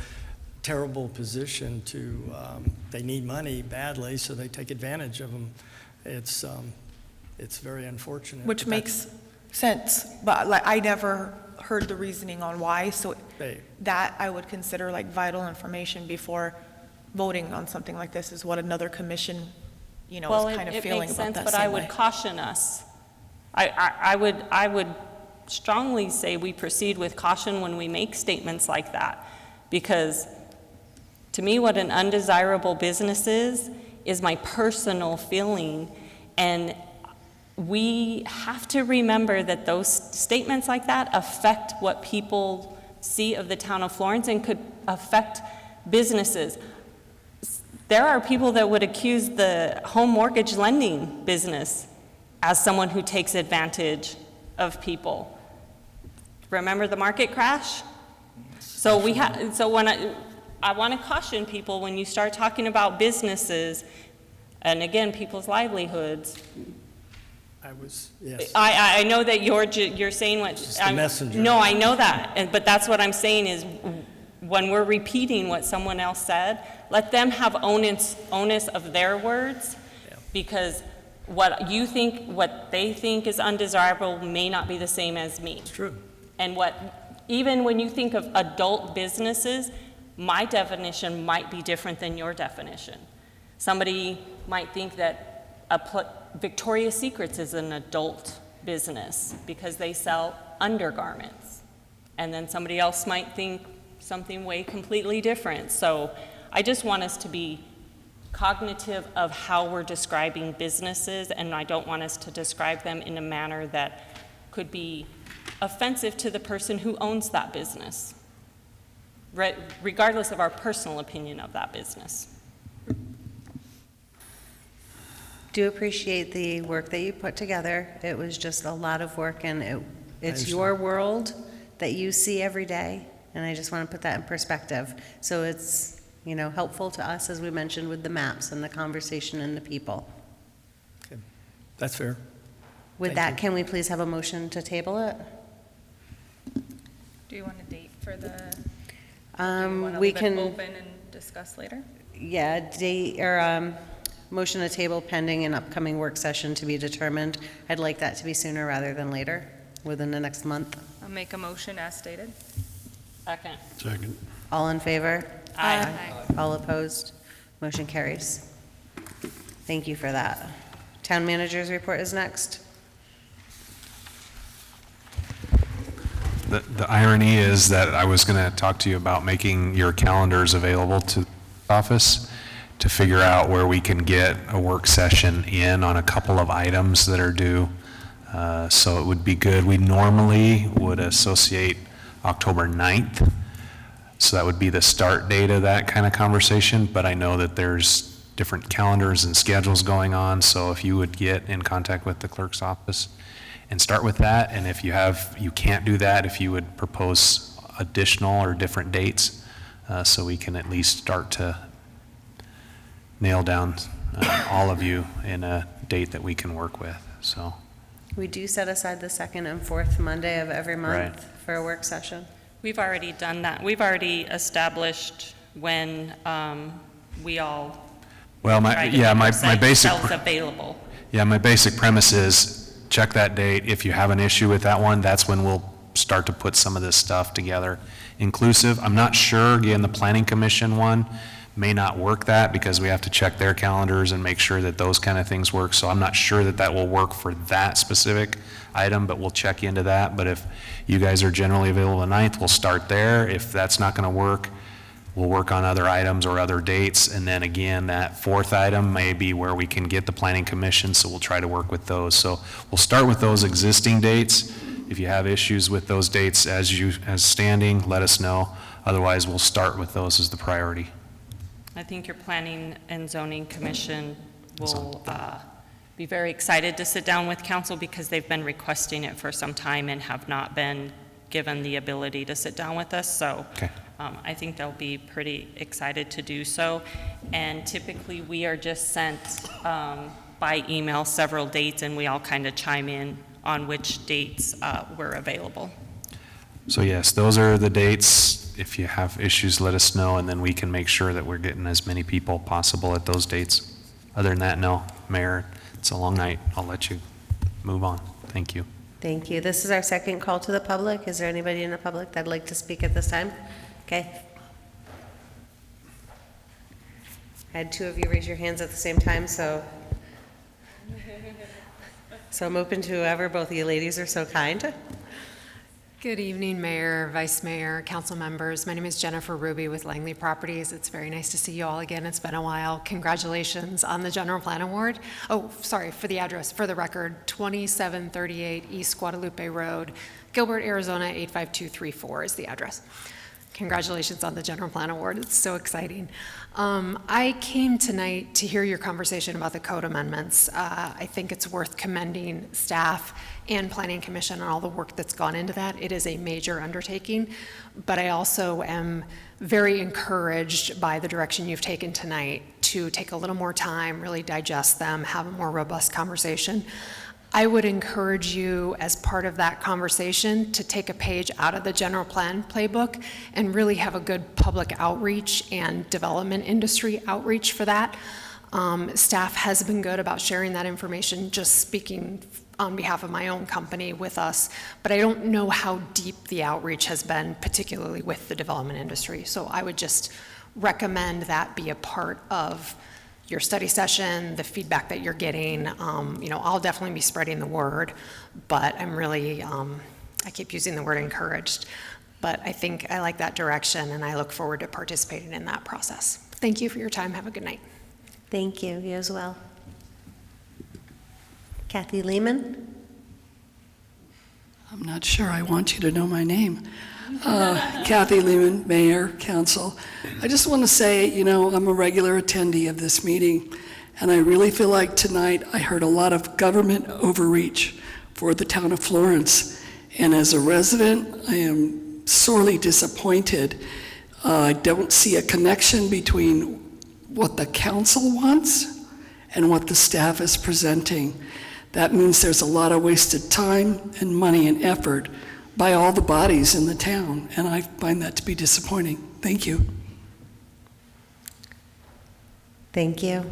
terrible position to, they need money badly, so they take advantage of them. It's very unfortunate. Which but makes sense, but like, I never heard the reasoning on why, so that I would consider like vital information before voting on something like this, is what another commission, is kind of feeling about that same way. Well, it makes sense, but I would caution us. I would strongly say we proceed with caution when we make statements like that, because to me, what an undesirable business is my personal feeling, and we have to remember that those statements like that affect what people see of the town of Florence and could affect businesses. There are people that would accuse the home mortgage lending business as someone who takes advantage of people. Remember the market crash? So when I want to caution people, when you start talking about businesses, and again, people's livelihoods. Yes. I know that you're saying what. Just the messenger. No, I know that, but that's what I'm saying is, when we're repeating what someone else said, let them have onus of their words, because what they think is undesirable may not be the same as me. It's true. And even when you think of adult businesses, my definition might be different than your definition. Somebody might think that Victoria's Secrets is an adult business because they sell undergarments. And then somebody else might think something way completely different. So I just want us to be cognitive of how we're describing businesses, and I don't want us to describe them in a manner that could be offensive to the person who owns that business, regardless of our personal opinion of that business. Do appreciate the work that you put together. It was just a lot of work, and it's your world that you see every day, and I just want to put that in perspective. So it's, helpful to us, as we mentioned, with the maps and the conversation and the people. Okay. That's fair. With that, can we please have a motion to table it? Do you want a date for the, We can. open and discuss later? Yeah, date, or motion to table pending an upcoming work session to be determined. I'd like that to be sooner rather than later, within the next month. I'll make a motion as stated. Second. Second. All in favor? Aye. All opposed? Motion carries. Thank you for that. Town manager's report is next. The irony is that I was going to talk to you about making your calendars available to the office to figure out where we can get a work session in on a couple of items that are due. So it would be good. We normally would associate October 9th. So that would be the start date of that kind of conversation, but I know that there's different calendars and schedules going on, so if you would get in contact with the clerk's office and start with that, and if you can't do that, if you would propose additional or different dates, so we can at least start to nail down all of you in a date that we can work with, so. We do set aside the second and fourth Monday of every month Right. for a work session. We've already done that. We've already established when we all Well, try to make my basic. ourselves available. Yeah, my basic premise is check that date. If you have an issue with that one, that's when we'll start to put some of this stuff together. Inclusive, I'm not sure, again, the Planning Commission one may not work that because we have to check their calendars and make sure that those kind of things work. So I'm not sure that that will work for that specific item, but we'll check into that. But if you guys are generally available the 9th, we'll start there. If that's not going to work, we'll work on other items or other dates. And then again, that fourth item may be where we can get the Planning Commission, so we'll try to work with those. So we'll start with those existing dates. If you have issues with those dates as standing, let us know. Otherwise, we'll start with those as the priority. I think your Planning and Zoning Commission will be very excited to sit down with council because they've been requesting it for some time and have not been given the ability to sit down with us. So I think they'll be pretty excited to do so. And typically we are just sent by email several dates and we all kind of chime in on which dates were available. So yes, those are the dates. If you have issues, let us know, and then we can make sure that we're getting as many people possible at those dates. Other than that, no, Mayor, it's a long night. I'll let you move on. Thank you. Thank you. This is our second call to the public. Is there anybody in the public that'd like to speak at this time? Okay. I had two of you raise your hands at the same time, so I'm open to whoever. Both of you ladies are so kind. Good evening, Mayor, Vice Mayor, council members. My name is Jennifer Ruby with Langley Properties. It's very nice to see you all again. It's been a while. Congratulations on the General Plan Award. Oh, sorry, for the address, for the record, 2738 East Guadalupe Road, Gilbert, Arizona, 85234 is the address. Congratulations on the General Plan Award. It's so exciting. I came tonight to hear your conversation about the code amendments. I think it's worth commending staff and Planning Commission on all the work that's gone into that. It is a major undertaking, but I also am very encouraged by the direction you've taken tonight to take a little more time, really digest them, have a more robust conversation. I would encourage you, as part of that conversation, to take a page out of the general plan playbook and really have a good public outreach and development industry outreach for that. Staff has been good about sharing that information, just speaking on behalf of my own company with us, but I don't know how deep the outreach has been, particularly with the development industry. So I would just recommend that be a part of your study session, the feedback that you're getting. I'll definitely be spreading the word, but I'm really, I keep using the word encouraged, but I think I like that direction and I look forward to participating in that process. Thank you for your time. Have a good night. Thank you. You as well. Kathy Lehman. I'm not sure I want you to know my name. Kathy Lehman, Mayor, Council. I just want to say, I'm a regular attendee of this meeting, and I really feel like tonight I heard a lot of government overreach for the town of Florence. And as a resident, I am sorely disappointed. I don't see a connection between what the council wants and what the staff is presenting. That means there's a lot of wasted time and money and effort by all the bodies in the town, and I find that to be disappointing. Thank you. Thank you.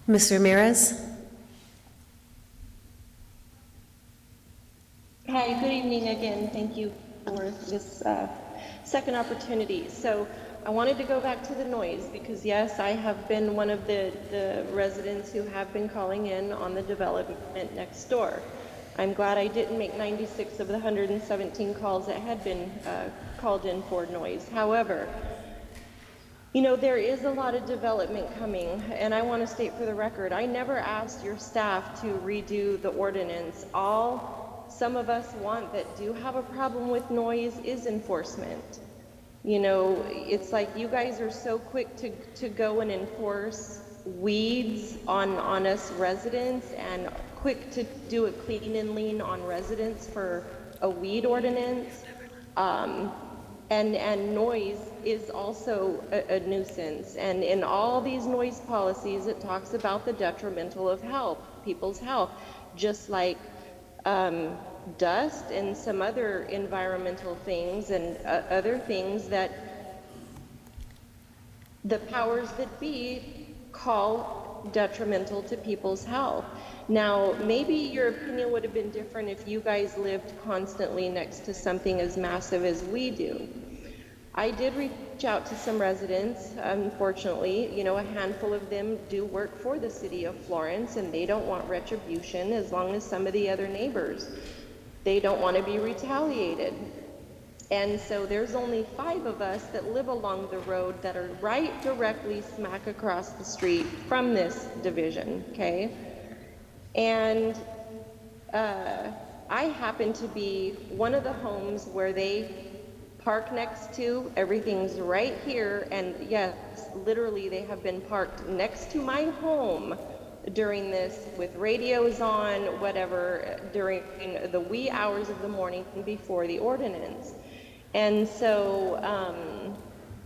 Ms. Ramirez? Hi, good evening again. Thank you for this second opportunity. So I wanted to go back to the noise because yes, I have been one of the residents who have been calling in on the development next door. I'm glad I didn't make 96 of the 117 calls that had been called in for noise. However, you know, there is a lot of development coming, and I want to state for the record, I never asked your staff to redo the ordinance. All some of us want that do have a problem with noise is enforcement. You know, it's like you guys are so quick to go and enforce weeds on us residents and quick to do a clean and lean on residents for a weed ordinance. And noise is also a nuisance. And in all these noise policies, it talks about the detrimental of health, people's health, just like dust and some other environmental things and other things that the powers that be call detrimental to people's health. Now, maybe your opinion would have been different if you guys lived constantly next to something as massive as we do. I did reach out to some residents. Unfortunately, you know, a handful of them do work for the city of Florence, and they don't want retribution as long as some of the other neighbors. They don't want to be retaliated. And so there's only 5 of us that live along the road that are right directly smack across the street from this division, okay? And I happen to be one of the homes where they park next to. Everything's right here, and yes, literally they have been parked next to my home during this with radios on, whatever, during the wee hours of the morning before the ordinance. And so,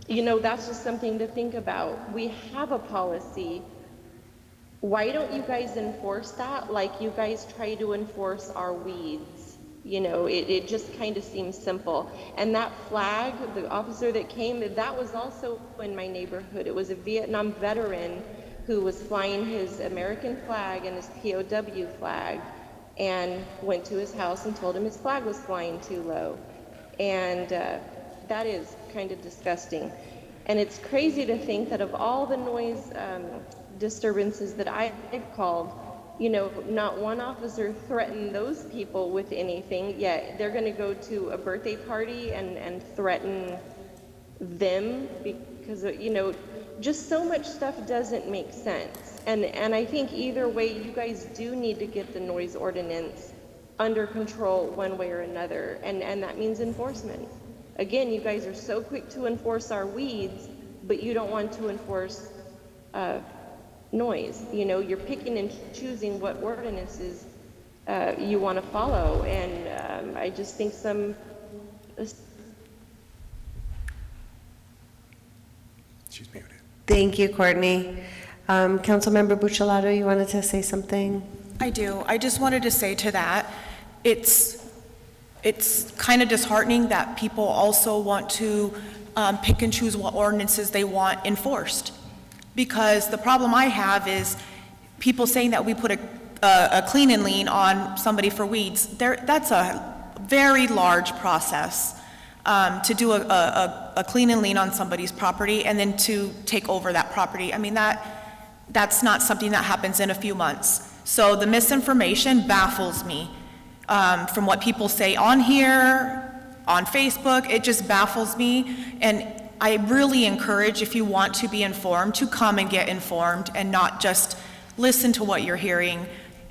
you know, that's just something to think about. We have a policy. Why don't you guys enforce that like you guys try to enforce our weeds? You know, it just kind of seems simple. And that flag, the officer that came, that was also in my neighborhood. It was a Vietnam veteran who was flying his American flag and his POW flag, and went to his house and told him his flag was flying too low. And that is kind of disgusting. And it's crazy to think that of all the noise disturbances that I've called, you know, not one officer threatened those people with anything, yet they're going to go to a birthday party and threaten them because, you know, just so much stuff doesn't make sense. And I think either way, you guys do need to get the noise ordinance under control one way or another, and that means enforcement. Again, you guys are so quick to enforce our weeds, but you don't want to enforce noise. You know, you're picking and choosing what ordinances you want to follow, and I just think some... She's muted. Thank you, Courtney. Councilmember Buccellato, you wanted to say something? I do. I just wanted to say to that, it's kind of disheartening that people also want to pick and choose what ordinances they want enforced. Because the problem I have is people saying that we put a clean and lean on somebody for weeds. That's a very large process to do a clean and lean on somebody's property and then to take over that property. I mean, that's not something that happens in a few months. So the misinformation baffles me. From what people say on here, on Facebook, it just baffles me. And I really encourage, if you want to be informed, to come and get informed and not just listen to what you're hearing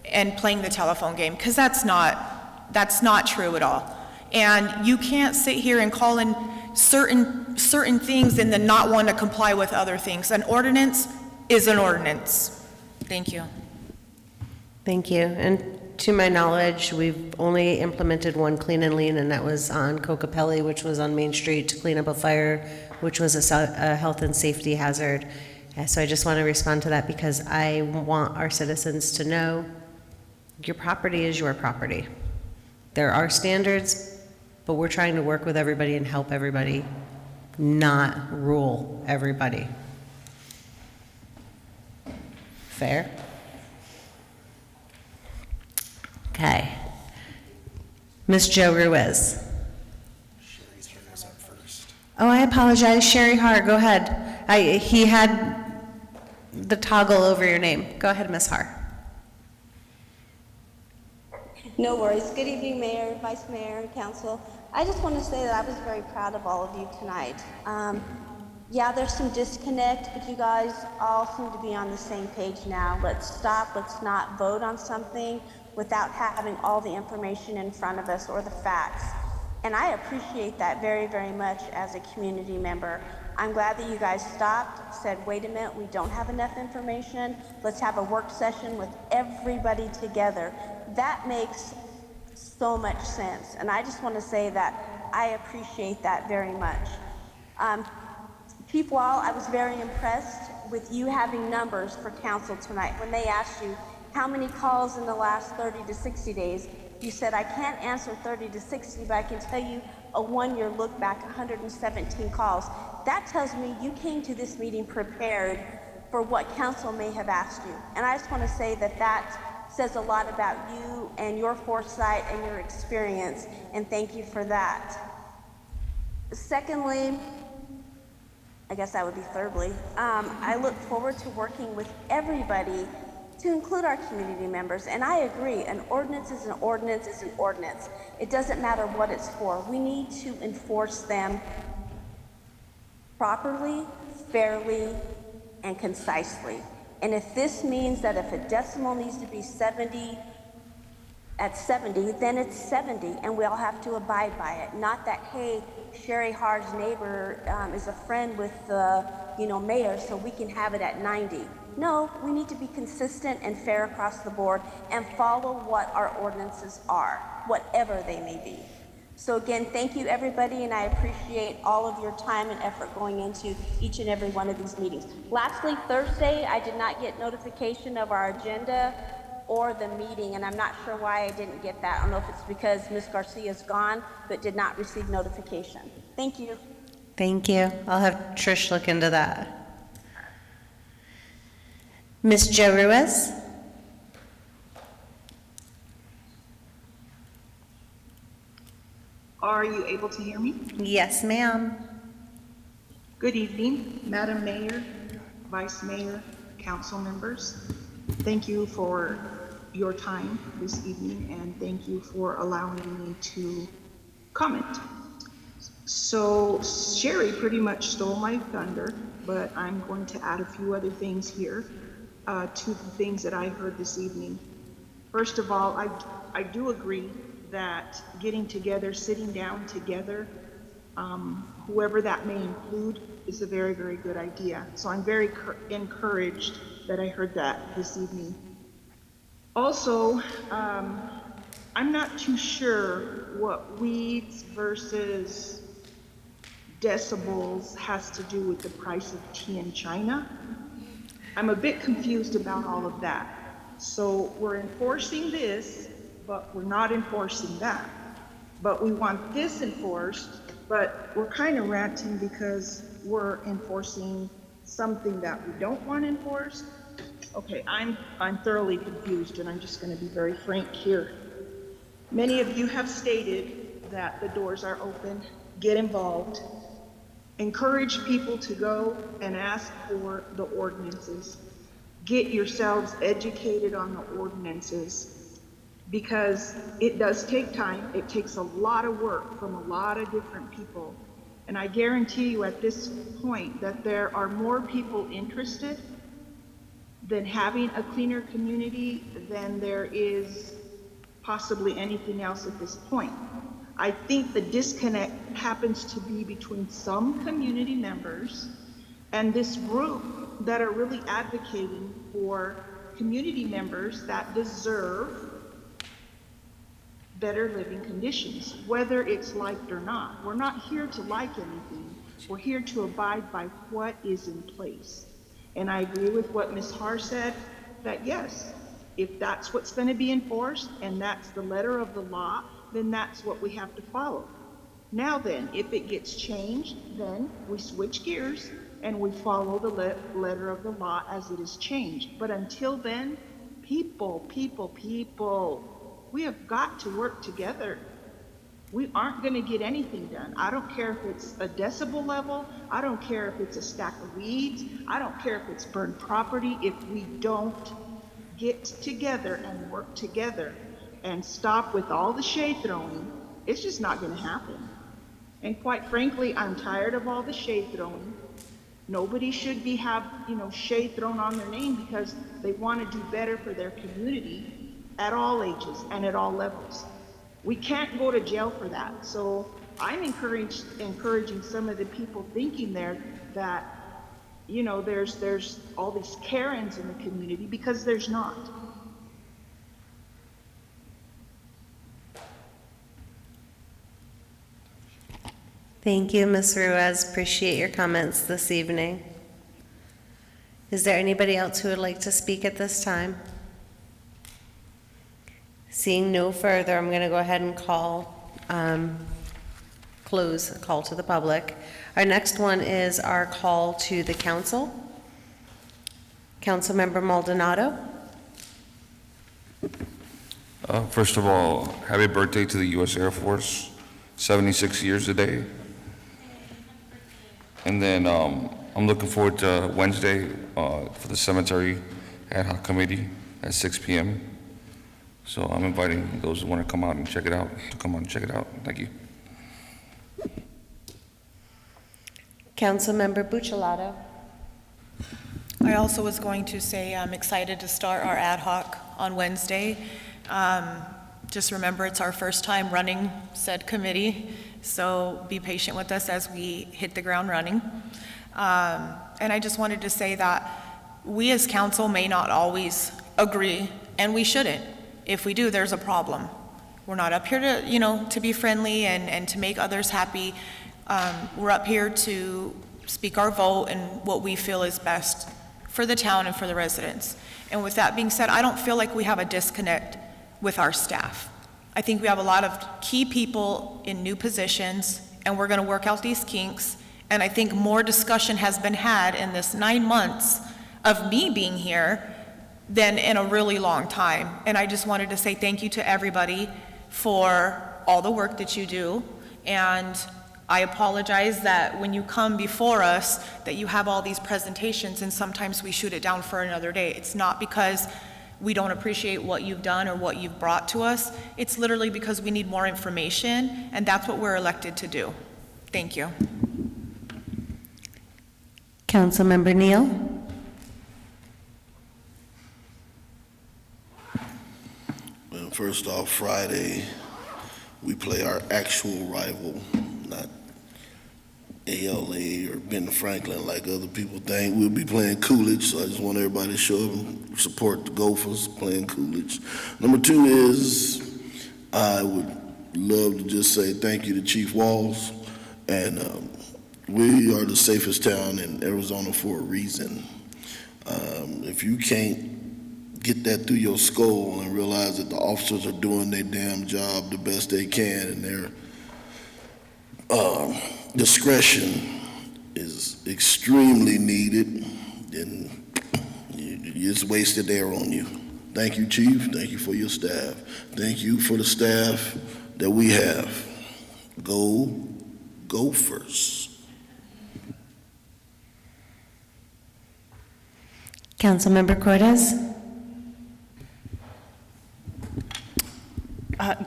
and playing the telephone game, because that's not true at all. And you can't sit here and call in certain things and then not want to comply with other things. An ordinance is an ordinance. Thank you. Thank you. And to my knowledge, we've only implemented one clean and lean, and that was on Cocapelli, which was on Main Street to clean up a fire, which was a health and safety hazard. So I just want to respond to that because I want our citizens to know your property is your property. There are standards, but we're trying to work with everybody and help everybody, not rule everybody. Fair? Okay. Ms. Jo Ruiz. Oh, I apologize, Sherry Har, go ahead. He had the toggle over your name. Go ahead, Ms. Har. No worries. Good evening, Mayor, Vice Mayor, Council. I just want to say that I was very proud of all of you tonight. Yeah, there's some disconnect, but you guys all seem to be on the same page now. Let's stop. Let's not vote on something without having all the information in front of us or the facts. And I appreciate that very, very much as a community member. I'm glad that you guys stopped, said, wait a minute, we don't have enough information. Let's have a work session with everybody together. That makes so much sense. And I just want to say that I appreciate that very much. Chief Wall, I was very impressed with you having numbers for council tonight. When they asked you how many calls in the last 30 to 60 days, you said, I can't answer 30 to 60, but I can tell you a one-year look back, 117 calls. That tells me you came to this meeting prepared for what council may have asked you. And I just want to say that that says a lot about you and your foresight and your experience, and thank you for that. Secondly, I guess that would be thirdly, I look forward to working with everybody to include our community members. And I agree, an ordinance is an ordinance is an ordinance. It doesn't matter what it's for. We need to enforce them properly, fairly, and concisely. And if this means that if a decimal needs to be 70, at 70, then it's 70, and we all have to abide by it. Not that, hey, Sherry Har's neighbor is a friend with the, mayor, so we can have it at 90. No, we need to be consistent and fair across the board and follow what our ordinances are, whatever they may be. So again, thank you everybody, and I appreciate all of your time and effort going into each and every one of these meetings. Lastly, Thursday, I did not get notification of our agenda or the meeting, and I'm not sure why I didn't get that. I don't know if it's because Ms. Garcia's gone, but did not receive notification. Thank you. Thank you. I'll have Trish look into that. Ms. Jo Ruiz? Are you able to hear me? Yes, ma'am. Good evening, Madam Mayor, Vice Mayor, council members. Thank you for your time this evening, and thank you for allowing me to comment. So Sherry pretty much stole my thunder, but I'm going to add a few other things here to the things that I heard this evening. First of all, I do agree that getting together, sitting down together, whoever that may include, is a very, very good idea. So I'm very encouraged that I heard that this evening. Also, I'm not too sure what weeds versus decibels has to do with the price of tea in China. I'm a bit confused about all of that. So we're enforcing this, but we're not enforcing that. But we want this enforced, but we're kind of ranting because we're enforcing something that we don't want enforced. Okay, I'm thoroughly confused, and I'm just going to be very frank here. Many of you have stated that the doors are open, get involved, encourage people to go and ask for the ordinances. Get yourselves educated on the ordinances, because it does take time. It takes a lot of work from a lot of different people. And I guarantee you at this point that there are more people interested than having a cleaner community than there is possibly anything else at this point. I think the disconnect happens to be between some community members and this group that are really advocating for community members that deserve better living conditions, whether it's liked or not. We're not here to like anything. We're here to abide by what is in place. And I agree with what Ms. Har said, that yes, if that's what's going to be enforced and that's the letter of the law, then that's what we have to follow. Now then, if it gets changed, then we switch gears and we follow the letter of the law as it is changed. But until then, people, we have got to work together. we aren't gonna get anything done. I don't care if it's a decibel level, I don't care if it's a stack of weeds, I don't care if it's burned property. If we don't get together and work together and stop with all the shade throwing, it's just not gonna happen. And quite frankly, I'm tired of all the shade throwing. Nobody should be shade thrown on their name because they want to do better for their community at all ages and at all levels. We can't go to jail for that. So I'm encouraging some of the people thinking there that, there's all these Karens in the community, because there's not. Thank you, Ms. Ruiz. Appreciate your comments this evening. Is there anybody else who would like to speak at this time? Seeing no further, I'm going to go ahead and close the call to the public. Our next one is our call to the council. Councilmember Maldonado. First of all, happy birthday to the U.S. Air Force, 76 years today. And then I'm looking forward to Wednesday for the cemetery ad hoc committee at 6 p.m. So I'm inviting those who want to come out and check it out to come out and check it out. Thank you. Councilmember Buccellato. I also was going to say I'm excited to start our ad hoc on Wednesday. Just remember, it's our first time running said committee, so be patient with us as we hit the ground running. And I just wanted to say that we as council may not always agree, and we shouldn't. If we do, there's a problem. We're not up here to, to be friendly and to make others happy. We're up here to speak our vote and what we feel is best for the town and for the residents. And with that being said, I don't feel like we have a disconnect with our staff. I think we have a lot of key people in new positions, and we're gonna work out these kinks. And I think more discussion has been had in this 9 months of me being here than in a really long time. And I just wanted to say thank you to everybody for all the work that you do. And I apologize that when you come before us, that you have all these presentations and sometimes we shoot it down for another day. It's not because we don't appreciate what you've done or what you've brought to us. It's literally because we need more information, and that's what we're elected to do. Thank you. Councilmember Neal. Well, first off, Friday, we play our actual rival, not ALA or Ben Franklin like other people think. We'll be playing Coolidge, so I just want everybody to show up and support the Gophers playing Coolidge. Number two is, I would love to just say thank you to Chief Walls, and we are the safest town in Arizona for a reason. If you can't get that through your skull and realize that the officers are doing their damn job the best they can, and their discretion is extremely needed, then you just wasted air on you. Thank you, Chief. Thank you for your staff. Thank you for the staff that we have. Go Gophers. Councilmember Cortez.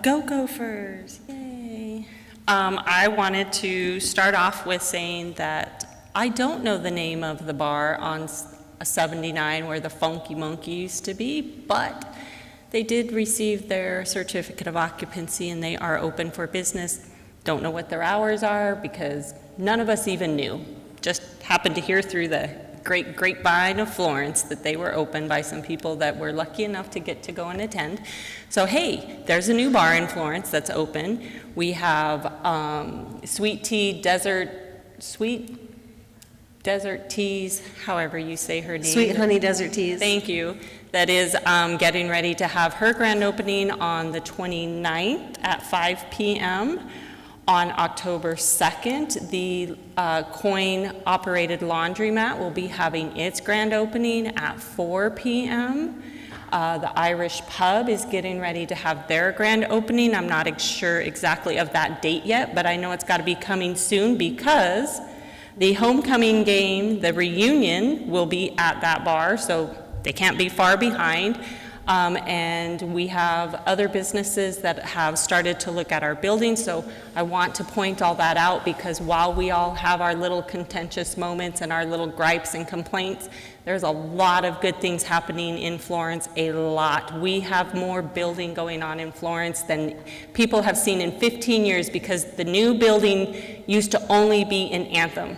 Go Gophers, yay. I wanted to start off with saying that I don't know the name of the bar on 79 where the Funky Monkey used to be, but they did receive their certificate of occupancy and they are open for business. Don't know what their hours are because none of us even knew. Just happened to hear through the great grapevine of Florence that they were open by some people that were lucky enough to get to go and attend. So hey, there's a new bar in Florence that's open. We have Sweet Desert Teas, however you say her name. Sweet Honey Desert Teas. Thank you. That is getting ready to have her grand opening on the 29th at 5 p.m. On October 2nd, the coin-operated laundromat will be having its grand opening at 4 p.m. The Irish Pub is getting ready to have their grand opening. I'm not sure exactly of that date yet, but I know it's got to be coming soon because the homecoming game, the reunion, will be at that bar, so they can't be far behind. And we have other businesses that have started to look at our building, so I want to point all that out because while we all have our little contentious moments and our little gripes and complaints, there's a lot of good things happening in Florence, a lot. We have more building going on in Florence than people have seen in 15 years because the new building used to only be in Anthem.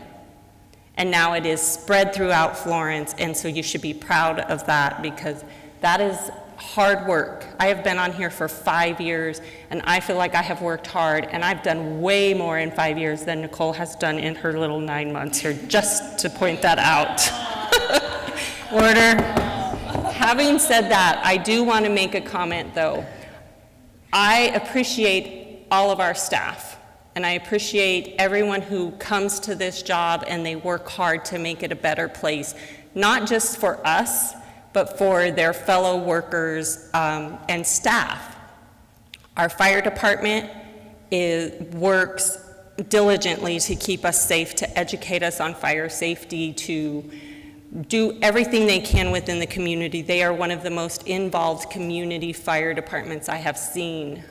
And now it is spread throughout Florence, and so you should be proud of that because that is hard work. I have been on here for 5 years, and I feel like I have worked hard, and I've done way more in 5 years than Nicole has done in her little 9 months here, just to point that out. Order. Having said that, I do want to make a comment, though. I appreciate all of our staff, and I appreciate everyone who comes to this job and they work hard to make it a better place, not just for us, but for their fellow workers and staff. Our fire department works diligently to keep us safe, to educate us on fire safety, to do everything they can within the community. They are one of the most involved community fire departments I have seen.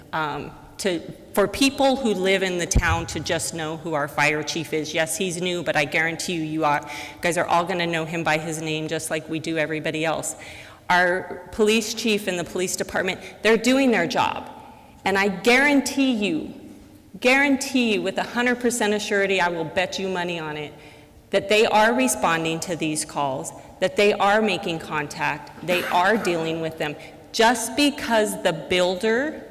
For people who live in the town to just know who our fire chief is. Yes, he's new, but I guarantee you guys are all gonna know him by his name just like we do everybody else. Our police chief and the police department, they're doing their job. And I guarantee you with 100% assurity, I will bet you money on it, that they are responding to these calls, that they are making contact, they are dealing with them. Just because the builder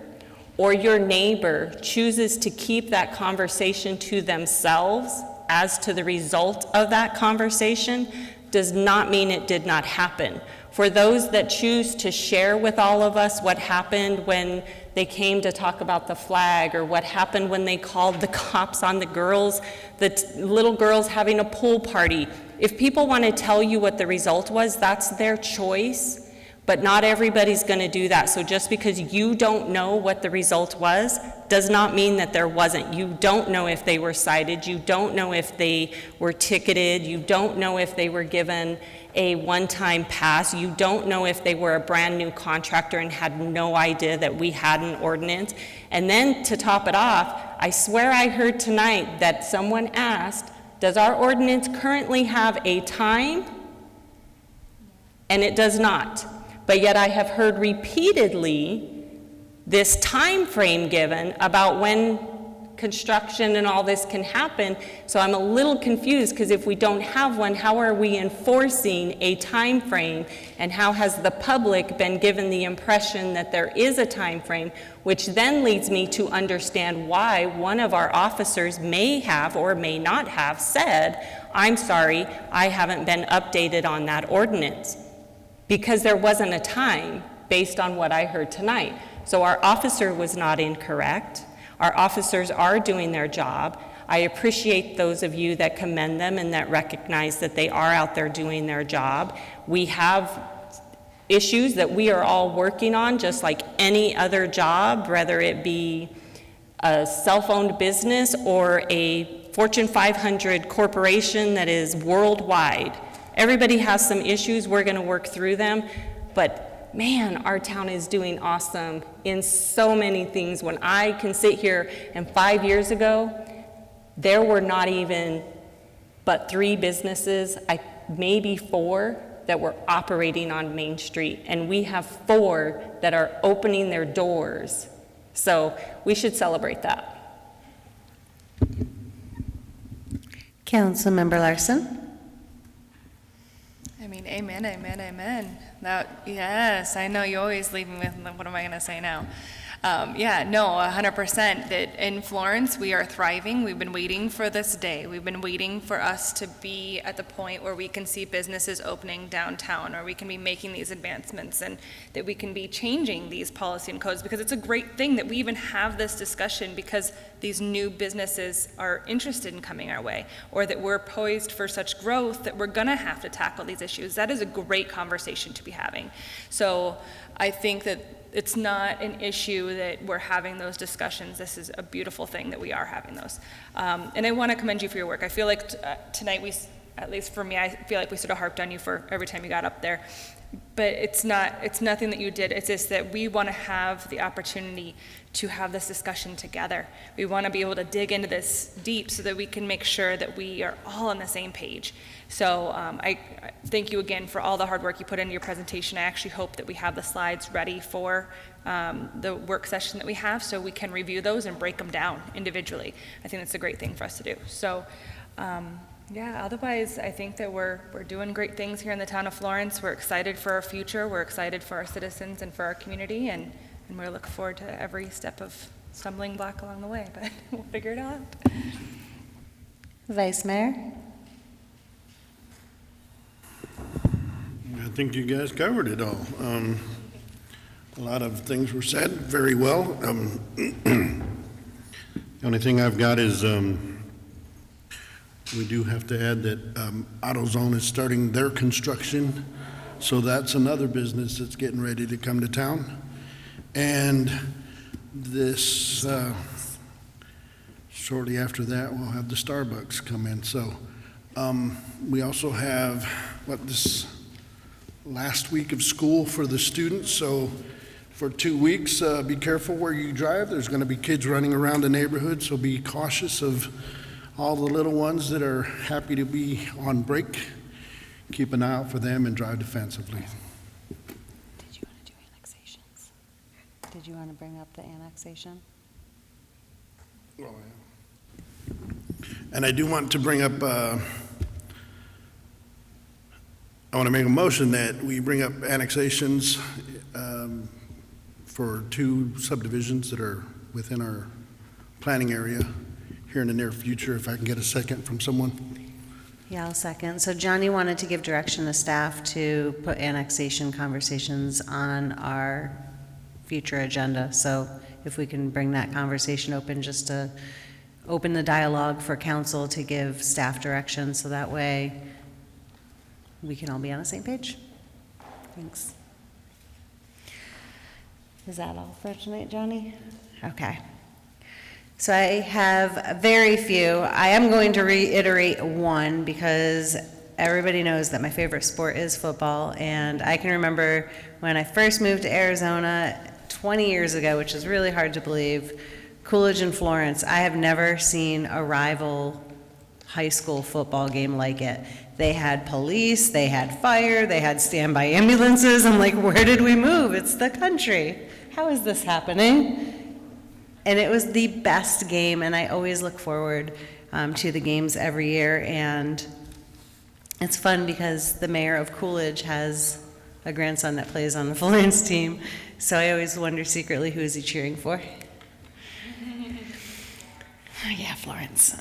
or your neighbor chooses to keep that conversation to themselves as to the result of that conversation does not mean it did not happen. For those that choose to share with all of us what happened when they came to talk about the flag or what happened when they called the cops on the girls, the little girls having a pool party, if people want to tell you what the result was, that's their choice. But not everybody's going to do that. So just because you don't know what the result was does not mean that there wasn't. You don't know if they were cited. You don't know if they were ticketed. You don't know if they were given a one-time pass. You don't know if they were a brand new contractor and had no idea that we had an ordinance. And then to top it off, I swear I heard tonight that someone asked, does our ordinance currently have a time? And it does not. But yet I have heard repeatedly this time frame given about when construction and all this can happen. So I'm a little confused because if we don't have one, how are we enforcing a time frame? And how has the public been given the impression that there is a time frame, which then leads me to understand why one of our officers may have or may not have said, I'm sorry, I haven't been updated on that ordinance. Because there wasn't a time based on what I heard tonight. So our officer was not incorrect. Our officers are doing their job. I appreciate those of you that commend them and that recognize that they are out there doing their job. We have issues that we are all working on, just like any other job, whether it be a self-owned business or a Fortune 500 corporation that is worldwide. Everybody has some issues, we're gonna work through them, but man, our town is doing awesome in so many things. When I can sit here and 5 years ago, there were not even but 3 businesses, maybe 4, that were operating on Main Street, and we have 4 that are opening their doors. So we should celebrate that. Councilmember Larson. I mean, amen, amen, amen. Yes, I know you always leave me with, what am I going to say now? Yeah, no, 100%. That in Florence, we are thriving. We've been waiting for this day. We've been waiting for us to be at the point where we can see businesses opening downtown, or we can be making these advancements, and that we can be changing these policy and codes, because it's a great thing that we even have this discussion, because these new businesses are interested in coming our way, or that we're poised for such growth that we're going to have to tackle these issues. That is a great conversation to be having. So I think that it's not an issue that we're having those discussions. This is a beautiful thing that we are having those. And I want to commend you for your work. I feel like tonight at least for me, I feel like we sort of harped on you for every time you got up there. But it's nothing that you did. It's just that we want to have the opportunity to have this discussion together. We want to be able to dig into this deep so that we can make sure that we are all on the same page. So I thank you again for all the hard work you put into your presentation. I actually hope that we have the slides ready for the work session that we have, so we can review those and break them down individually. I think that's a great thing for us to do. So yeah, otherwise I think that we're doing great things here in the town of Florence. We're excited for our future. We're excited for our citizens and for our community, and we look forward to every step of stumbling block along the way, but we'll figure it out. Vice Mayor? I think you guys covered it all. A lot of things were said very well. The only thing I've got is we do have to add that AutoZone is starting their construction, so that's another business that's getting ready to come to town. And this, shortly after that, we'll have the Starbucks come in. So we also have, this last week of school for the students. So for 2 weeks, be careful where you drive. There's going to be kids running around the neighborhood, so be cautious of all the little ones that are happy to be on break. Keep an eye out for them and drive defensively. Did you want to do annexations? Did you want to bring up the annexation? Oh, yeah. And I do want to bring up, I want to make a motion that we bring up annexations for 2 subdivisions that are within our planning area here in the near future, if I can get a second from someone. Yeah, I'll second. So Johnny wanted to give direction to staff to put annexation conversations on our future agenda. So if we can bring that conversation open, just to open the dialogue for council to give staff direction, so that way we can all be on the same page. Thanks. Is that all for tonight, Johnny? Okay. So I have very few. I am going to reiterate one, because everybody knows that my favorite sport is football, and I can remember when I first moved to Arizona 20 years ago, which is really hard to believe, Coolidge and Florence. I have never seen a rival high school football game like it. They had police, they had fire, they had standby ambulances. I'm like, where did we move? It's the country. How is this happening? And it was the best game, and I always look forward to the games every year. And it's fun because the mayor of Coolidge has a grandson that plays on the Florence team, so I always wonder secretly, who is he cheering for? Yeah, Florence.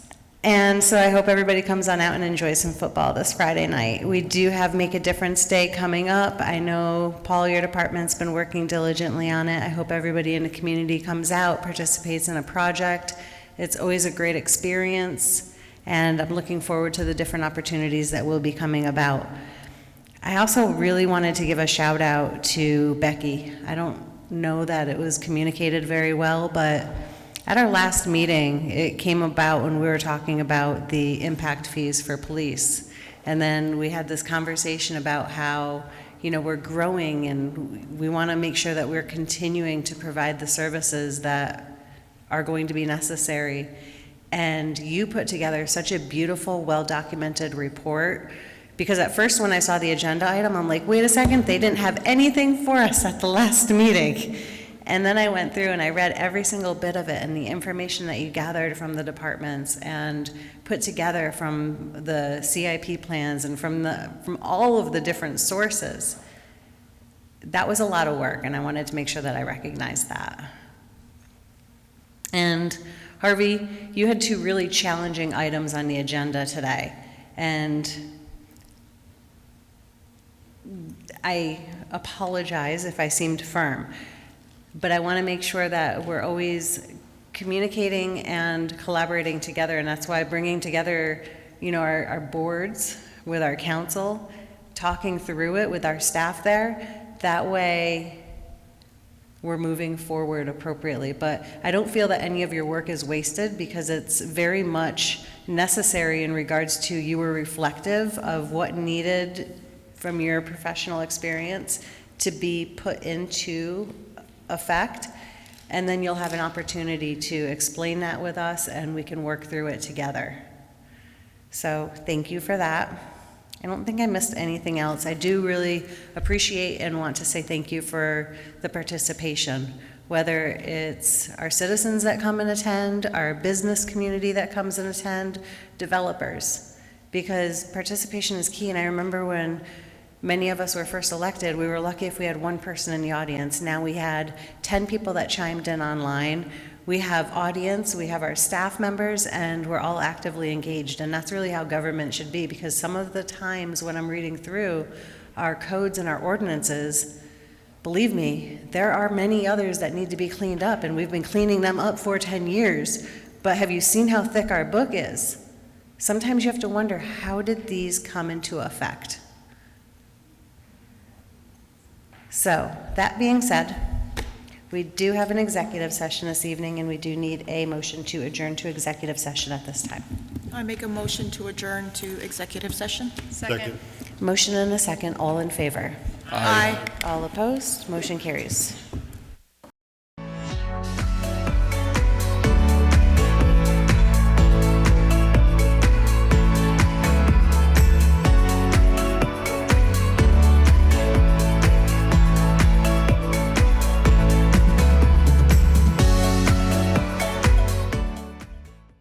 And so I hope everybody comes on out and enjoys some football this Friday night. We do have Make a Difference Day coming up. I know, Paul, your department's been working diligently on it. I hope everybody in the community comes out, participates in a project. It's always a great experience, and I'm looking forward to the different opportunities that will be coming about. I also really wanted to give a shout out to Becky. I don't know that it was communicated very well, but at our last meeting, it came about when we were talking about the impact fees for police. And then we had this conversation about how, you know, we're growing and we want to make sure that we're continuing to provide the services that are going to be necessary. And you put together such a beautiful, well-documented report, because at first when I saw the agenda item, I'm like, wait a second, they didn't have anything for us at the last meeting. And then I went through and I read every single bit of it, and the information that you gathered from the departments and put together from the CIP plans and from all of the different sources. That was a lot of work, and I wanted to make sure that I recognized that. And Harvey, you had two really challenging items on the agenda today, and I apologize if I seemed firm, but I want to make sure that we're always communicating and collaborating together, and that's why bringing together, our boards with our council, talking through it with our staff there, that way we're moving forward appropriately. But I don't feel that any of your work is wasted, because it's very much necessary in regards to you were reflective of what needed from your professional experience to be put into effect. And then you'll have an opportunity to explain that with us, and we can work through it together. So thank you for that. I don't think I missed anything else. I do really appreciate and want to say thank you for the participation, whether it's our citizens that come and attend, our business community that comes and attend, developers, because participation is key. And I remember when many of us were first elected, we were lucky if we had one person in the audience. Now we had 10 people that chimed in online. We have audience, we have our staff members, and we're all actively engaged. And that's really how government should be, because some of the times when I'm reading through our codes and our ordinances, believe me, there are many others that need to be cleaned up, and we've been cleaning them up for 10 years. But have you seen how thick our book is? Sometimes you have to wonder, how did these come into effect? So, that being said, we do have an executive session this evening, and we do need a motion to adjourn to executive session at this time. I make a motion to adjourn to executive session. Second. Motion and a second. All in favor? Aye. All opposed? Motion carries.